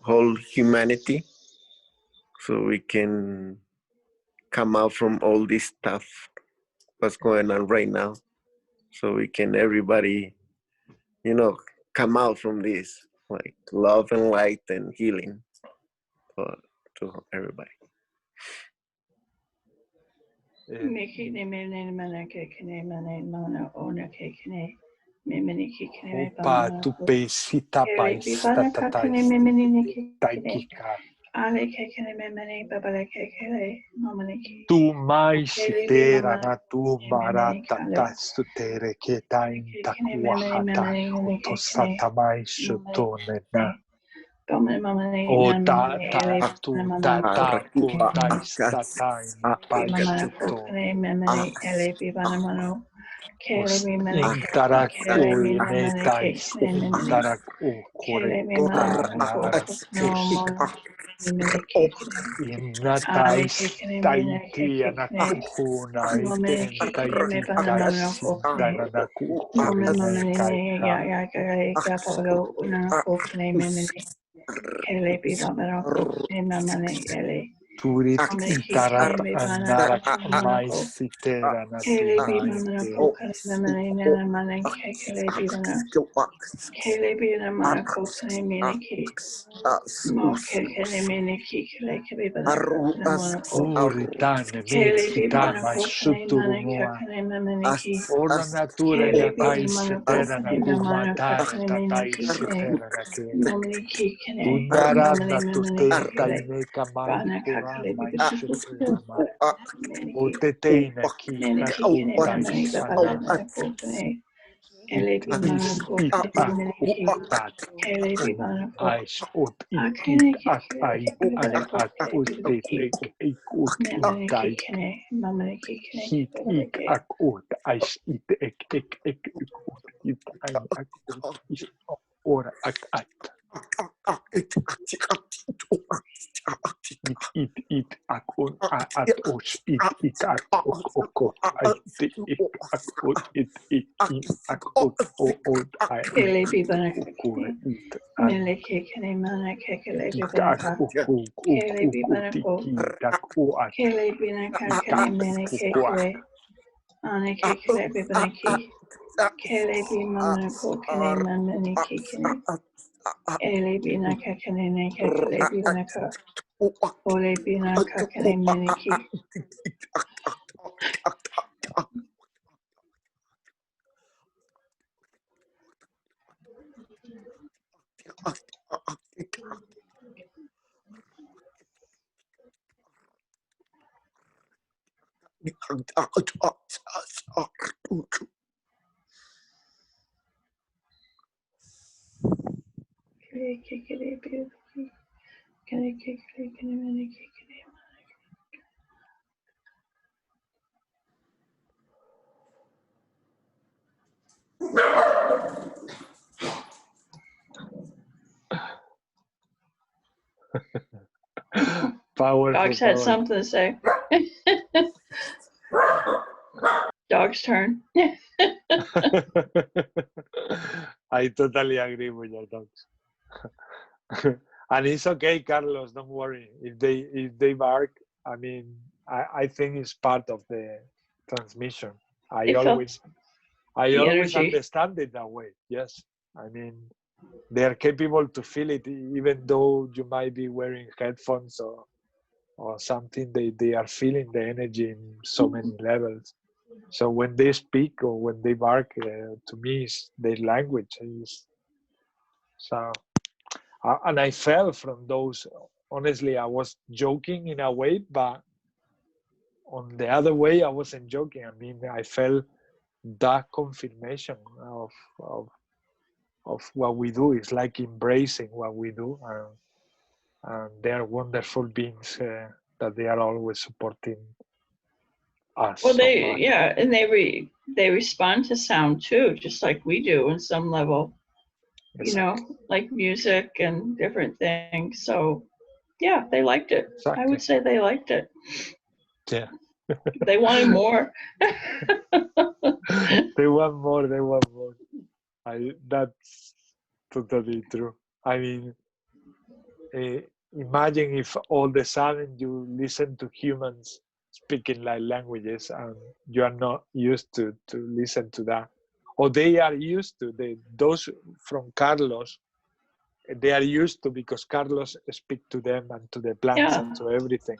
whole humanity, so we can come out from all this stuff what's going on right now, so we can everybody come out from this, like love and light and healing to everybody. Opa, tu pesita paista taikika. Tu mai sitera na tu marata tastutere ke tain takuahata utosata mai shutone na O ta tu ta ta kun tais ta ta in paishuto. Os intarak ul netais intarak u kore naras inatais taiti anakuhunait taiti kaisin dananaku kore nekai ha. Turit itarat anarak maisitera natunaite. Uritane mitsitama shuturumoa. Ora natura inakaisitera nakumatara tataisitera nake. Unarana tuteta ineka maikura maishitera mai. Uteteina ki nakutai it is it akutat ais ut it ak ak ut ik ut daik hit ik ak ut ais it ek ut it ak ut is ora ak it ak un at os it ak ok it ak ut it ak ut o ai ukure it ak utiki tak o at powerful. Dogs had something to say. Dog's turn. I totally agree with your dogs. And it's okay, Carlos, don't worry. If they bark, I mean, I think it's part of the transmission. I always understand it that way. Yes. I mean, they are capable to feel it, even though you might be wearing headphones or something. They are feeling the energy in so many levels. So when they speak or when they bark, to me, it's their language. So, and I fell from those. Honestly, I was joking in a way, but on the other way, I wasn't joking. I mean, I felt that confirmation of what we do. It's like embracing what we do, and they are wonderful beings that they are always supporting us. Well, and they respond to sound too, just like we do on some level. Exactly. You know, like music and different things. So, yeah, they liked it. Exactly. I would say they liked it. Yeah. They wanted more. They want more. They want more. That's totally true. I mean, imagine if all of a sudden you listen to humans speaking like languages and you are not used to listen to that. Or they are used to, those from Carlos, they are used to, because Carlos speaks to them and to the plants and to everything.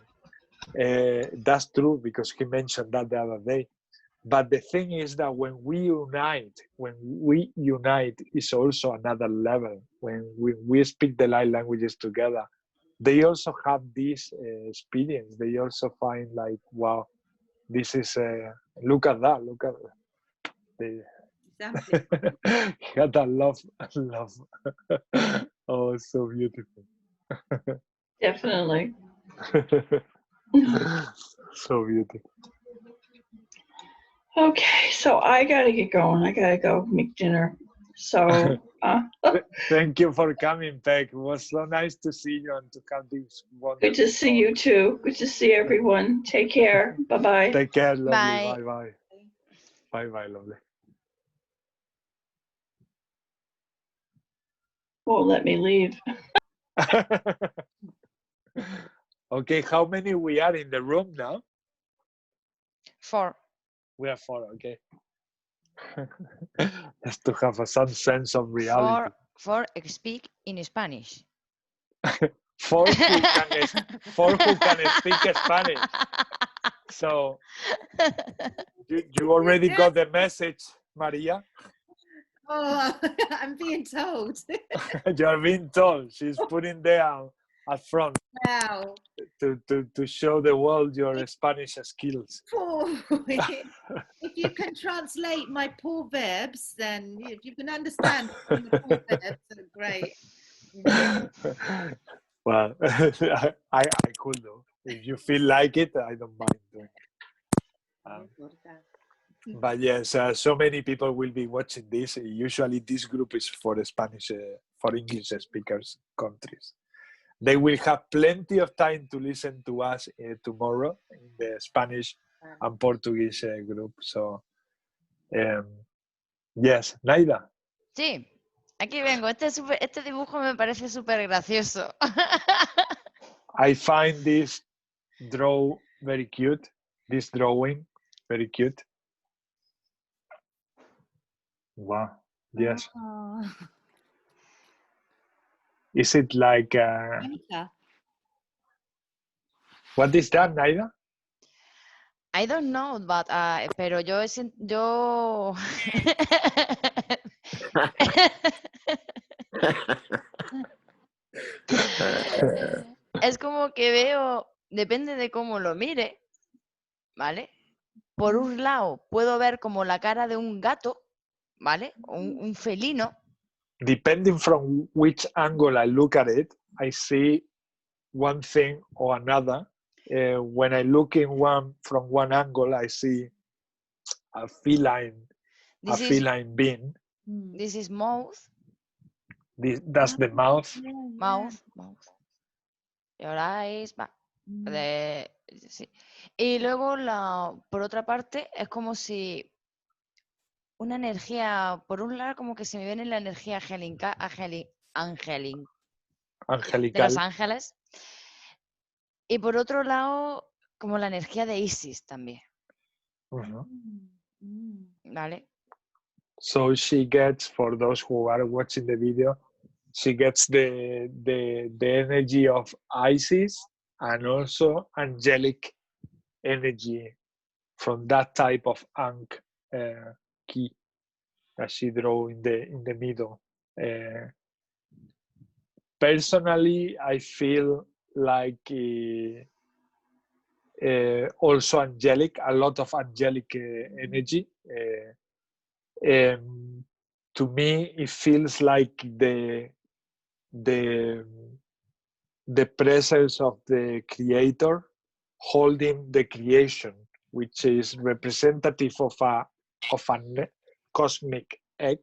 That's true, because he mentioned that the other day. But the thing is that when we unite is also another level. When we speak the light languages together, they also have this experience. They also find like, wow, this is, look at that. He had a love Oh, so beautiful. Definitely. So beautiful. Okay, so I gotta get going. I gotta go make dinner. So Thank you for coming, Peg. It was so nice to see you and to have this wonderful. Good to see you too. Good to see everyone. Take care. Bye-bye. Take care, lovely. Bye. Bye-bye. Bye-bye, lovely. Won't let me leave. Okay, how many we are in the room now? 4. We are 4, okay. Just to have some sense of reality. 4 speak in Spanish. 4 who can speak Spanish. So you already got the message, Maria. Oh, I'm being told. You are being told. She's putting there at front. Wow. To show the world your Spanish skills. If you can translate my poor verbs, then if you can understand the poor verbs, then great. Well, I could do. If you feel like it, I don't mind doing it. But yes, so many people will be watching this. Usually this group is for Spanish, for English speakers countries. They will have plenty of time to listen to us tomorrow in the Spanish and Portuguese group. So, yes, Naida. Sí, aquí vengo. Este dibujo me parece súper gracioso. I find this drawing very cute. Wow, yes. Oh. Is it like... what is that, Naida? I don't know, but pero yo es como que veo, depende de cómo lo mire, ¿vale? Por un lado puedo ver como la cara de un gato, ¿vale? Un felino. Depending from which angle I look at it, I see one thing or another. When I look from one angle, I see a feline being. This is mouth. That's the mouth. Mouth. Your eyes. Sí. Y luego, por otra parte, es como si una energía, por un lado, como que se me viene la energía angelical de los ángeles. Y por otro lado, como la energía de Isis también. ¿Vale? So she gets, for those who are watching the video, she gets the energy of Isis and also angelic energy from that type of Ankh key that she drew in the middle. Personally, I feel like also angelic, a lot of angelic energy. To me, it feels like the presence of the creator holding the creation, which is representative of a cosmic egg,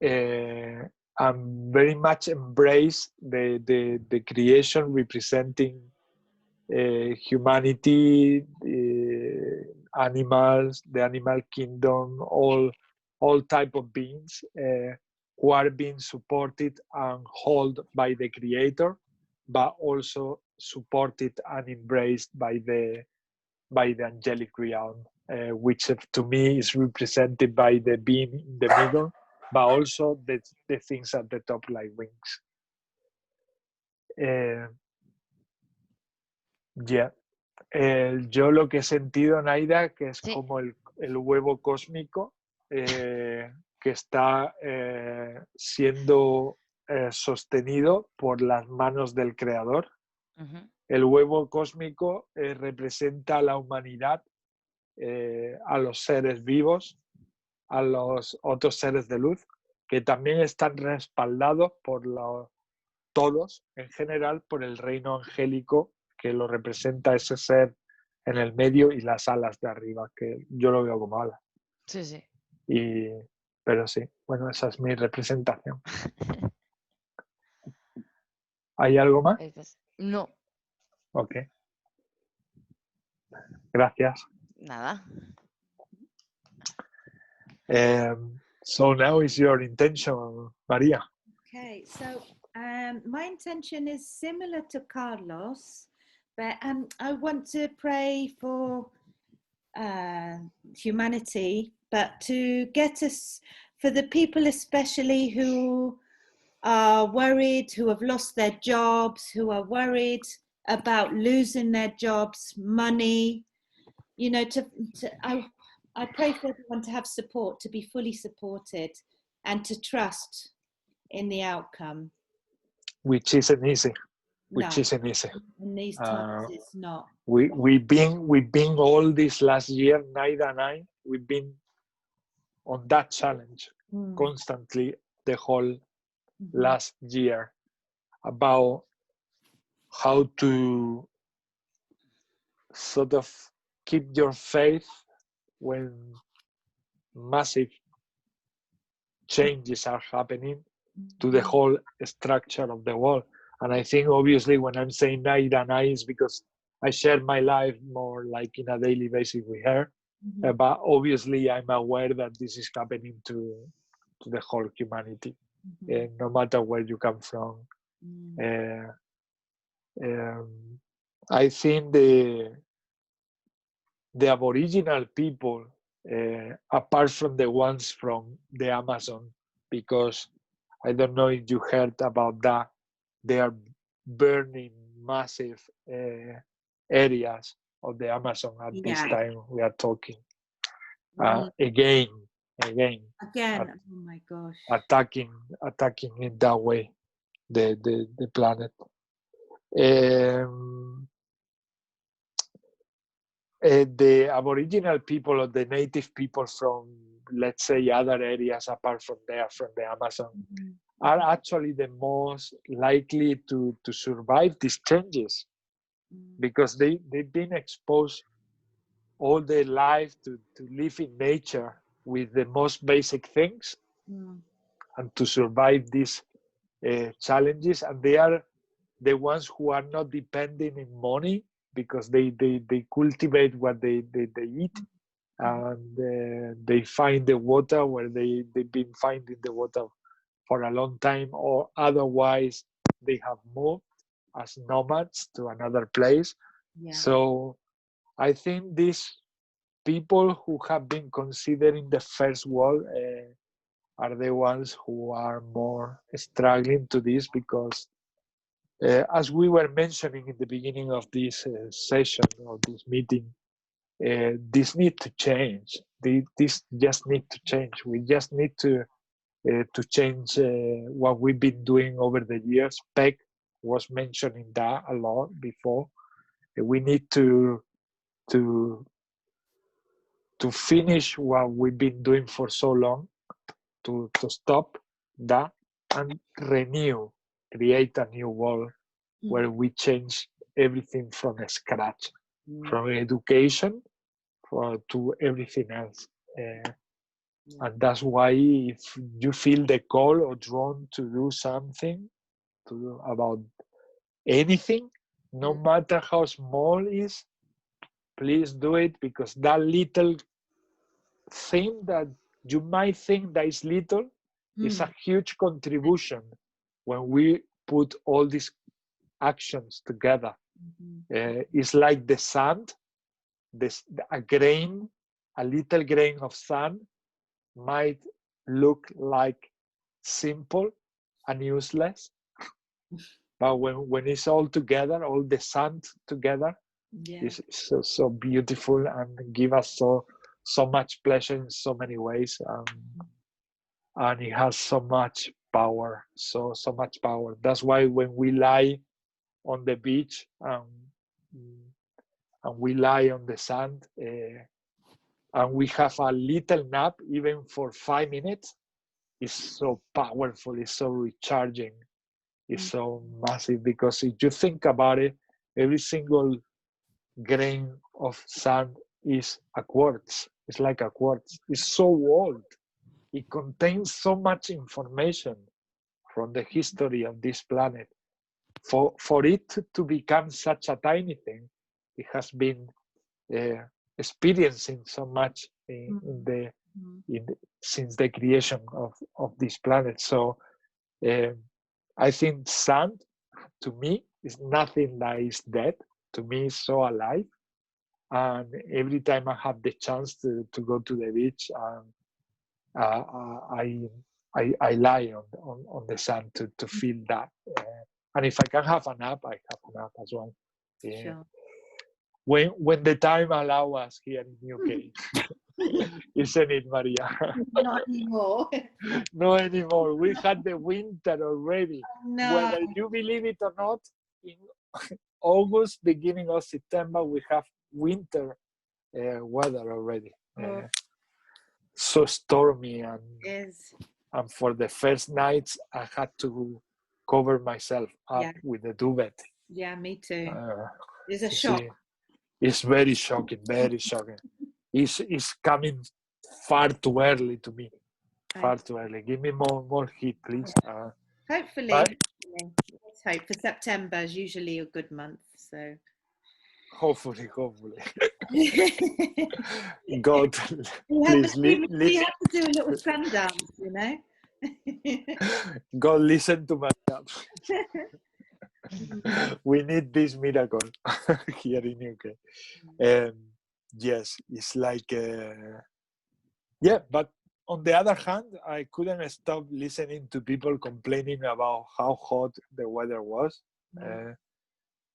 and very much embrace the creation representing humanity, animals, the animal kingdom, all type of beings who are being supported and held by the creator, but also supported and embraced by the angelic realm, which to me is represented by the being in the middle, but also the things at the top like wings. Yo lo que he sentido, Naida, que es como el huevo cósmico que está siendo sostenido por las manos del creador. El huevo cósmico representa a la humanidad, a los seres vivos, a los otros seres de luz, que también están respaldados por todos, en general, por el reino angélico, que lo representa ese ser en el medio y las alas de arriba, que yo lo veo como alas. Sí, sí. Pero sí, bueno, esa es mi representación. ¿Hay algo más? No. Ok. Gracias. Nada. So now is your intention, Maria. Okay, so my intention is similar to Carlos, but I want to pray for humanity, but to get us, for the people especially who are worried, who have lost their jobs, who are worried about losing their jobs, money, you know, I pray for everyone to have support, to be fully supported, and to trust in the outcome. Which isn't easy. No, Isn't easy. in these times it's not. We've been all this last year, Naida and I, we've been on that challenge constantly the whole last year about how to sort of keep your faith when massive changes are happening to the whole structure of the world. And I think obviously when I'm saying Naida and I, is because I share my life more like in a daily basis with her. But obviously I'm aware that this is happening to the whole humanity, no matter where you come from. I think the Aboriginal people, apart from the ones from the Amazon, because I don't know if you heard about that, they are burning massive areas of the Amazon at this time we are talking. Again, oh my gosh, attacking in that way the planet. The Aboriginal people or the native people from, let's say, other areas apart from there, from the Amazon, are actually the most likely to survive these changes, because they've been exposed all their life to live in nature with the most basic things and to survive these challenges. And they are the ones who are not depending in money, because they cultivate what they eat, and they find the water where they've been finding the water for a long time, or otherwise they have moved as nomads to another place. So I think these people who have been considered in the first world are the ones who are more struggling to this, because as we were mentioning in the beginning of this session or this meeting, this need to change. This just need to change. We just need to change what we've been doing over the years. Peg was mentioning that a lot before. We need to finish what we've been doing for so long, to stop that and renew, create a new world where we change everything from scratch, from education to everything else. And that's why if you feel the call or drawn to do something about anything, no matter how small it is, please do it, because that little thing that you might think that is little is a huge contribution when we put all these actions together. It's like the sand, a little grain of sand might look like simple and useless, but when it's all together, all the sand together, it's so beautiful and give us so much pleasure in so many ways, and it has so much power, so much power. That's why when we lie on the beach and we lie on the sand and we have a little nap, even for 5 minutes, is so powerful, it's so recharging, it's so massive, because if you think about it, every single grain of sand is a quartz. It's like a quartz. It's so old. It contains so much information from the history of this planet. For it to become such a tiny thing, it has been experiencing so much since the creation of this planet. So I think sand, to me, is nothing that is dead. To me, it's so alive. And every time I have the chance to go to the beach, I lie on the sand to feel that. And if I can have a nap, I have a nap as well. Sure. When the time allows us here in UK. Isn't it, Maria? Not anymore. No anymore. We had the winter already. No. Whether you believe it or not, in August, beginning of September, we have winter weather already. So stormy, and for the first nights, I had to cover myself up with the duvet. Yeah, me too. It's a shock. It's very shocking, very shocking. It's coming far too early to me. Far too early. Give me more heat, please. Hopefully, let's hope for September is usually a good month. So hopefully. God, please, we have to do a little sun dance, you know. God, listen to my dance. We need this miracle here in UK. Yes, it's like but on the other hand, I couldn't stop listening to people complaining about how hot the weather was.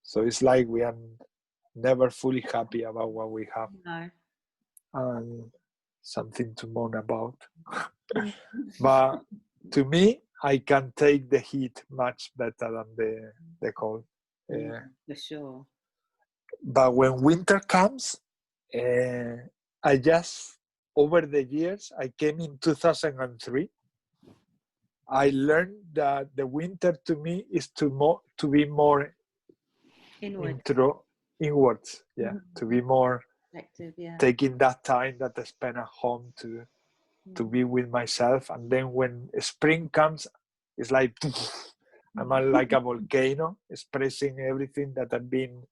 So it's like we are never fully happy about what we have. No. And something to moan about. But to me, I can take the heat much better than the cold. For sure. But when winter comes, I just, over the years, I came in 2003. I learned that the winter to me is to be more inwards. Yeah, to be more taking that time that I spend at home to be with myself. And then when spring comes, it's like I'm like a volcano expressing everything that I've been,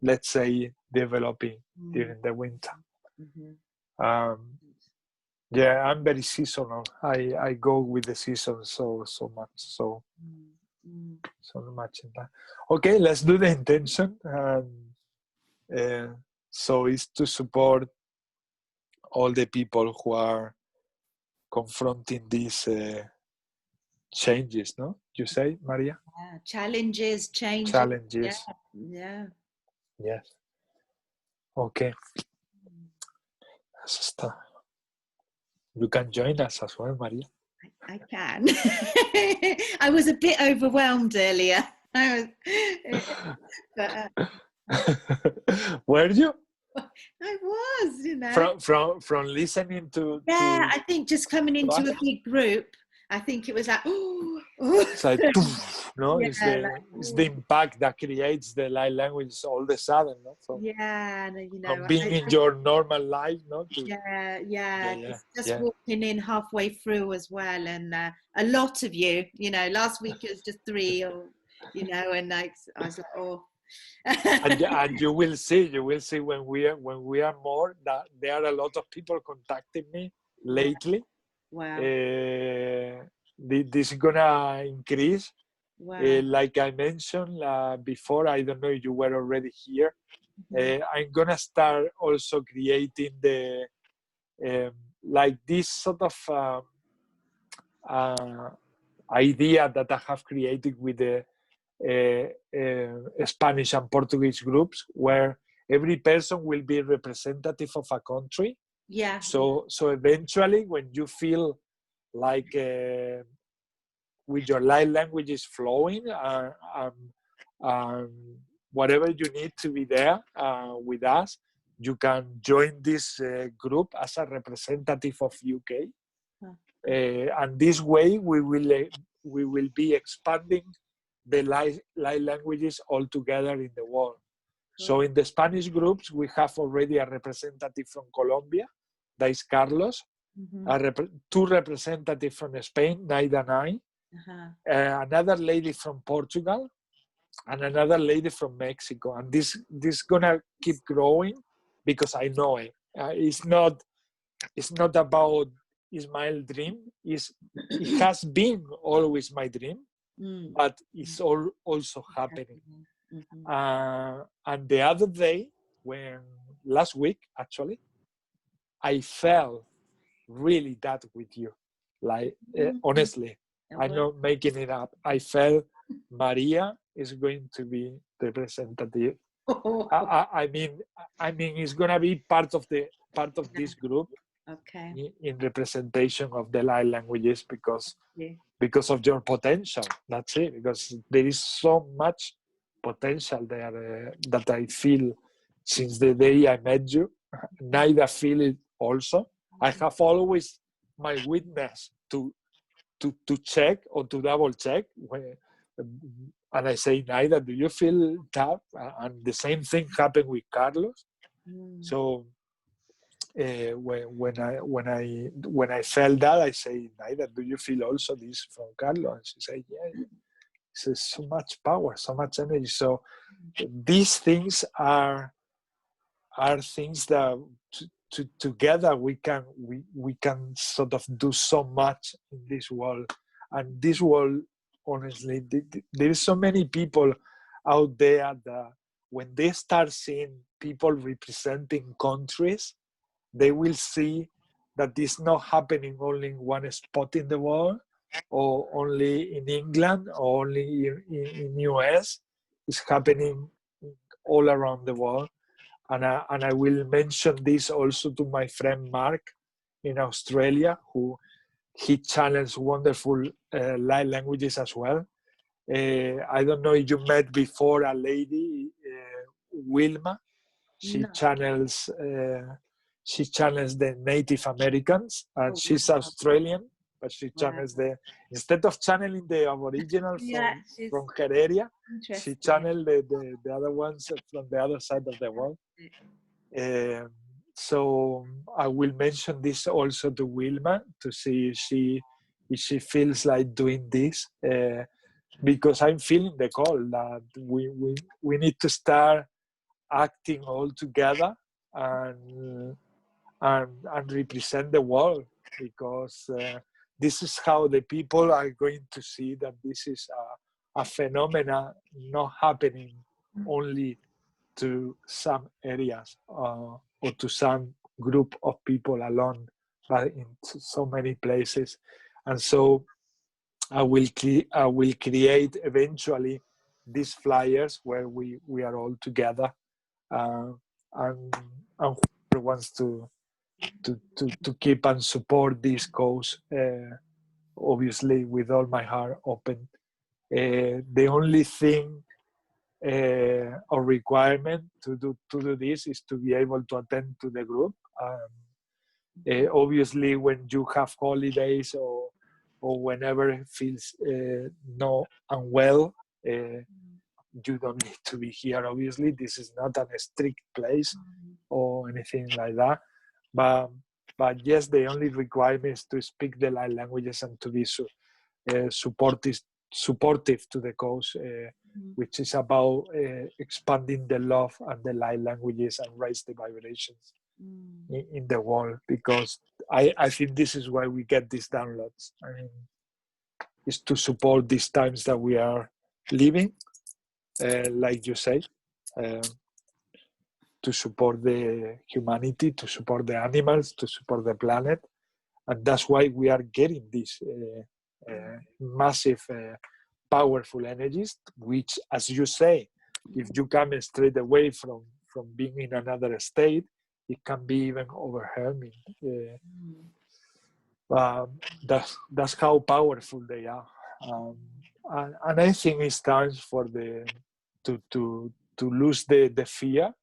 let's say, developing during the winter. I'm very seasonal. I go with the season so much. So much in that. Okay, let's do the intention. So it's to support all the people who are confronting these changes, no? You say, Maria? Yeah. Challenges, changes. Challenges. Yeah. Yes. Okay. Let's start. You can join us as well, Maria. I can. I was a bit overwhelmed earlier. Were you? I was, you know. From listening to. I think just coming into a big group, I think it was like, it's like, no, it's the impact that creates the light language all of a sudden, no? So you know, from being in your normal life, no? Just walking in halfway through as well, and a lot of you know, last week it was just 3, or you know, and like I was like, oh. and you will see when we are more, that there are a lot of people contacting me lately. Wow. This is gonna increase. Wow. Like I mentioned before, I don't know if you were already here. I'm gonna start also creating the like this sort of idea that I have created with the Spanish and Portuguese groups, where every person will be representative of a country. Yeah. So eventually, when you feel like with your light language is flowing, whatever you need to be there with us, you can join this group as a representative of UK. And this way we will be expanding the light languages all together in the world. So in the Spanish groups, we have already a representative from Colombia, that is Carlos, two representatives from Spain, Naida and I, another lady from Portugal, and another lady from Mexico. And this gonna keep growing because I know it. It's not about Ismael's dream. It has been always my dream, but it's also happening. And the other day, last week actually, I felt really that with you. Like honestly, I'm not making it up. I felt Maria is going to be the representative. I mean, it's gonna be part of this group. In representation of the light languages because of your potential. That's it. Because there is so much potential there that I feel since the day I met you. Naida feel it also. I have always my witness to check or to double check and I say, Naida, do you feel that? And the same thing happened with Carlos. So when I felt that, I say, Naida, do you feel also this from Carlos? And she said, yeah. It's so much power, so much energy. So these things are things that together we can sort of do so much in this world. And this world, honestly, there is so many people out there that when they start seeing people representing countries, they will see that it's not happening only in one spot in the world, or only in England, or only in US. It's happening all around the world. And I will mention this also to my friend Mark in Australia, who he channels wonderful light languages as well. I don't know if you met before a lady, Wilma. She channels the Native Americans, and she's Australian, but she channels instead of channeling the Aboriginal from her area, she channels the other ones from the other side of the world. So I will mention this also to Wilma to see if she feels like doing this, because I'm feeling the call that we need to start acting all together and represent the world, because this is how the people are going to see that this is a phenomena not happening only to some areas or to some group of people alone, but in so many places. And so I will create eventually these flyers where we are all together, and whoever wants to keep and support this cause, obviously with all my heart open. The only thing or requirement to do this is to be able to attend to the group. Obviously, when you have holidays or whenever it feels not unwell, you don't need to be here. Obviously, this is not a strict place or anything like that. But yes, the only requirement is to speak the light languages and to be supportive to the cause, which is about expanding the love and the light languages and raise the vibrations in the world. Because I think this is why we get these downloads. I mean, is to support these times that we are living, like you say, to support the humanity, to support the animals, to support the planet. And that's why we are getting these massive, powerful energies, which, as you say, if you come straight away from being in another state, it can be even overwhelming. That's how powerful they are. And I think it's time for to lose the fear,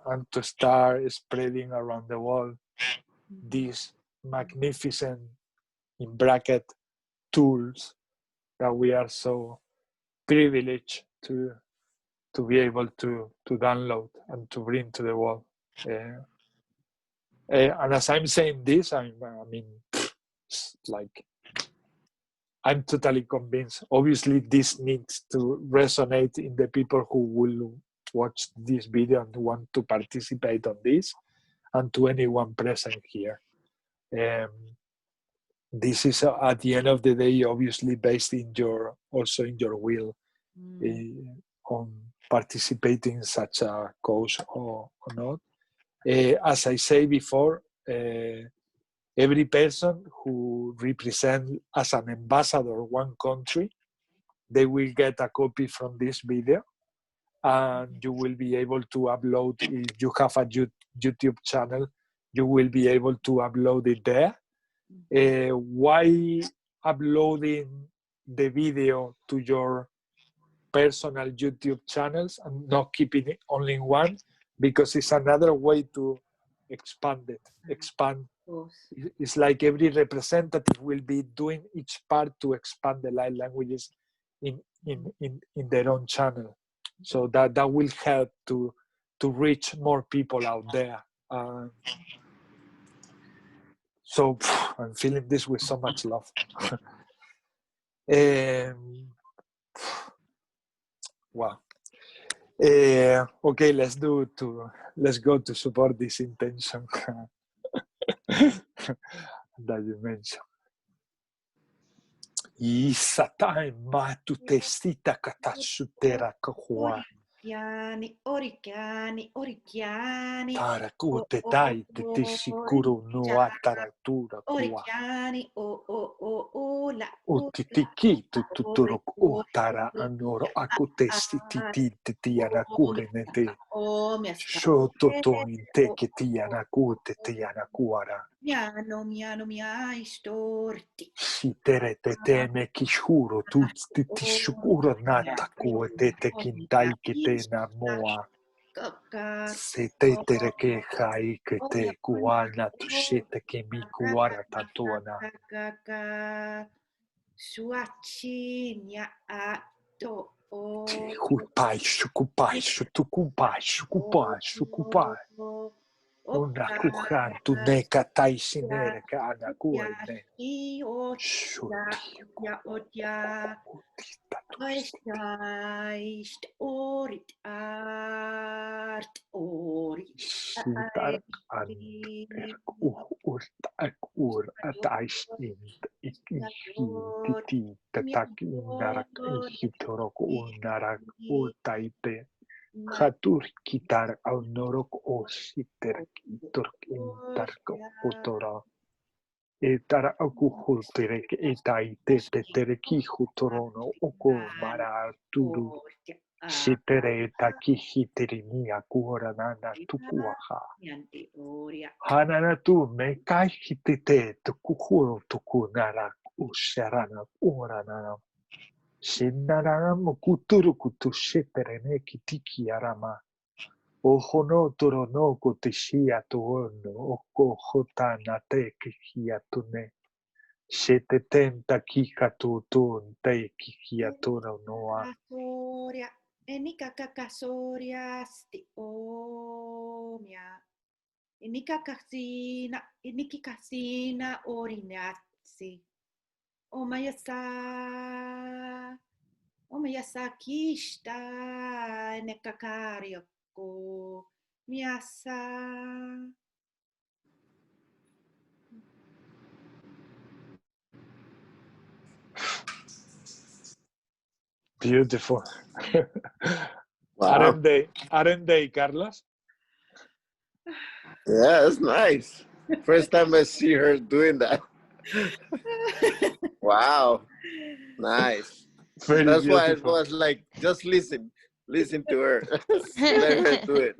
and to start spreading around the world this magnificent in bracket tools that we are so privileged to be able to download and to bring to the world. And as I'm saying this, I mean, it's like, I'm totally convinced. Obviously, this needs to resonate in the people who will watch this video and want to participate on this, and to anyone present here. This is, at the end of the day, obviously based in your will on participating in such a cause or not. As I say before, every person who represents as an ambassador one country, they will get a copy from this video, and you will be able to upload. If you have a YouTube channel, you will be able to upload it there. Why uploading the video to your personal YouTube channels and not keeping it only in one? Because it's another way to expand it. It's like every representative will be doing each part to expand the light languages in their own channel. So that will help to reach more people out there. So I'm feeling this with so much love. Wow. Okay, let's go to support this intention that you mentioned. Isatai matu testita katasutera kahua. Orikiani. Tarakute tai te sikuru no ataratura kua. Utitiki tuturok utara anoro akutesti titi anakure nete. Shoto to inte kiti anakute te anakuara. Miano istorti. Si tere te teme kishuro tu ti shukuro nata kue te kintai kite na moa. Se te tere ke hai ke te kuana tu shete ke mi kuara tatona. Suachinia ato. Hupai, shukupai, shutukupai, shukupai. Una kuhan tu neka tai sinere ka anakuene. Shuti. Orit art orit. Sitar an ur atais titi tatak unarak hitorok unarak utaite. Hatur kitar au norok o siter kitork intark utora. Etara aku hulterek etai tetereki hutorono oko mara turu. Sitere taki hiterimi akura nana tukuaha. Hanana tu me kai hitete tukuhuro tukunara usharana uranana. Shinarana mukuturu kutu sitere kitiki arama. Ohono toro no kotishia tuono oko hotana te kihiatune. Shete tenta kikatutun te kihiatuna noa. Enika kakasoriasti omia. Enika kasina orinatsi. Omayasa kista nekakarioko. Miasa. Beautiful. Wow. Aren't they, Carlos? Yeah, that's nice. First time I see her doing that. Wow. Nice. Very That's why beautiful. I was like, just listen to her. Let her do it.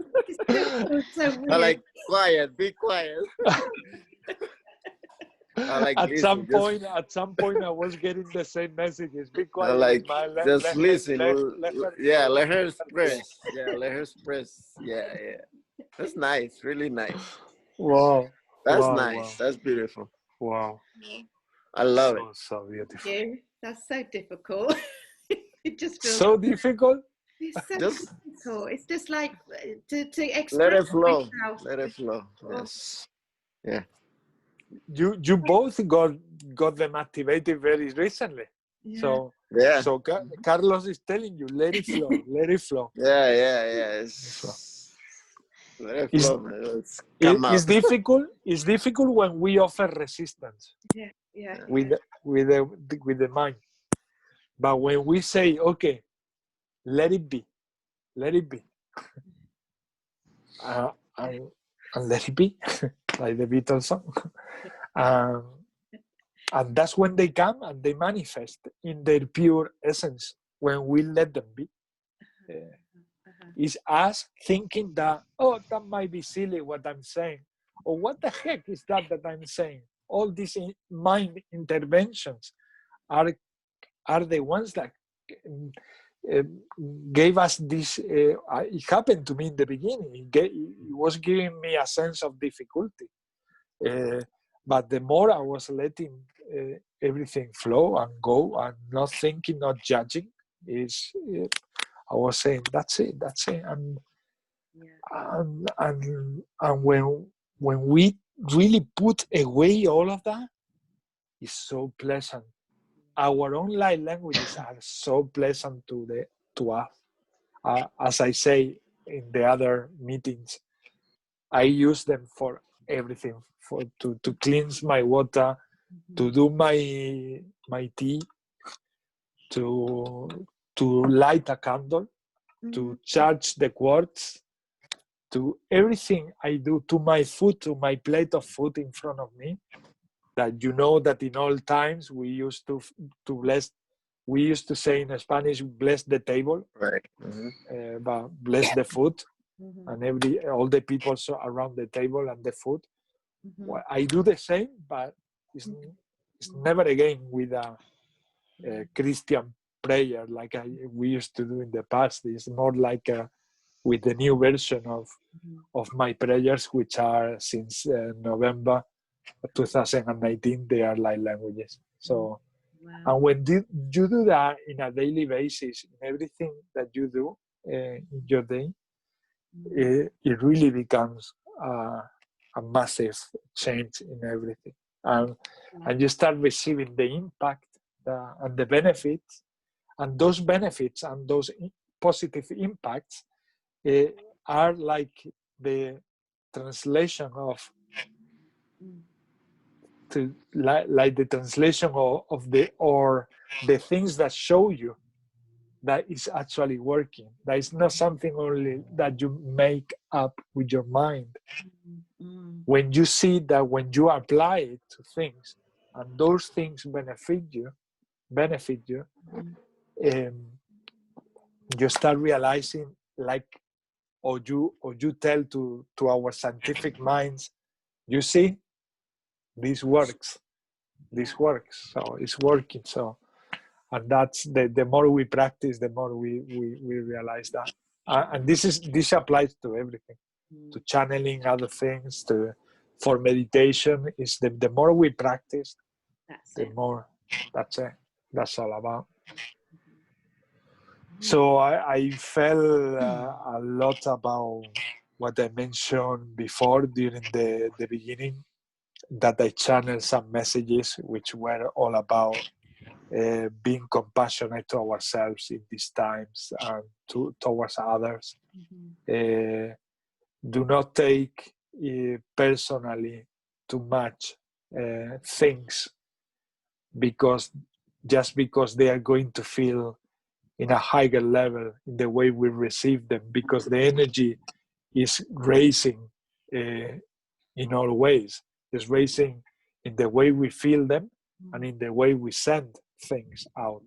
I like, quiet, be quiet. I like at listen, some point I was getting the same messages. Be quiet, I like Ismael. just listen. Let her express. Yeah, let her express. Yeah. That's nice. Really nice. Wow. That's Wow, nice. wow. That's beautiful. Wow. I love it. So beautiful. Thank you. That's so difficult. It just feels So difficult. it's so Just difficult. It's just like to express let it flow. myself. Let it flow. Yes. Yeah. You both got them activated very recently. Yeah. So Carlos is telling you, let it flow, let it flow. Yeah. Let it flow. Let's come out. It's difficult. It's difficult when we offer resistance Yeah. with the mind. But when we say, okay, let it be, and let it be, like the Beatles song. And that's when they come and they manifest in their pure essence when we let them be. It's us thinking that, oh, that might be silly what I'm saying. Or what the heck is that I'm saying? All these mind interventions are the ones that gave us this. It happened to me in the beginning. It was giving me a sense of difficulty. But the more I was letting everything flow and go and not thinking, not judging, I was saying, that's it. And when we really put away all of that, it's so pleasant. Our own light languages are so pleasant to us. As I say in the other meetings, I use them for everything, to cleanse my water, to do my tea, to light a candle, to charge the quartz, to everything I do, to my food, to my plate of food in front of me. That you know that in all times we used to bless. We used to say in Spanish, bless the table, right? But bless the food, and all the people around the table and the food. Well, I do the same, but it's never again with a Christian prayer like we used to do in the past. It's more like with the new version of my prayers, which are since November 2019, they are light languages. So, and when you do that in a daily basis, in everything that you do in your day, it really becomes a massive change in everything. And you start receiving the impact and the benefits, and those benefits and those positive impacts are like the translation of the translation of the things that show you that is actually working. That is not something only that you make up with your mind. When you see that when you apply it to things and those things benefit you, you start realizing, or you tell to our scientific minds, you see, this works, so it's working. So, and that's the more we practice, the more we realize that. And this applies to everything, to channeling, other things, for meditation. Is the more we practice, the more. That's all about. So I felt a lot about what I mentioned before during the beginning, that I channeled some messages which were all about being compassionate to ourselves in these times and towards others. Do not take personally too much things because they are going to feel in a higher level in the way we receive them, because the energy is raising in all ways. It's raising in the way we feel them and in the way we send things out.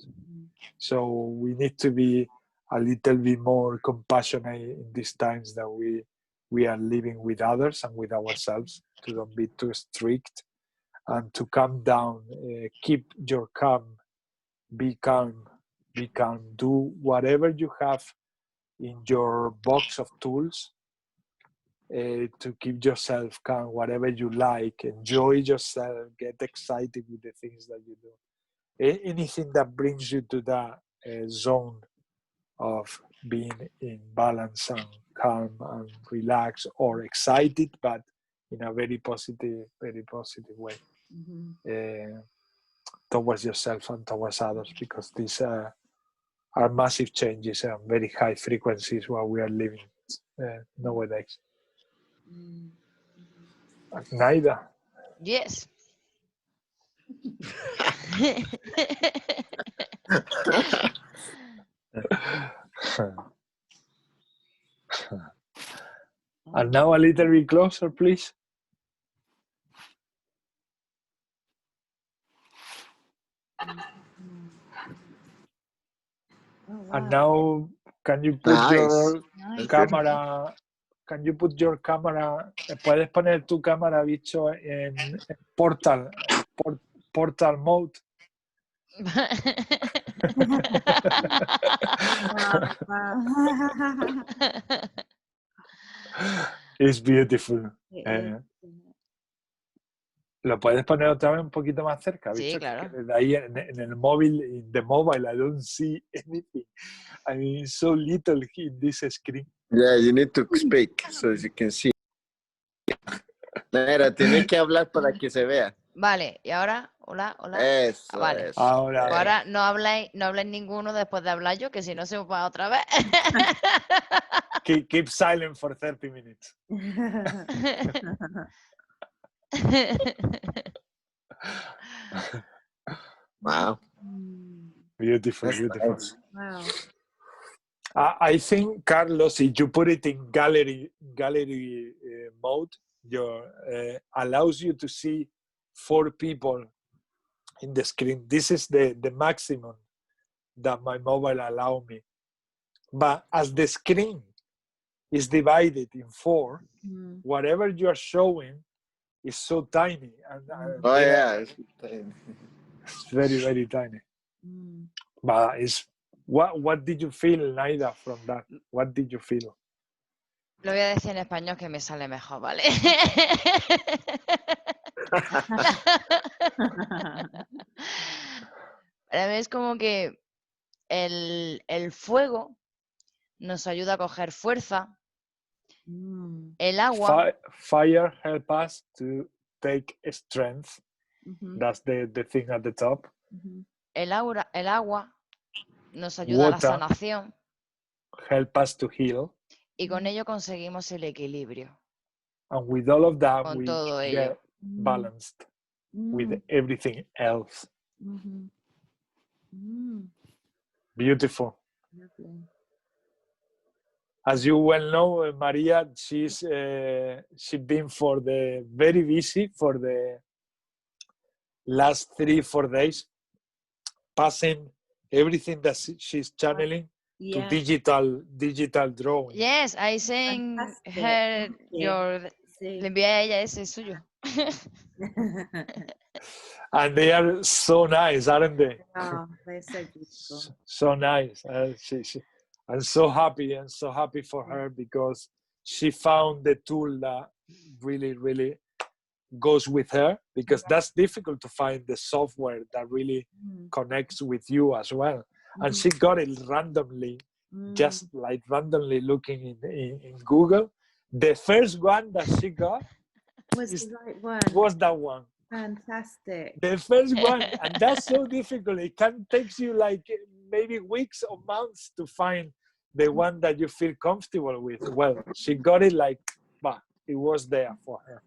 So we need to be a little bit more compassionate in these times that we are living with others and with ourselves, to don't be too strict and to calm down. Keep your calm. Be calm. Do whatever you have in your box of tools to keep yourself calm, whatever you like, enjoy yourself, get excited with the things that you do. Anything that brings you to that zone of being in balance and calm and relaxed or excited, but in a very positive way towards yourself and towards others, because these are massive changes and very high frequencies what we are living nowadays. Naida. Yes. And now a little bit closer, please. And now, can you put your camera? Can you put your camera? Puedes poner tu cámara, bicho, en portal mode. It's beautiful. ¿Lo puedes poner otra vez un poquito más cerca? Sí, bicho? claro. Desde ahí en el móvil, in the mobile, I don't see anything. I mean, it's so little in this screen. Yeah, you need to speak so you can see. Naira, tienes que hablar para que se vea. Vale, y ahora, hola. Eso, vale. eso. Ahora no habláis ninguno después de hablar yo, que si no se va otra vez. Keep silent for 30 minutes. Wow. Beautiful. Nice. Wow. I think, Carlos, if you put it in gallery mode, allows you to see 4 people in the screen. This is the maximum that my mobile allow me. But as the screen is divided in 4, whatever you are showing is so tiny. And It's very, very tiny. But it's what did you feel, Naida, from that? What did you feel? Lo voy a decir en español que me sale mejor, ¿vale? Para mí es como que el fuego nos ayuda a coger fuerza. El agua. Fire help us to take strength. That's the thing at the top. El agua nos ayuda a la sanación. Help us to heal. Y con ello conseguimos el equilibrio. And with all of that, con we todo get ello. balanced with everything else. Beautiful. As you well know, Maria, she's been very busy for the last 3-4 days, passing everything that she's channeling to digital drawing. Yes, I sent her your. Le envié a ella ese suyo. And they are so nice, aren't they? Oh, they're so beautiful. So nice. I'm so happy for her, because she found the tool that really, really goes with her, because that's difficult to find the software that really connects with you as well. And she got it randomly, just like randomly looking in Google. The first one that she got was the right one. Was that one. Fantastic. The first one, and that's so difficult. It takes you like maybe weeks or months to find the one that you feel comfortable with. Well, she got it like, bah, it was there for her.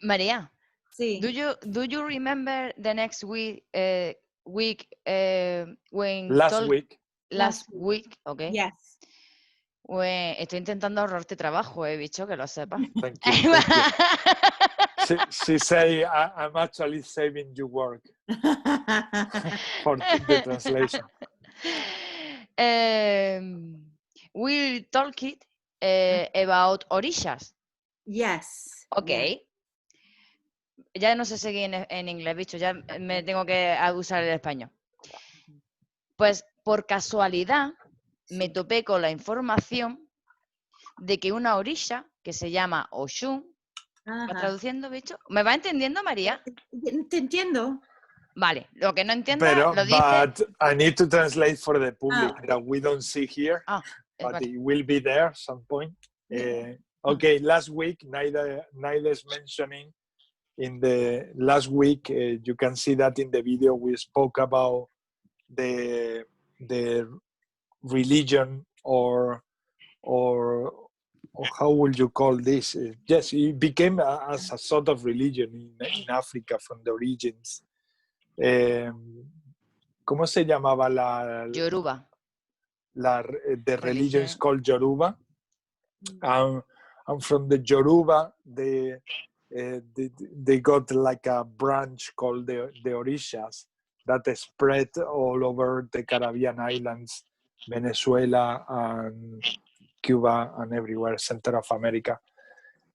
Maria, sí. do you remember the next week when last week, okay? Yes. Estoy intentando ahorrarte trabajo, bicho, que lo sepas. Thank you. She say, I'm actually saving you work for the translation. We'll talk about orishas. Yes. Okay. Ya no sé seguir en inglés, bicho, ya me tengo que usar el español. Pues por casualidad me topé con la información de que una orilla que se llama Oshun, ¿va traduciendo, bicho? ¿Me va entendiendo, María? Te entiendo. Vale, lo que no entienda lo dice. But I need to translate for the public that we don't see here, but vale. it will be there some point. Okay, last week, Naida is mentioning in the last week, you can see that in the video we spoke about the religion or how would you call this? Yes, it became as a sort of religion in Africa from the origins. ¿Cómo se llamaba la? Yoruba. The religion is called Yoruba. And from the Yoruba, they got like a branch called the Orishas that spread all over the Caribbean islands, Venezuela and Cuba and everywhere, center of America.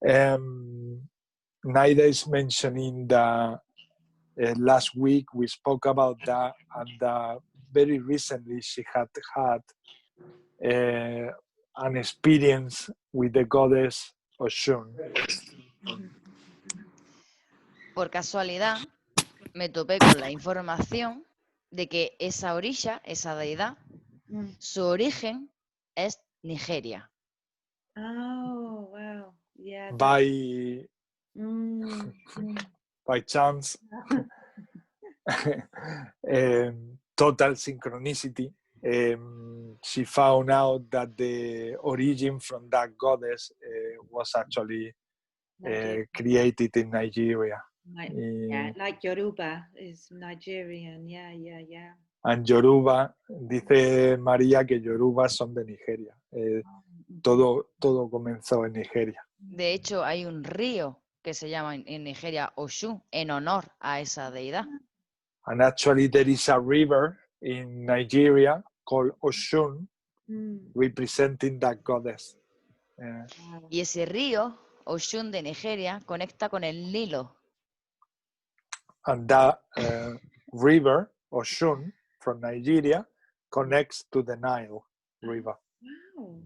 Naida is mentioning that last week we spoke about that, and very recently she had an experience with the goddess Oshun. Por casualidad me topé con la información de que esa orilla, esa deidad, su origen es Nigeria. Oh, wow. Yeah. By chance, total synchronicity, she found out that the origin from that goddess was actually created in Nigeria. Like Yoruba is Nigerian, yeah. And Yoruba, dice María que Yoruba son de Nigeria. Todo comenzó en Nigeria. De hecho, hay un río que se llama en Nigeria Oshun en honor a esa deidad. And actually there is a river in Nigeria called Oshun, representing that goddess. Y ese río, Oshun de Nigeria, conecta con el Nilo. And that river, Oshun, from Nigeria, connects to the Nile River. Wow.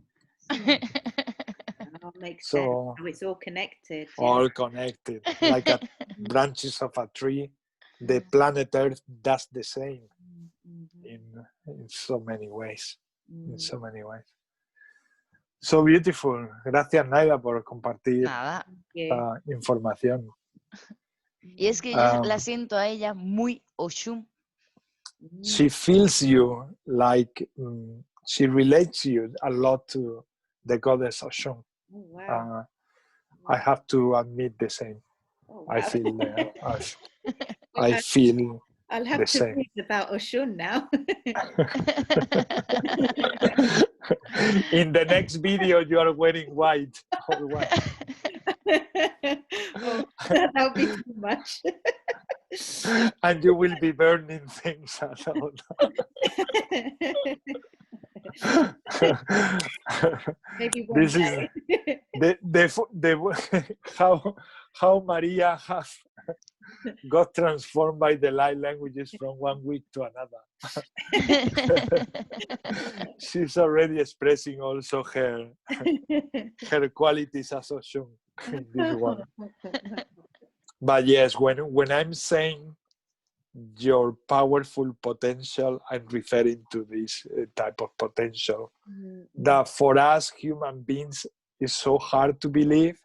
Makes sense. So it's all connected. All connected, like branches of a tree. The planet Earth does the same in so many ways. In so many ways. So beautiful. Gracias, Naida, por compartir esta información. Y es que yo la siento a ella muy Oshun. She feels you like she relates you a lot to the goddess Oshun. Oh, wow. I have to admit the same. Oh, wow. I feel I'll have to read about Oshun now. In the next video, you are wearing white. All white. Oh, that'll be too much. And you will be burning things. Maybe one this day. Is how Maria has got transformed by the light languages from one week to another. She's already expressing also her qualities as Oshun in this one. But yes, when I'm saying your powerful potential, I'm referring to this type of potential that for us human beings is so hard to believe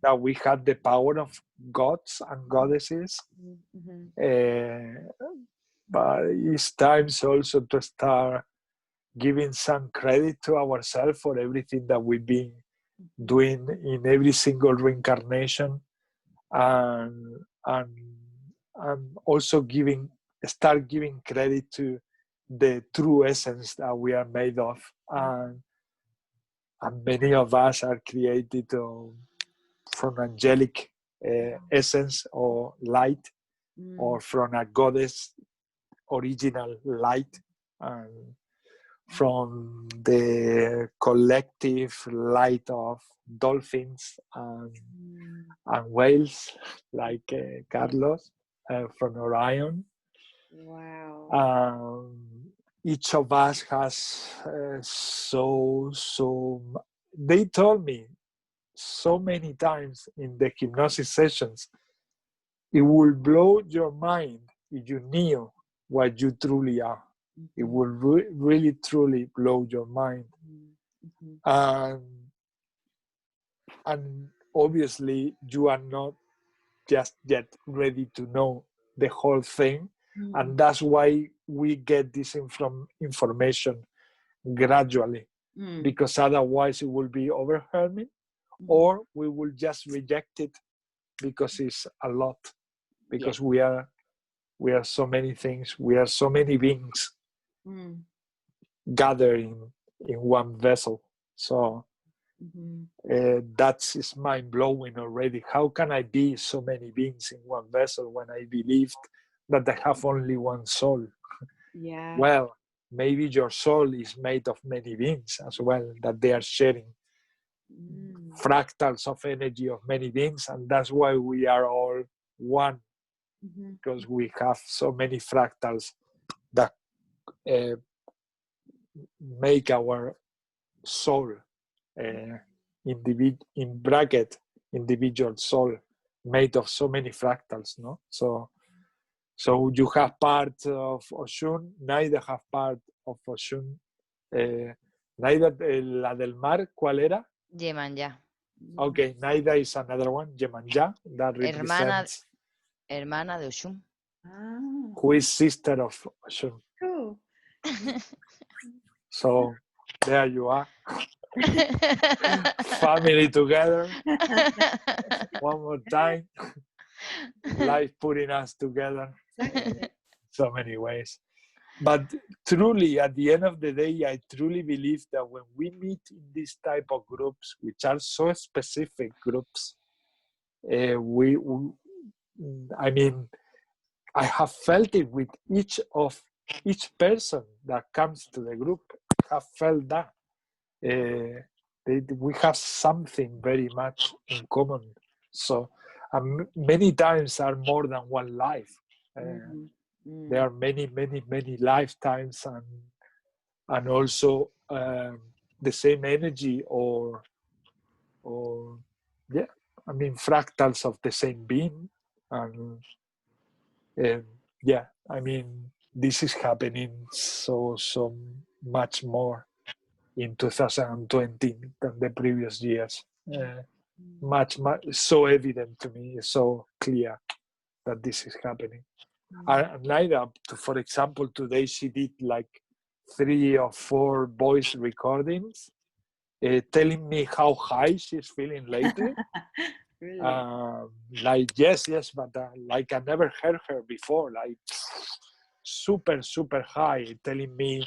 that we have the power of gods and goddesses. But it's time also to start giving some credit to ourselves for everything that we've been doing in every single reincarnation, and also start giving credit to the true essence that we are made of, and many of us are created from angelic essence or light, or from a goddess original light, and from the collective light of dolphins and whales, like Carlos from Orion. Wow. Each of us has so they told me so many times in the hypnosis sessions, it will blow your mind if you knew what you truly are. It will really, truly blow your mind. And obviously, you are not just yet ready to know the whole thing. And that's why we get this information gradually, because otherwise it will be overwhelming, or we will just reject it because it's a lot, because we are so many things, we are so many beings gathering in one vessel. So that's mind-blowing already. How can I be so many beings in one vessel when I believed that I have only one soul? Well, maybe your soul is made of many beings as well, that they are sharing fractals of energy of many beings, and that's why we are all one, because we have so many fractals that make our soul, in bracket, individual soul, made of so many fractals, no? So you have part of Oshun, Naida have part of Oshun. Naida, la del mar, ¿cuál era? Yemanya. Okay, Naida is another one, Yemanya, that represents... Hermana de Oshun. Who is sister of Oshun. Cool. So there you are. Family together. One more time. Life putting us together in so many ways. But truly, at the end of the day, I truly believe that when we meet in this type of groups, which are so specific groups, I have felt it with each person that comes to the group. I have felt that. We have something very much in common. So many times are more than one life. There are many lifetimes, and also the same energy, or fractals of the same being. And this is happening so much more in 2020 than the previous years. Much so evident to me, so clear that this is happening. And Naida, for example, today she did like 3 or 4 voice recordings, telling me how high she's feeling lately. Really? Yes, but like I never heard her before, like super high, telling me,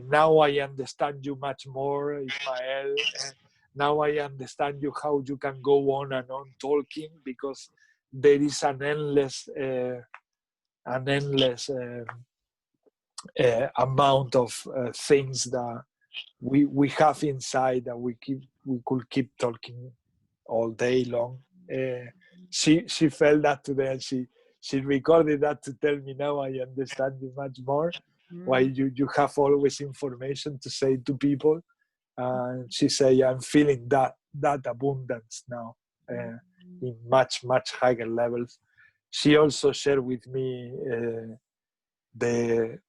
now I understand you much more, Ismael. Now I understand you, how you can go on and on talking, because there is an endless amount of things that we have inside that we could keep talking all day long. She felt that today, and she recorded that to tell me, now I understand you much more. Why you have always information to say to people. And she said, I'm feeling that abundance now, in much higher levels. She also shared with me the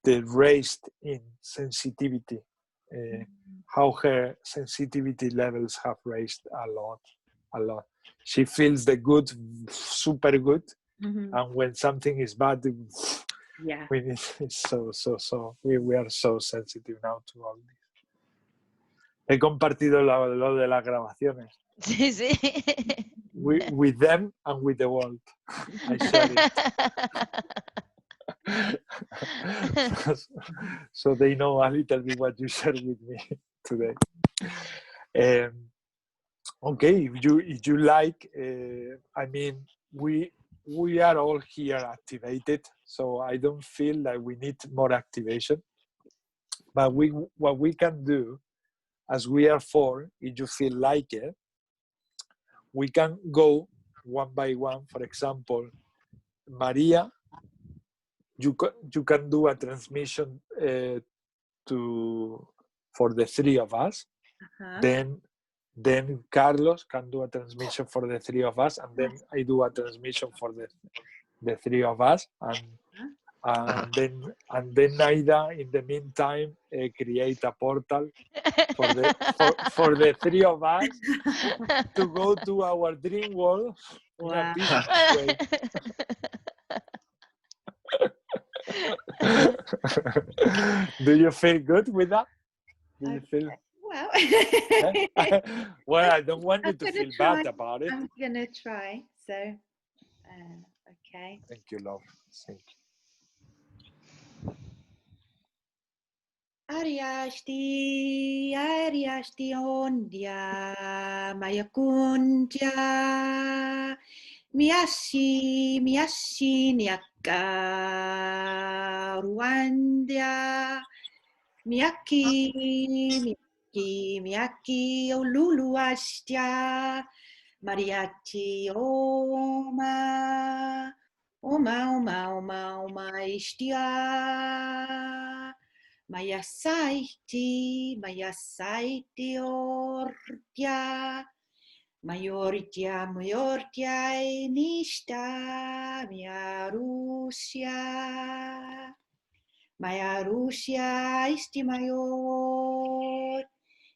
raised in sensitivity, how her sensitivity levels have raised a lot. She feels the good, super good, and when something is bad, we are so sensitive now to all this. He compartido lo de las grabaciones. Sí. With them and with the world. I share it. So they know a little bit what you shared with me today. Okay, if you like, we are all here activated, so I don't feel like we need more activation. But what we can do, as we are 4, if you feel like it, we can go one by one. For example, Maria, you can do a transmission for the 3 of us. Then Carlos can do a transmission for the three of us, and then I do a transmission for the three of us, and then Naida, in the meantime, create a portal for the three of us to go to our dream world in a peaceful way. Do you feel good with that? Do you feel? Well, well, I don't want you to feel bad about it. I'm gonna try. So, okay. Thank you, love. Thank you. Ariashti ondia mayakundia miyashi nyaka ruandia miyaki olulu ashtia mariachi oma ishtia Mayasaiti ortia, mayortia nista, Mayarusia isti mayor,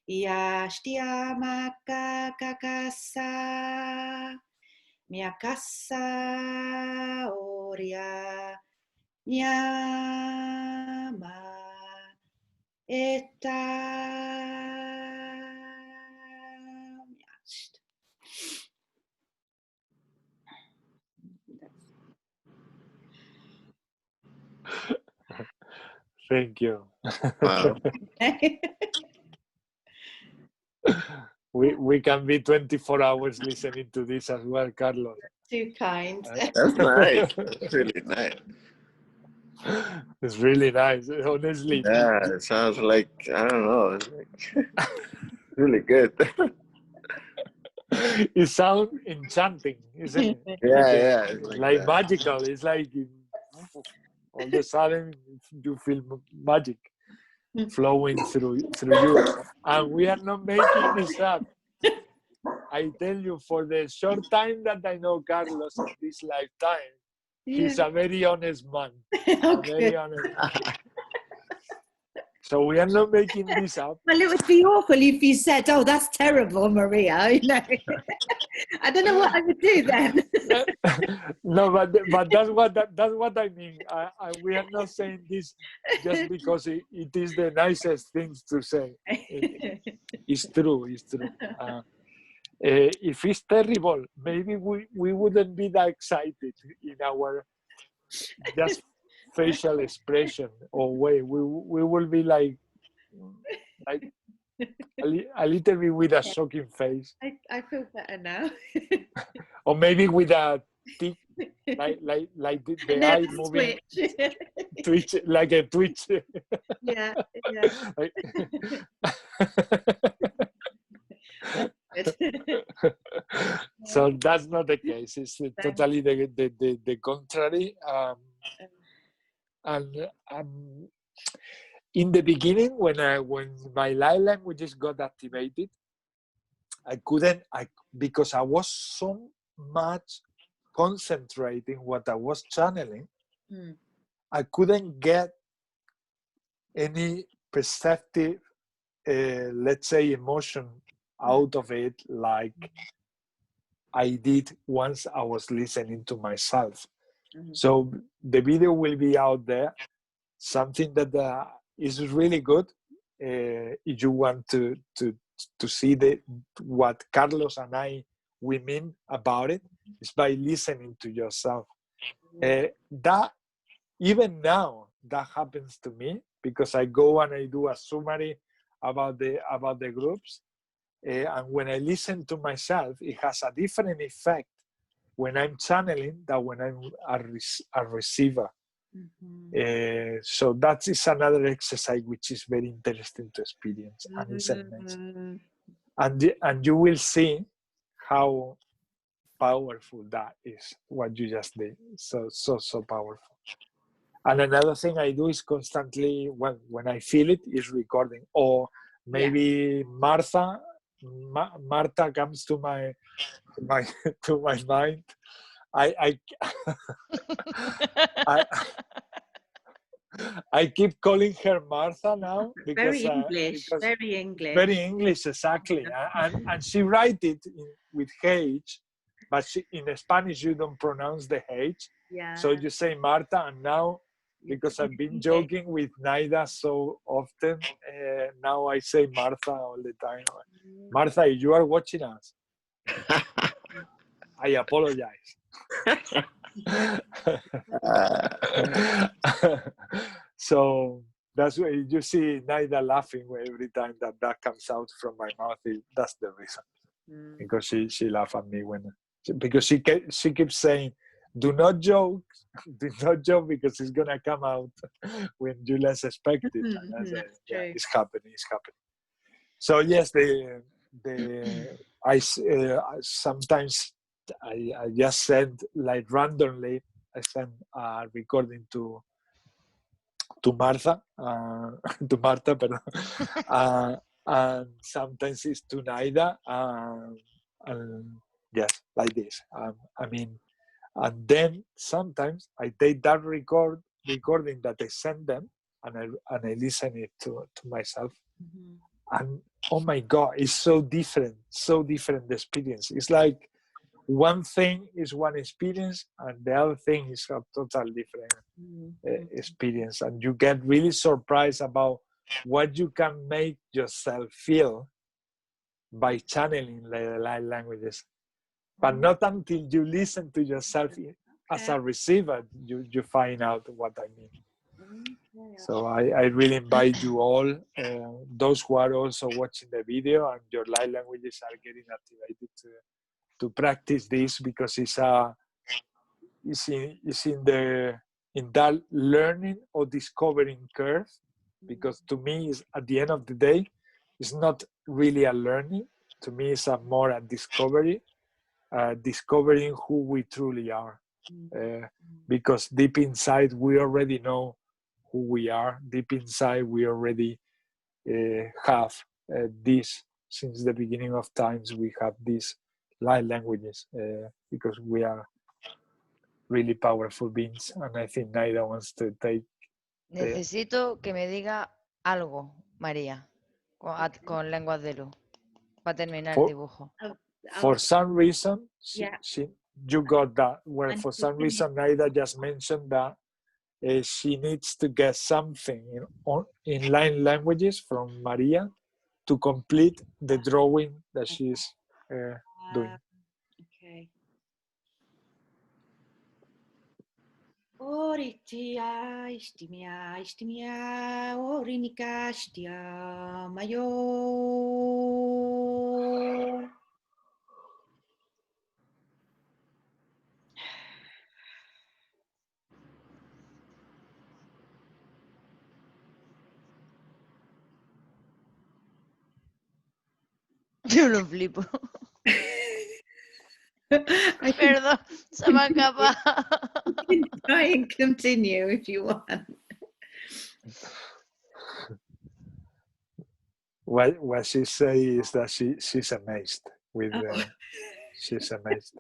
iastia kakasa, miakasa oria, nyama. Thank you. Wow. We can be 24 hours listening to this as well, Carlos. Too kind. That's nice. That's really nice. It's really nice, honestly. Yeah, it sounds like, I don't know, it's like really good. It sounds enchanting, isn't it? Yeah. It's like magical. It's like all of a sudden you feel magic flowing through you. And we are not making this up. I tell you, for the short time that I know Carlos in this lifetime, he's a very honest man. Okay. Very honest. So we are not making this up. Well, it would be awful if you said, "Oh, that's terrible, Maria." You know, I don't know what I would do then. No, but that's what I mean. We are not saying this just because it is the nicest things to say. It's true. It's true. If it's terrible, maybe we wouldn't be that excited in our just facial expression or way. We will be like a little bit with a shocking face. I feel better now. Or maybe with a tick, like the eye moving, twitch, like a twitch. Yeah. Like, so that's not the case. It's totally the contrary. And in the beginning, when my light languages got activated, because I was so much concentrating what I was channeling, I couldn't get any perceptive, let's say, emotion out of it like I did once I was listening to myself. So the video will be out there, something that is really good. If you want to see what Carlos and we mean about it, is by listening to yourself. That even now that happens to me, because I go and I do a summary about the groups, and when I listen to myself, it has a different effect when I'm channeling than when I'm a receiver. So that is another exercise which is very interesting to experience, and it's amazing. And you will see how powerful that is, what you just did. So powerful. And another thing I do is constantly, when I feel it, is recording, or maybe Martha comes to my to my mind. I I keep calling her Martha now because very English. Very English, exactly. And she write it with H, but in Spanish you don't pronounce the H. So you say Marta, and now, because I've been joking with Naida so often, now I say Martha all the time. Martha, if you are watching us, I apologize. So that's why you see Naida laughing every time that comes out from my mouth. That's the reason, because she laughs at me because she keeps saying, "Do not joke, do not joke, because it's gonna come out when you less expect it." And it's happening, it's happening. So yes, sometimes I just send, like, randomly, I send a recording to Martha, pardon, and sometimes it's to Naida, and yes, like this. I mean, and then sometimes I take that recording that I send them, and I listen it to myself, and oh my God, it's so different the experience. It's like one thing is one experience, and the other thing is a total different experience, and you get really surprised about what you can make yourself feel by channeling the light languages. But not until you listen to yourself as a receiver, you find out what I mean. So I really invite you all, those who are also watching the video and your light languages are getting activated, to practice this, because it's in that learning or discovering curve. Because to me, at the end of the day, it's not really a learning. To me, it's more a discovery, discovering who we truly are. Because deep inside, we already know who we are. Deep inside, we already have this, since the beginning of times, we have these light languages, because we are really powerful beings. And I think Naida wants to take. Necesito que me diga algo, María, con lenguas de luz, para terminar el dibujo. For some reason, you got that. Well, for some reason, Naida just mentioned that she needs to get something in light languages from Maria to complete the drawing that she's doing. Okay. Oritia, istimia, orinica, stia, mayor. Yo lo flipo. Perdón, se me ha escapado. You can try and continue if you want. What she says is that she's amazed with she's amazed.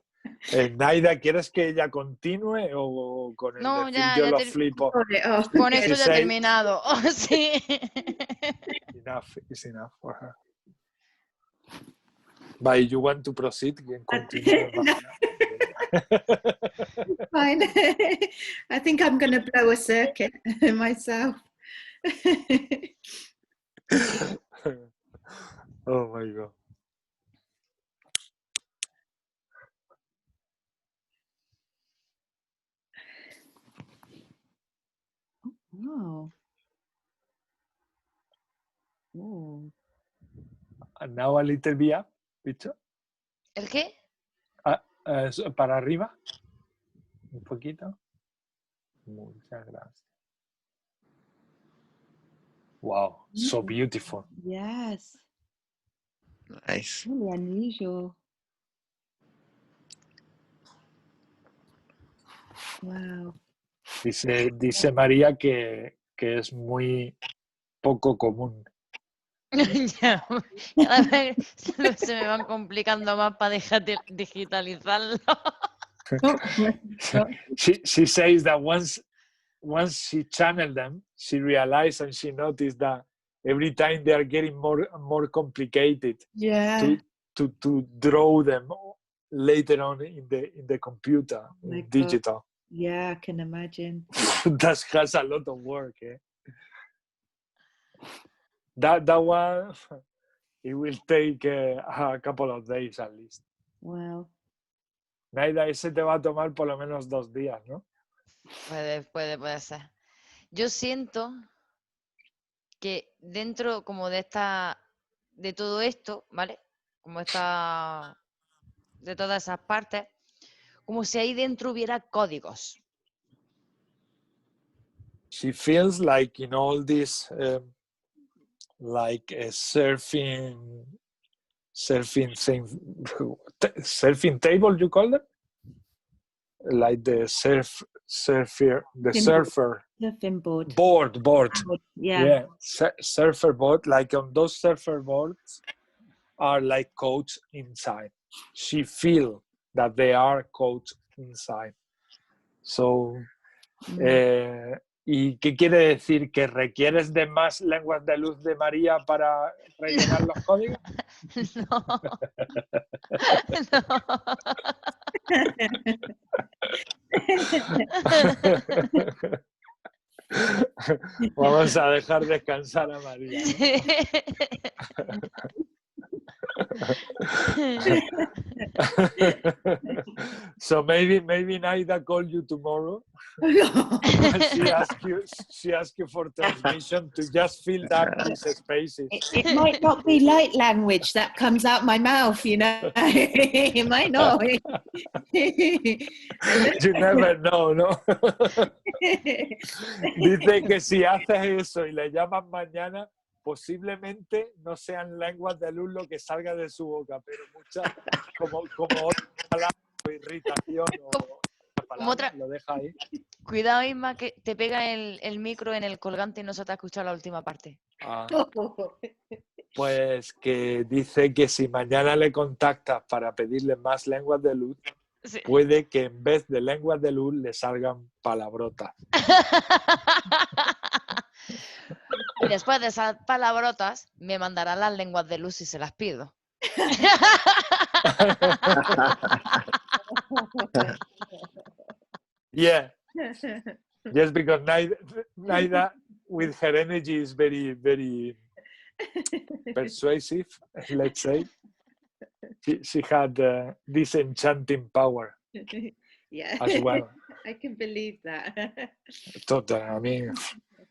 Naida, ¿quieres que ella continúe o con el No, decir yo lo flipo? Con esto ya he terminado. Sí. Enough is enough for her. But you want to proceed and continue? Fine. I think I'm going to blow a circuit myself. Oh my God. Oh. Oh. And now a little bit up, picture. ¿El qué? Para arriba. Un poquito. Muchas gracias. Wow, so beautiful. Yes. Nice. Really unusual. Wow. Dice María que es muy poco común. Ya, cada vez se me van complicando más para digitalizarlo. She says that once she channeled them, she realized and she noticed that every time they are getting more complicated to draw them later on in the computer, in digital. Yeah, I can imagine. That has a lot of work. That one, it will take a couple of days at least. Wow. Naida, ese te va a tomar por lo menos 2 días, ¿no? Puede ser. Yo siento que dentro como de todo esto, ¿vale? Como de todas esas partes, como si ahí dentro hubiera códigos. She feels like in all this, like a surfing thing, surfing table, you call it? Like the surfer, Surfing board. Board. Yeah. Surfer board. Like on those surfer boards are like coats inside. She feel that they are coats inside. So, ¿y qué quiere decir? ¿Que requieres de más lenguas de luz de María para rellenar los códigos? No. Vamos a dejar descansar a María, ¿no? So maybe Naida call you tomorrow. she ask you for transmission to just fill up these spaces. It might not be light language that comes out my mouth, you know. It might not. You never know, ¿no? Dice que si haces eso y le llamas mañana, posiblemente no sean lenguas de luz lo que salga de su boca, pero muchas, como otra palabra o irritación o palabra, lo deja ahí. Cuidado, Isma, que te pega el micro en el colgante y no se te ha escuchado la última parte. Pues que dice que si mañana le contactas para pedirle más lenguas de luz, sí, puede que en vez de lenguas de luz le salgan palabrotas. Y después de esas palabrotas, me mandarán las lenguas de luz si se las pido. Yeah. Just because Naida with her energy is very, very persuasive, let's say. She had this enchanting power. Yeah. As well. I can believe that. Totally. I mean,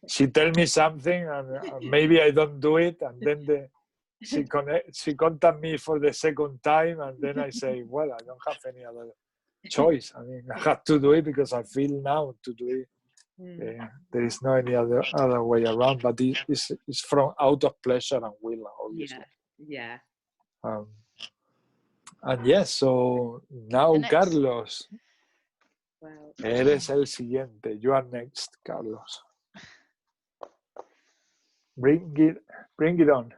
she tells me something and maybe I don't do it, and then she contacts me for the second time, and then I say, well, I don't have any other choice. I mean, I have to do it because I feel now to do it. There is no any other way around, but it's from out of pleasure and will, obviously. Yeah. And yes, so now Carlos, Wow. eres el siguiente. You are next, Carlos. Bring it on.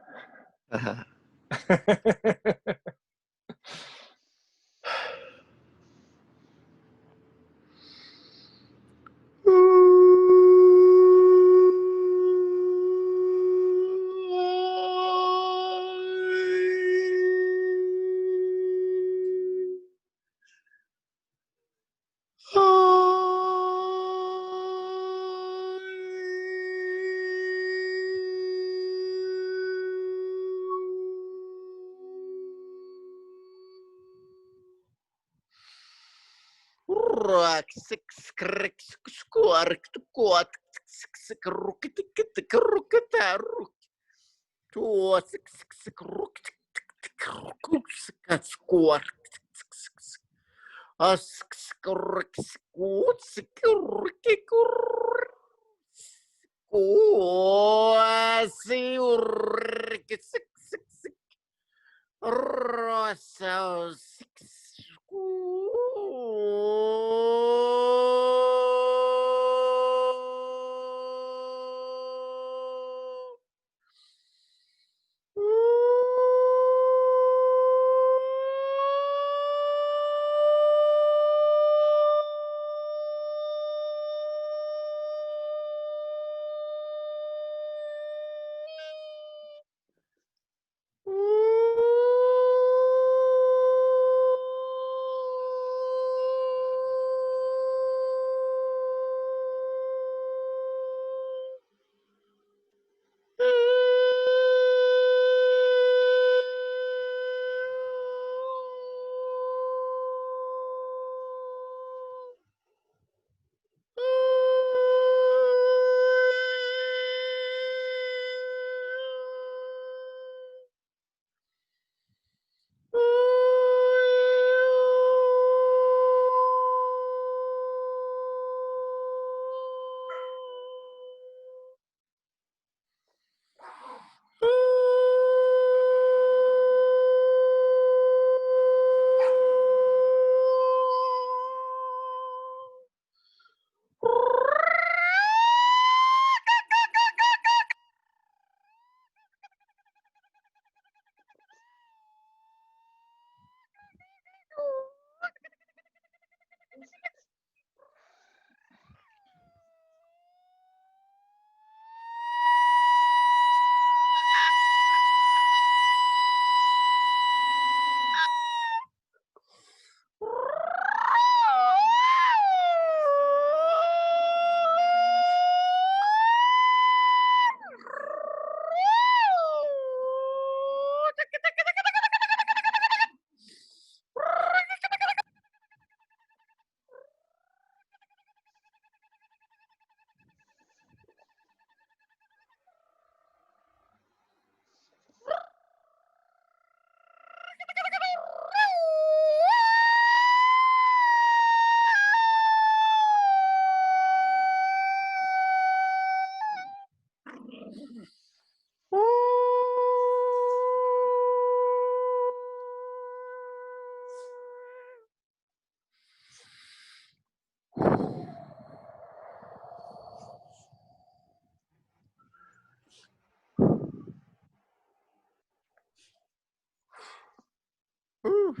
Wow.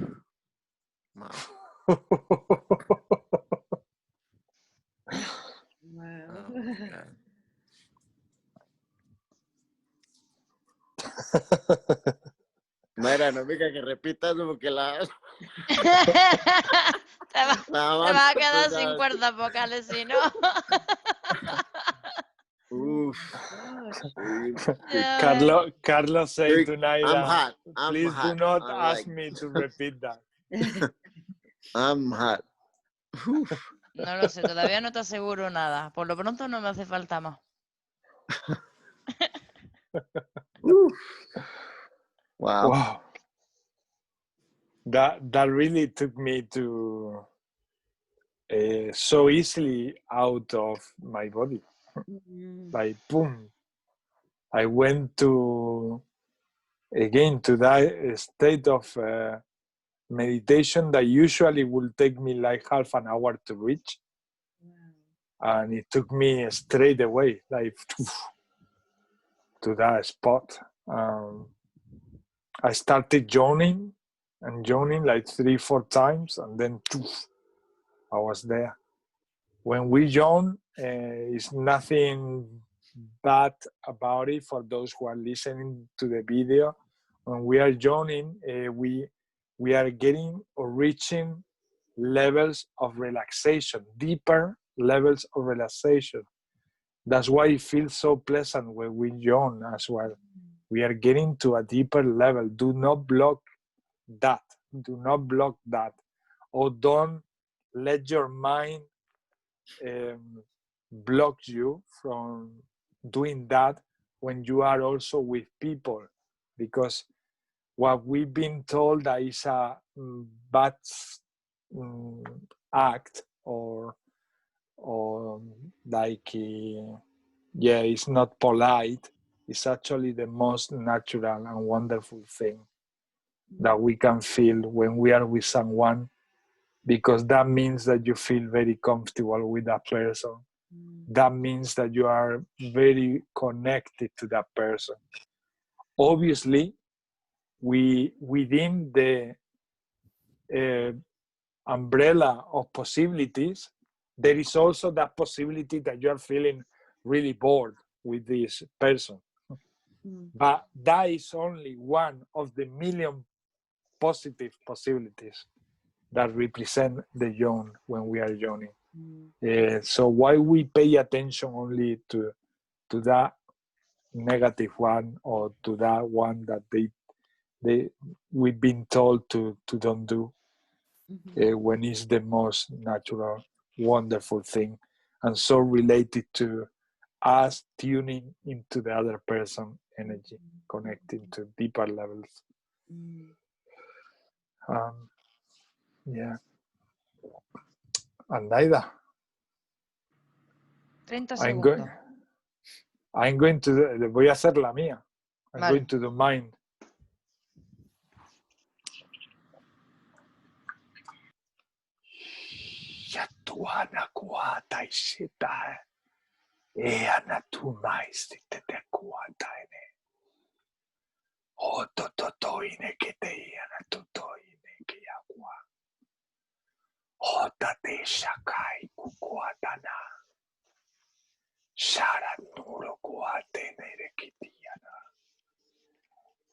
Wow. Oh my God. Mayra, no me digas que repitas porque la Te va mano, a tú quedar sin sabes. cuerdas vocales si no. Oof. Ya. Carlos said to I'm Naida, hot. I'm please do hot. not I'm ask like, me to repeat that. I'm hot. Oof. No lo sé, todavía no te aseguro nada. Por lo pronto no me hace falta más. Oof. Wow. Wow. That really took me to so easily out of my body. Like, boom. I went to, again, to that state of meditation that usually will take me like half an hour to reach. And it took me straight away, like, to that spot. I started yawning and yawning like 3-4 times, and then I was there. When we yawn, it's nothing bad about it for those who are listening to the video. When we are yawning, we are getting or reaching levels of relaxation, deeper levels of relaxation. That's why it feels so pleasant when we yawn as well. We are getting to a deeper level. Do not block that. Do not block that. Or don't let your mind block you from doing that when you are also with people. Because what we've been told that is a bad act or like yeah, it's not polite. It's actually the most natural and wonderful thing that we can feel when we are with someone, because that means that you feel very comfortable with that person. That means that you are very connected to that person. Obviously, within the umbrella of possibilities, there is also that possibility that you are feeling really bored with this person. But that is only one of the million positive possibilities that represent the yawn when we are yawning. So why we pay attention only to that negative one, or to that one that we've been told to don't do, when it's the most natural, wonderful thing, and so related to us tuning into the other person energy, connecting to deeper levels. Yeah. And Naida, 30 segundos. I'm going to voy a hacer la mía. I'm Vale. going to do mine. Yatuana kuata isita. Ana tu mais te kuata ene. O toto ine que te ana toto ine que agua. O tate shakai kukuatana. Shara nuro kuate nere kitiana.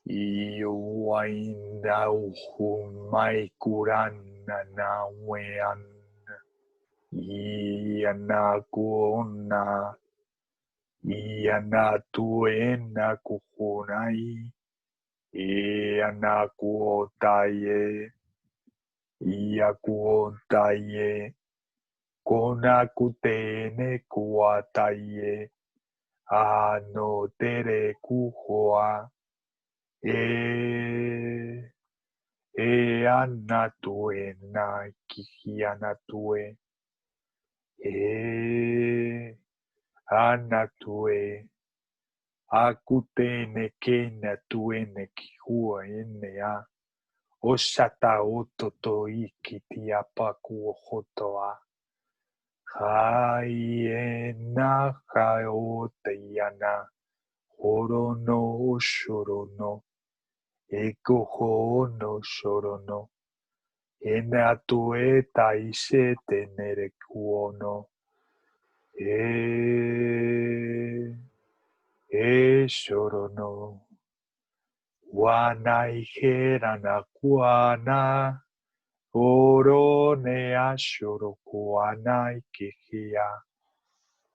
Iwaina uhumai kurana na wean. Ianakuona. Ianatuena kukunai. Ianakuotaye. Iakuotaye. Konakutene kuataye. Ano tere kuhoa. Anatue na kihianatue. Anatue. Akutene kena tuene kihua enea. Oshata ototo ikitiapa kuohotoa. Haiena haoteyana. Horono shorono. Ekoho no shoro no. Enatue taise tenere kuono. Shoro no. Wana ihera na kuana. Oro ne ashoro kuana ikehia.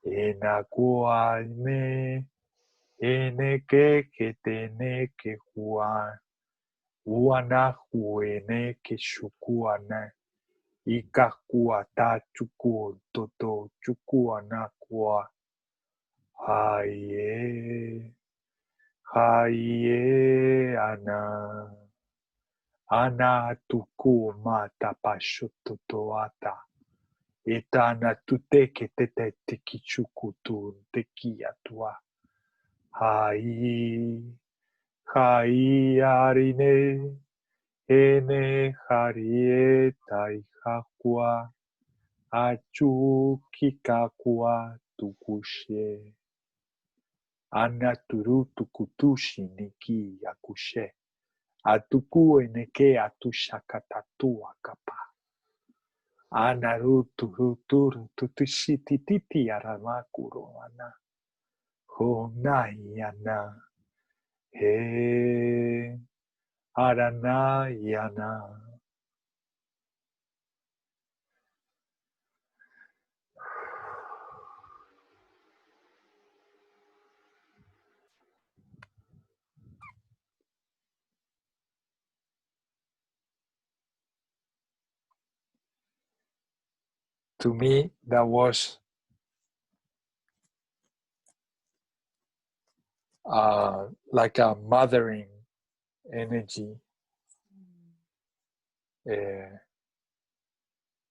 Ena kuane. Ene ke tene ke kuan. Uana huene ke shukuana. Ikakua ta chuku toto chukuana kwa. Haie. Haie ana. Ana tuku mata pashototoata. Etana tuteke tete tikichuku tu tekia tua. Hai. Hai arine. Ene harieta ihakua. Achu kikakua tukushe. Anaturu tukutushi niki yakushe. Atuku eneke atushakatatua kapa. Anaru turuturu tutushiti titi aramakuro ana. Honai ana. He aranayana. To me, that was like a mothering energy,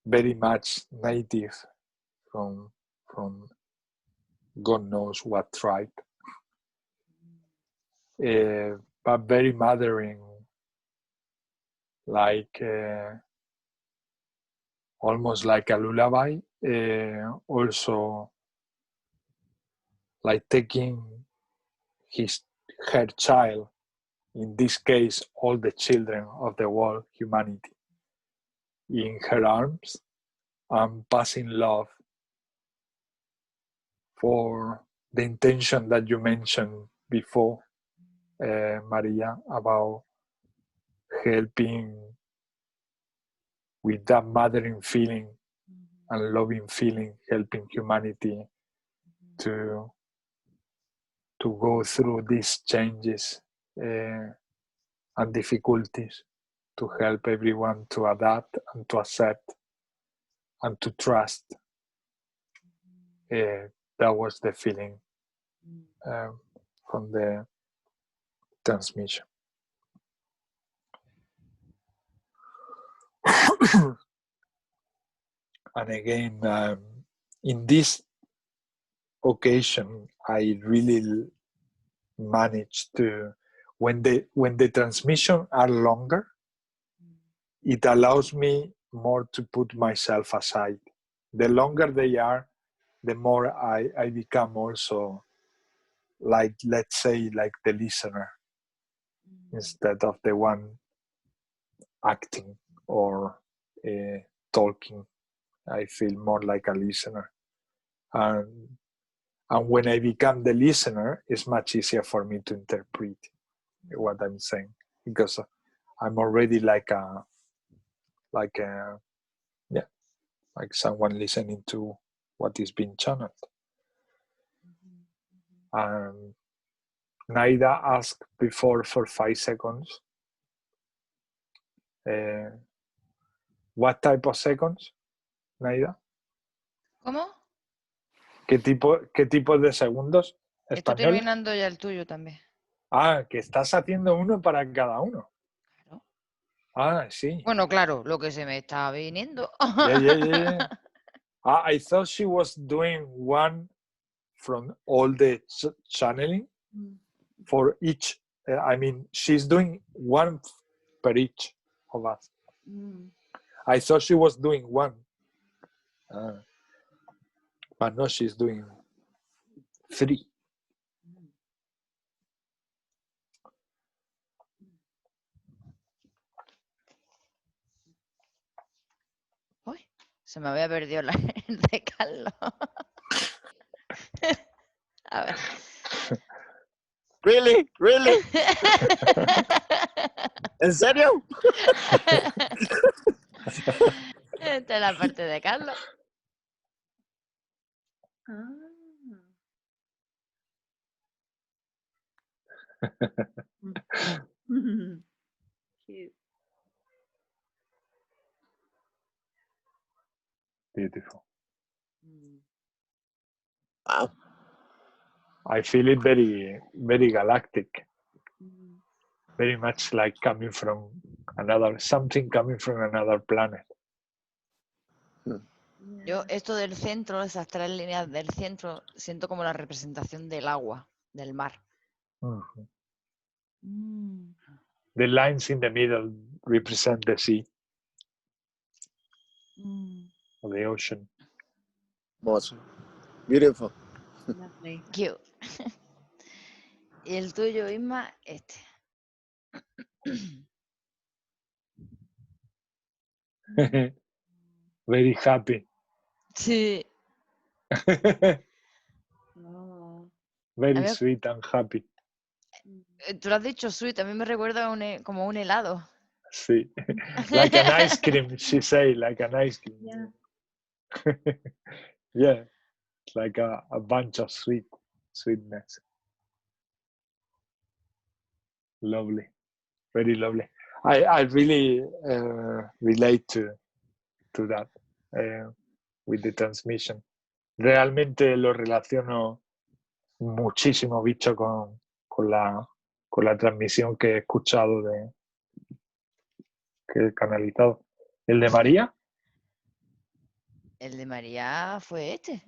very much native from God knows what tribe, but very mothering, like almost like a lullaby, also like taking her child, in this case all the children of the world, humanity, in her arms and passing love for the intention that you mentioned before, Maria, about helping with that mothering feeling and loving feeling, helping humanity to go through these changes and difficulties, to help everyone to adapt and to accept and to trust. That was the feeling from the transmission. And again, in this occasion, I really managed to, when the transmission are longer, it allows me more to put myself aside. The longer they are, the more I become also like, let's say, like the listener instead of the one acting or talking. I feel more like a listener. And when I become the listener, it's much easier for me to interpret what I'm saying, because I'm already like someone listening to what is being channeled. Naida asked before for 5 seconds. What type of seconds, Naida? ¿Cómo? ¿Qué tipo de segundos? Estoy ¿Español? terminando ya el tuyo también. Ah, que estás haciendo uno para cada uno. Claro. Ah, sí. Bueno, claro, lo que se me está viniendo. Yeah. I thought she was doing one from all the channeling for each. I mean, she's doing one per each of us. I thought she was doing one. But no, she's doing 3. Se me había perdido el de Carlos. A ver. Really? ¿En serio? Esta es la parte de Carlos. Cute. Beautiful. Wow. I feel it very, very galactic. Very much like coming from something coming from another planet. Yo esto del centro, esas 3 líneas del centro, siento como la representación del agua, del mar. The lines in the middle represent the sea or the ocean. Awesome. Beautiful. Lovely. Cute. Y el tuyo, Isma, este. Very happy. Sí. Very sweet and happy. Tú lo has dicho sweet, a mí me recuerda como un helado. Sí. Like an ice cream, she say, like an ice cream. Yeah. Yeah. It's like a bunch of sweetness. Lovely. Very lovely. I really relate to that with the transmission. Realmente lo relaciono muchísimo, bicho, con la transmisión que he escuchado, que he canalizado. ¿El de María? El de María fue este.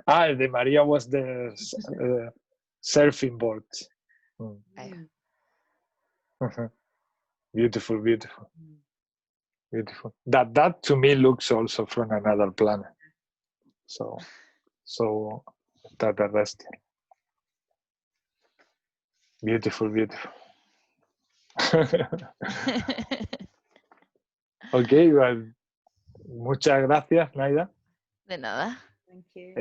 El de María was the surfing board. Beautiful. That to me looks also from another planet. So extraterrestrial. Beautiful. Okay, well, muchas gracias, Naida. De nada. Thank you.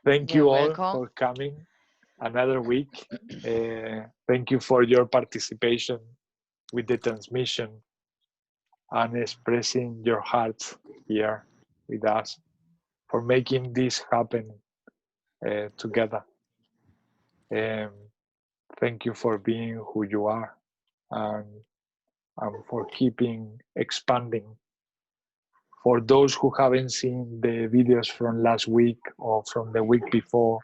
Thank You're you all welcome. for coming another week. Thank you for your participation with the transmission and expressing your hearts here with us, for making this happen together. Thank you for being who you are and for keeping expanding. For those who haven't seen the videos from last week or from the week before,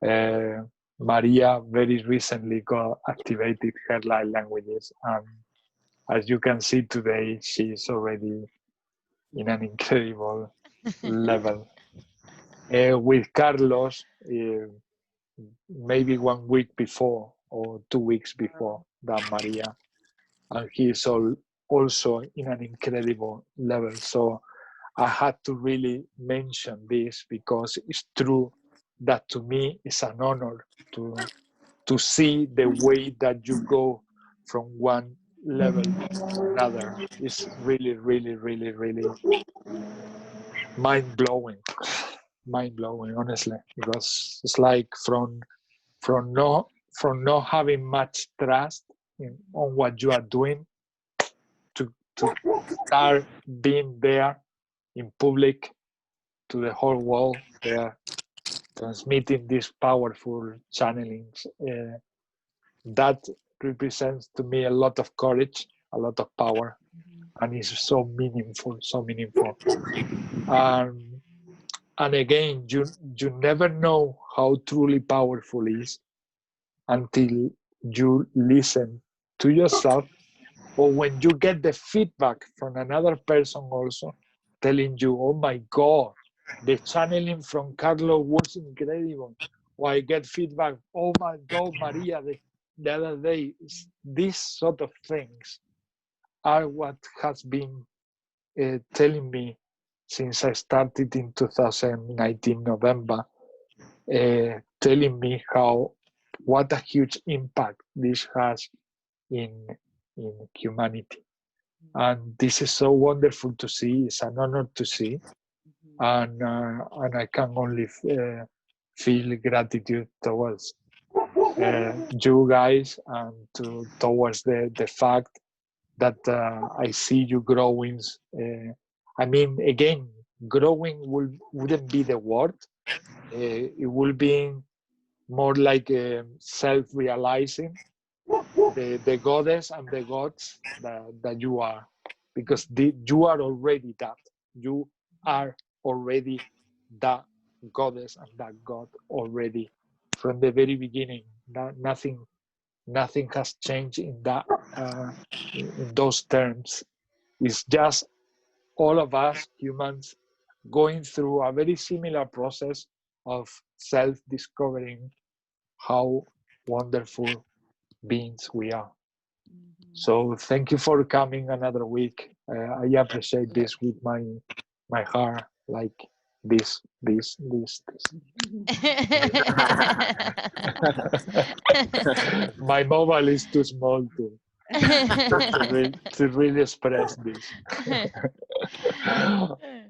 Maria very recently got activated her light languages, and as you can see today, she is already in an incredible level. With Carlos, maybe 1 week before or 2 weeks before than Maria, and he is also in an incredible level. So I had to really mention this because it's true that to me it's an honor to see the way that you go from one level to another. It's really mind-blowing, honestly, because it's like from not having much trust on what you are doing to start being there in public to the whole world, there transmitting these powerful channelings. That represents to me a lot of courage, a lot of power, and it's so meaningful. And again, you never know how truly powerful it is until you listen to yourself, or when you get the feedback from another person also telling you, oh my God, the channeling from Carlos was incredible. Or I get feedback, oh my God, Maria, the other day. These sort of things are what has been telling me since I started in 2019 November, telling me what a huge impact this has in humanity. And this is so wonderful to see. It's an honor to see. And I can only feel gratitude towards you guys and towards the fact that I see you growing. I mean, again, growing wouldn't be the word. It will be more like self-realizing the goddess and the gods that you are, because you are already that. You are already that goddess and that god already from the very beginning. Nothing has changed in that in those terms. It's just all of us humans going through a very similar process of self-discovering how wonderful beings we are. So thank you for coming another week. I appreciate this with my heart, like this. My mobile is too small to really express this.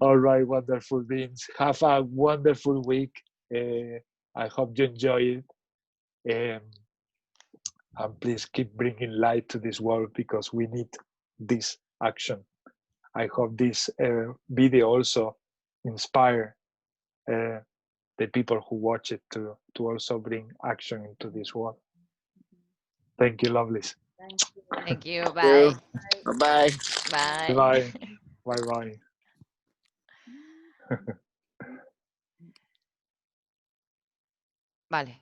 All right, wonderful beings. Have a wonderful week. I hope you enjoy it. And please keep bringing light to this world, because we need this action. I hope this video also inspire the people who watch it to also bring action into this world. Thank you, lovelies. Thank you. Bye. Bye. Bye. Bye. Bye. Vale.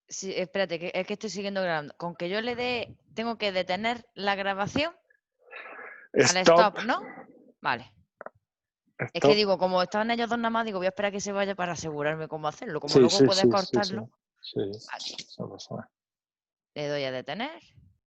Sí, espérate, que es que estoy siguiendo grabando. Con que yo le dé, tengo que detener la grabación. Al stop, ¿no? Vale. Stop. Es que digo, como estaban ellos dos nada más, digo, voy a esperar a que se vaya para asegurarme cómo hacerlo. Como Sí, luego sí, puedes sí, cortarlo. Sí. Vale. Le doy a detener.